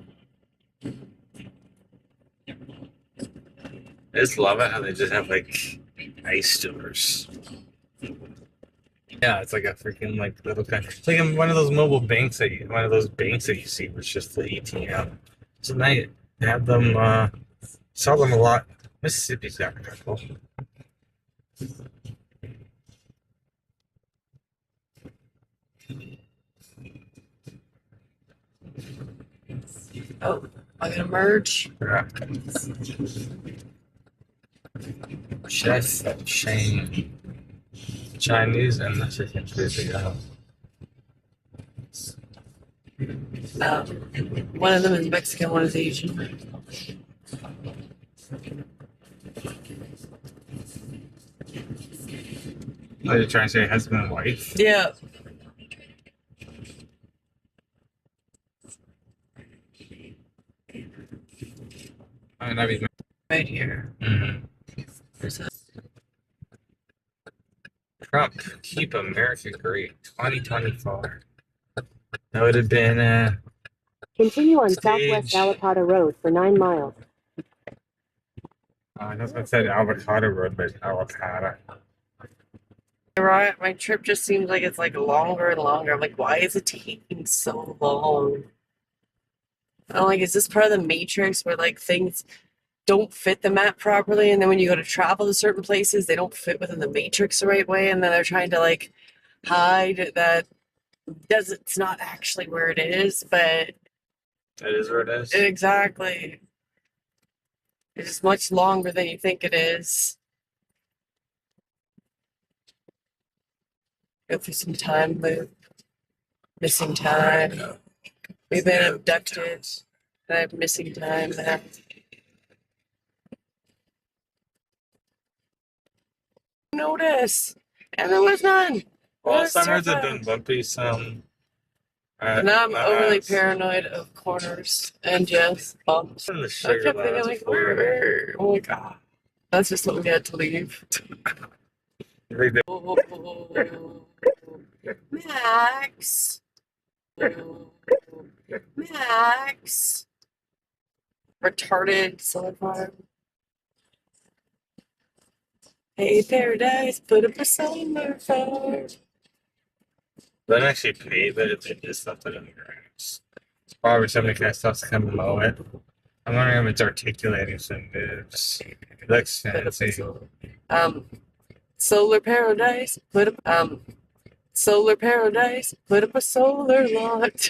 I just love it how they just have like ice stores. Yeah, it's like a freaking like little kind. It's like in one of those mobile banks one of those banks that you see where it's just the ATM. So nice. They have them sell them a lot. Mississippi's got a couple. Oh, I'm gonna merge. Yeah. Chef Shane. Chinese and Mexican food together. One of them is Mexican, one is Asian. Are you trying to say husband and wife? Yeah. I mean, that'd be Right here. mm-hmm. There's a Trump, keep America great. 2024. That would have been Continue on Stage. Southwest Avocado Road for 9 miles. I know I said avocado road, but avocado. right. My trip just seems like it's like longer and longer. I'm like, why is it taking so long? I'm like, is this part of the matrix where like things don't fit the map properly, and then when you go to travel to certain places, they don't fit within the matrix the right way, and then they're trying to like hide that it's not actually where it is, but That is where it is. exactly. It's just much longer than you think it is. Go through some time loop. Missing time. We've been abducted. And I have missing time now. Notice. And there was none. Well, There's summers have several. been bumpy. Some. And now I'm overly has. paranoid of corners and yes, bumps. In the I sugar kept thinking lands like, before. where? Oh my god. That's just what we had to leave. Like they- Max. Max. Retarded solar farm. Hey, Paradise, put up a solar farm. Don't actually pay, but it's just stuff that it's probably somebody kind of stuff to come below it. I'm wondering if it's articulating some moves. It looks fancy. Solar Paradise, put up, Solar Paradise, put up a solar lot.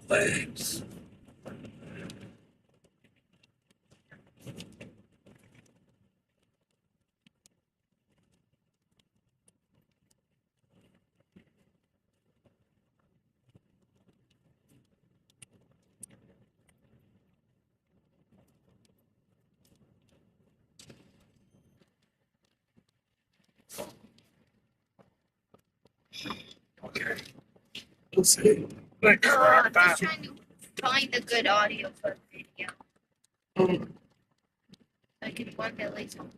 Legs. Okay. Let's see. Like, I'm just trying to find a good audio for the video. I can work at least on.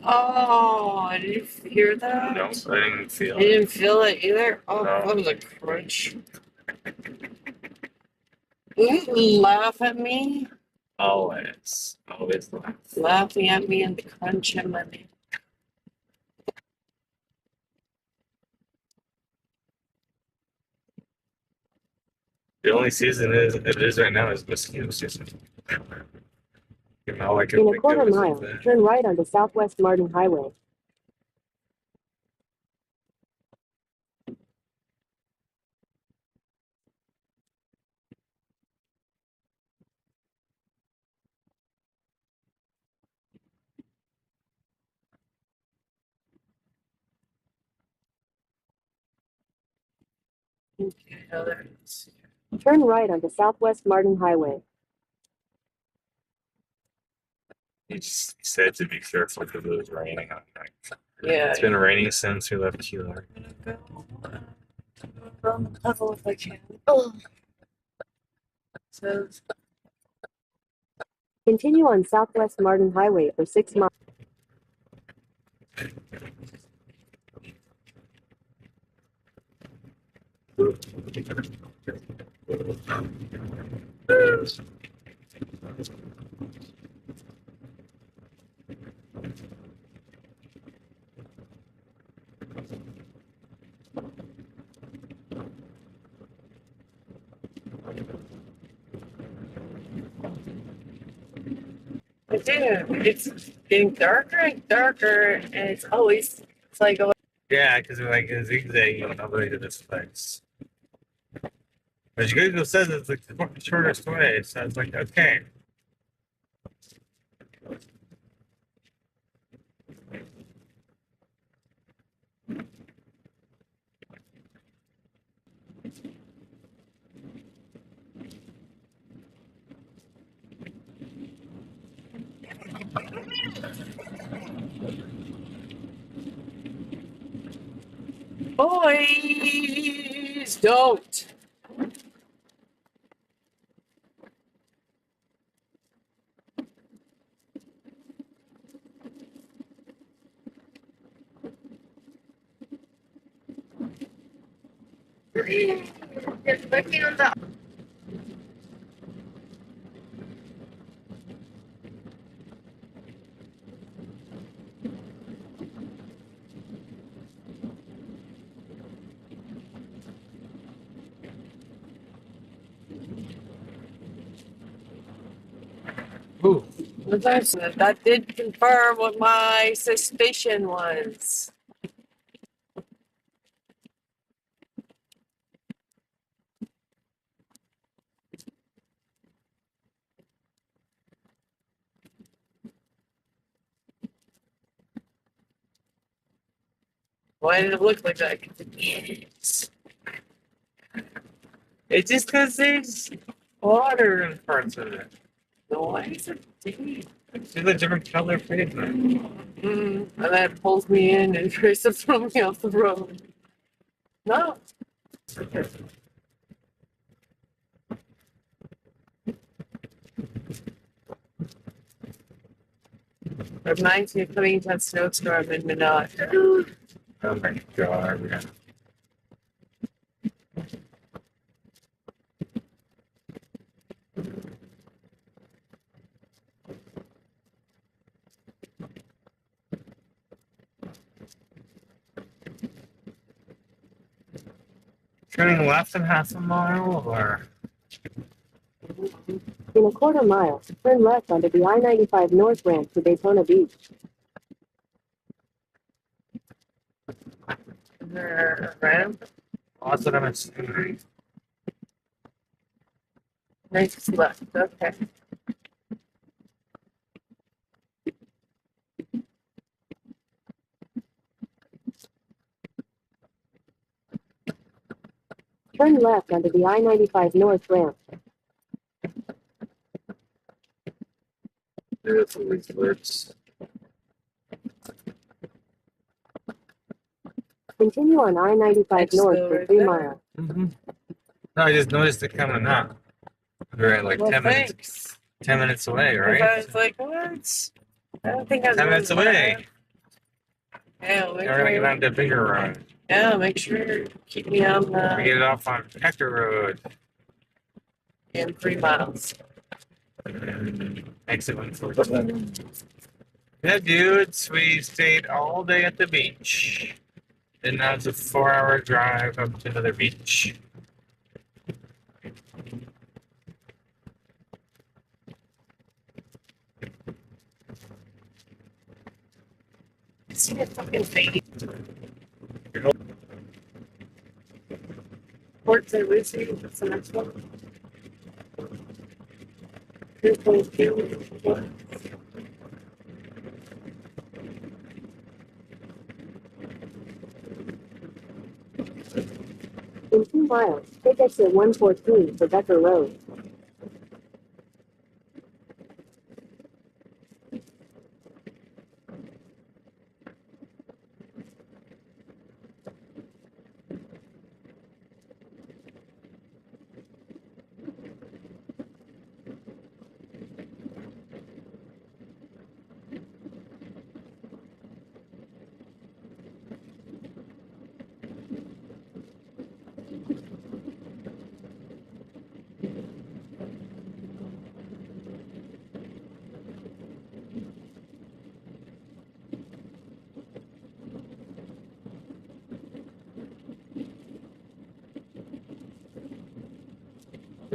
Oh, did you hear that? No, I didn't feel You it. didn't feel it either? Oh, No. that was a crunch. You laugh at me? Always. Always laugh. Laughing at me and crunching my knee. The only season it is right now is mosquito season. You know, I can In a think quarter of is mile, that. turn right onto Southwest Martin Highway. Okay, now there it is. Turn right onto Southwest Martin Highway. He just said to be careful because it was raining. Yeah. It's been raining since we left Key Largo. I'm gonna go on the puddle if I can. Oh, So Continue on Southwest Martin Highway for 6 miles. I do. It's getting darker and darker, and it's like Yeah, because we're like zigzagging all the way to this place. But Google says it's like the shortest way, so it's like, okay. boys don't. just working on the. Ooh, That did confirm what my suspicion was. Why did it look like that? 'Cause it is. It's just because there's water in parts of it. No, why is it deep? it's just a different color pavement. And that pulls me in and tries to throw me off the road. No. It reminds me of coming into that snowstorm in Minot. Oh my god. Turning left in half a mile, or In a quarter mile, turn left onto the I-95 North ramp to Daytona Beach. Is there a ramp? oh, that's what I'm assuming. Nice left. Okay. Turn left onto the I-95 North ramp. There's always works. Continue on I-95 It's North still for right 3 there. miles. No, I just noticed it coming up. We're at like Well, 10 minutes. thanks. 10 minutes away, I right? was like, what? I don't think I was 10 minutes going away. Yeah, make We're gonna get sure, on the bigger road. yeah, make sure you keep me on We the get it off on Hector Road. in 3 miles. Exit 147. Yeah, dudes, we stayed all day at the beach. And now it's a 4-hour drive up to another beach. See it fucking fading. Port St. Lucie, that's the next one. 2.2. In 2 miles, take exit 114 for Becker Road.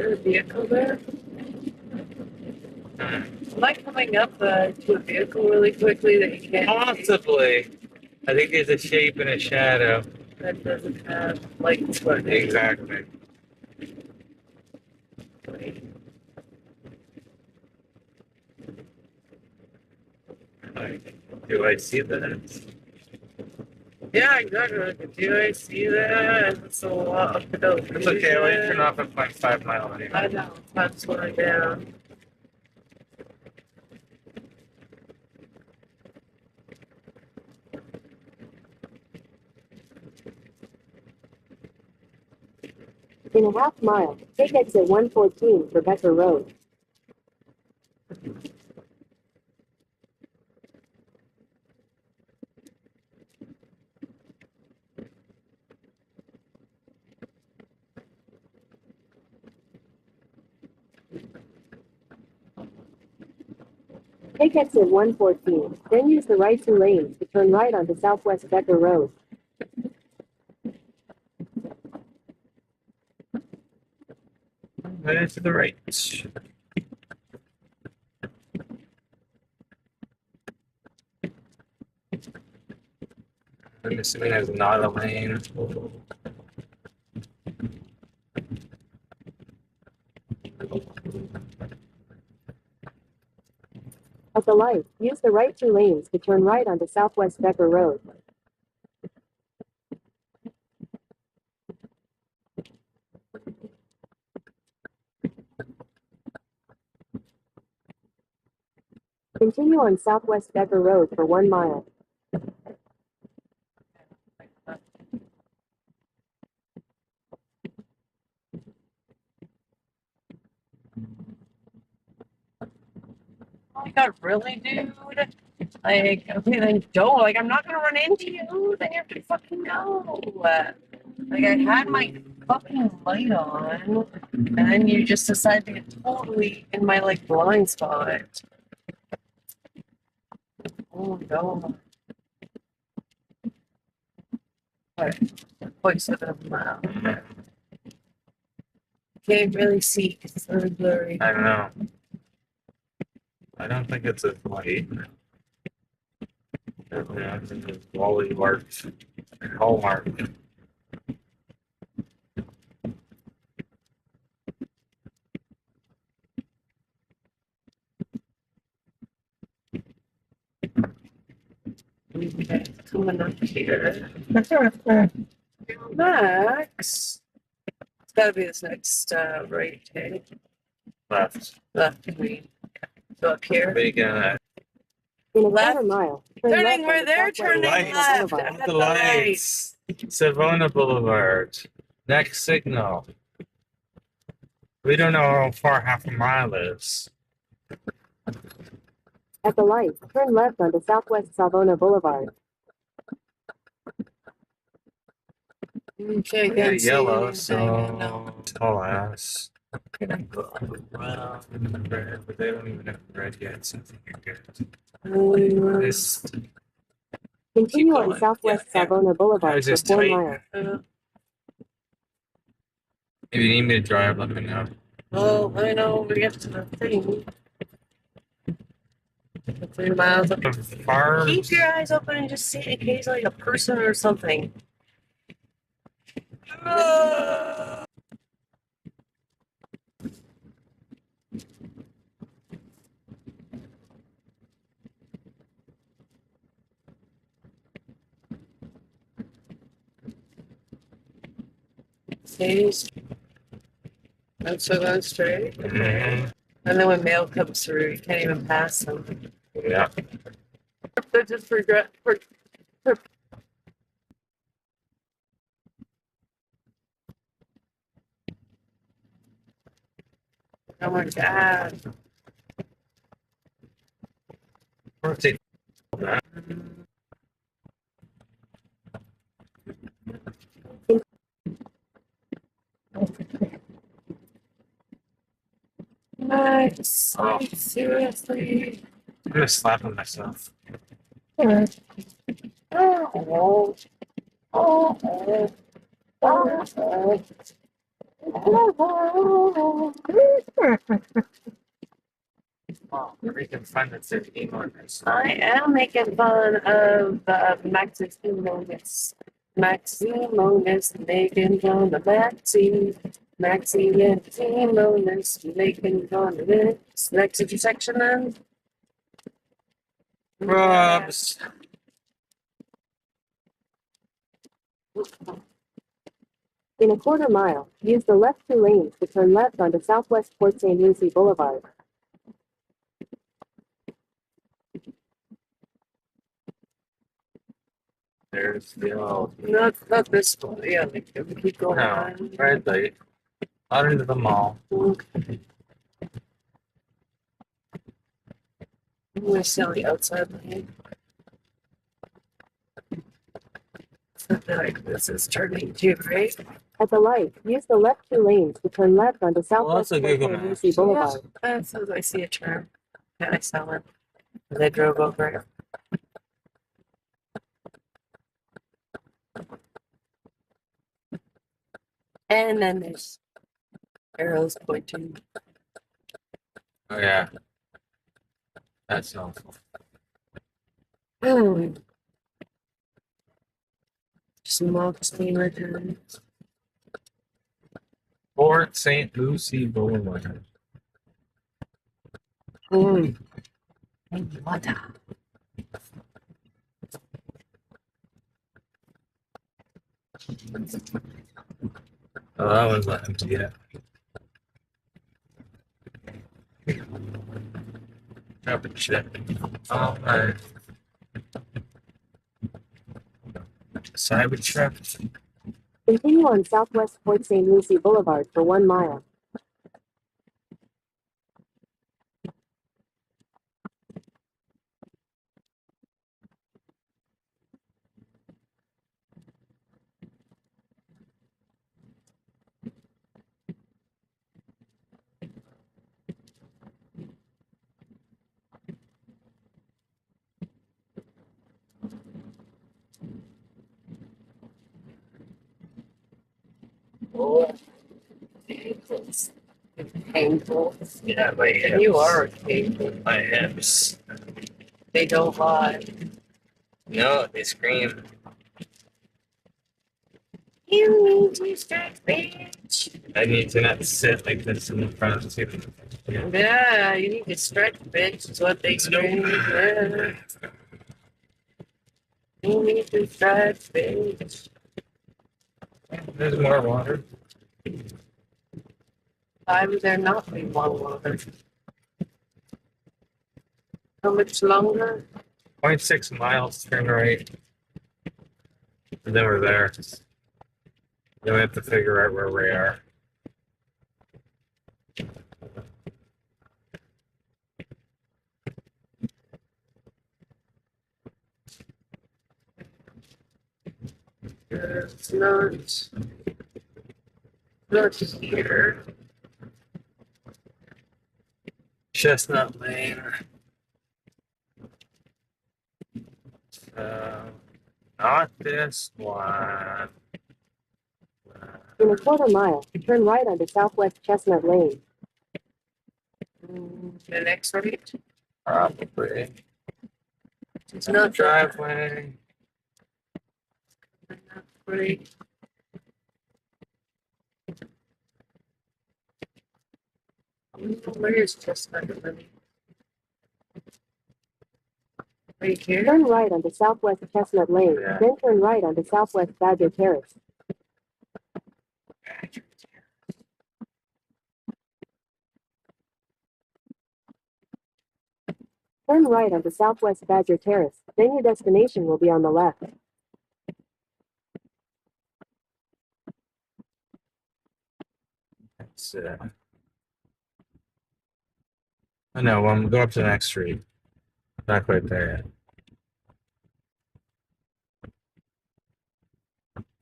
there a vehicle there? Am I coming up to a vehicle really quickly that you can't see? Possibly. I think there's a shape and a shadow. That doesn't have lights, but Exactly. Like, do I see that? yeah, exactly. Do I see that? It's a lot of those. It's okay. I'll turn off at 0.5 mile anyway. I know. I'm slowing down. In a half mile, take exit 114 for Becker Road. Take exit 114, then use the right 2 lanes to turn right onto Southwest Becker Road. Right to the right. I'm assuming there's not a lane. At the light, use the right 2 lanes to turn right onto Southwest Becker Road. Continue on Southwest Becker Road for 1 mile. Oh my god, really, dude? Like, okay, then don't. Like, I'm not gonna run into you. Then you have to fucking go. Like, I had my fucking light on, and then you just decided to get totally in my, like, blind spot. Oh, no. What? 0.7 mile. Can't really see because it's really blurry. I don't know. I don't think it's a light. Yeah, I think it's Wally Marks. Hallmark. Okay, coming up here. Max. It's gotta be this next right, okay? Left. Left, I mean. Go up here. Big In a Left. quarter mile, turn Turning left where onto they're Southwest turning Savannah left. Boulevard. At the lights. Savannah Boulevard. Next signal. We don't know how far half a mile is. At the light, turn left onto Southwest Savannah Boulevard. Okay, Yeah, can't see yellow, anything, so no. tall ass. Well, red, but they don't even have red yet, so I think you're good. This, Continue on going. Southwest Yeah, yeah. Savannah I Boulevard was for just 4 tight. miles. If you need me to drive, let me know. Well, I know we get to the thing. 3 miles up. Farms. Keep your eyes open and just see in case like a person or something. Stays. That's so going straight. Mhm. And then when mail comes through, you can't even pass them. Yeah. They just regret. Oh my god. Birthday. Max, Oh. seriously. I'm just slapping myself. Oh, oh, oh, oh, oh. Oh, you're making fun of 15 owners. I am making fun of Max's humongous. Maximonius making fun of Maxie. Maxie and Humongous making fun of it. Next intersection then? Rubs. In a quarter mile, use the left 2 lanes to turn left onto Southwest Port St. Lucie Boulevard. There's the old. Not this one. Yeah, we keep going No, on. red light. Out into the mall. I'm gonna stay on the outside lane. Like this is turning too, right? At the light, use the left 2 lanes to turn left onto Well, Southwest that's a Port Google St. Maps. Lucie Boulevard. That says I see a turn. Yeah, I saw it. They drove over it. And then there's arrows pointing. Oh, yeah. That's helpful. Smoke steamer turn. Port St. Lucie Boulevard. Water. Oh, that one's not empty yet. Drop a chip. All right. Cyber truck. Continue on Southwest Port St. Lucie Boulevard for 1 mile. Painful. Yeah, my hips. You are painful. My hips. They don't lie. No, they scream. You need to stretch, bitch. I need to not sit like this in the front of the yeah. Yeah, you need to stretch, bitch. Is what they scream. Yeah. You need to stretch, bitch. There's more water. Why would there not be more water? How much longer? 0.6 miles, turn right. And then we're there. Then we have to figure out where we are. It's not here. Chestnut Lane. Not this one. In a quarter mile, turn right onto Southwest Chestnut Lane. The next right? Probably. It's Not not driveway. right. Where is Chestnut Lane? Right here? Turn right onto Southwest Chestnut Lane, Yeah. then turn right onto Southwest Badger Terrace. Turn right onto Southwest Badger Terrace, then your destination will be on the left. It's, I know, I'm going up to the next street. Not quite there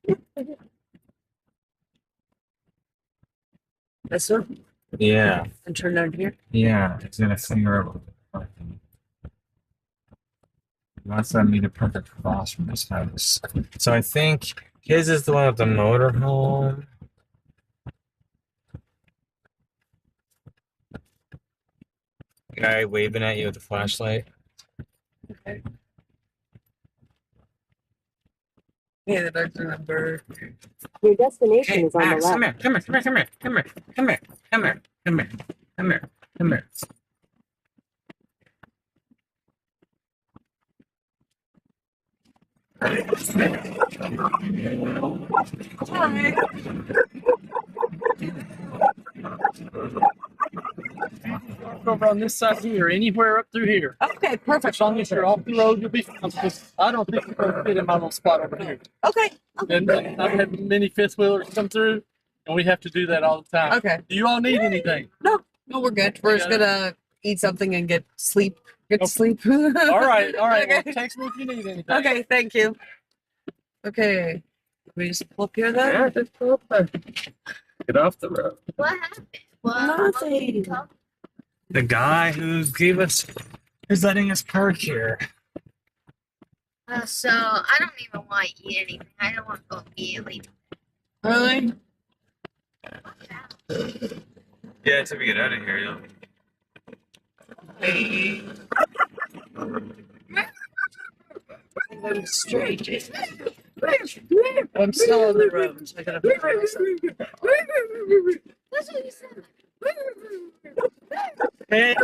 yet. This one? Yeah, And turn down here? yeah, it's gonna figure out. Wants me to park across from his house. So I think his is the one with the motorhome. guy waving at you with a flashlight. Okay. Yeah, the dogs remember. Your destination Hey, is on the Max, come left. here, come here, come here, come here, come here, come here, come here, come here, come here. Hi. Over on this side here, anywhere up through here. Okay, perfect. As long as you're off the road, you'll be fine. Because I don't think you're going to fit in my little spot over here. Okay. And I've had many fifth wheelers come through, and we have to do that all the time. Okay. Do you all need anything? No, we're good. We're just gonna eat something and get sleep. Get to sleep. All right. Okay. Well, text me if you need anything. Okay, thank you. Okay. We just pull up here then? Yeah, just pull up there. Get off the road. What happened? What? Nothing. The guy who gave us, who's letting us park here. So I don't even want to eat anything. I don't want to go immediately. Really? Yeah, until we get out of here, yeah. I'm straight. I'm still on the road. So I gotta That's what you said. Hey,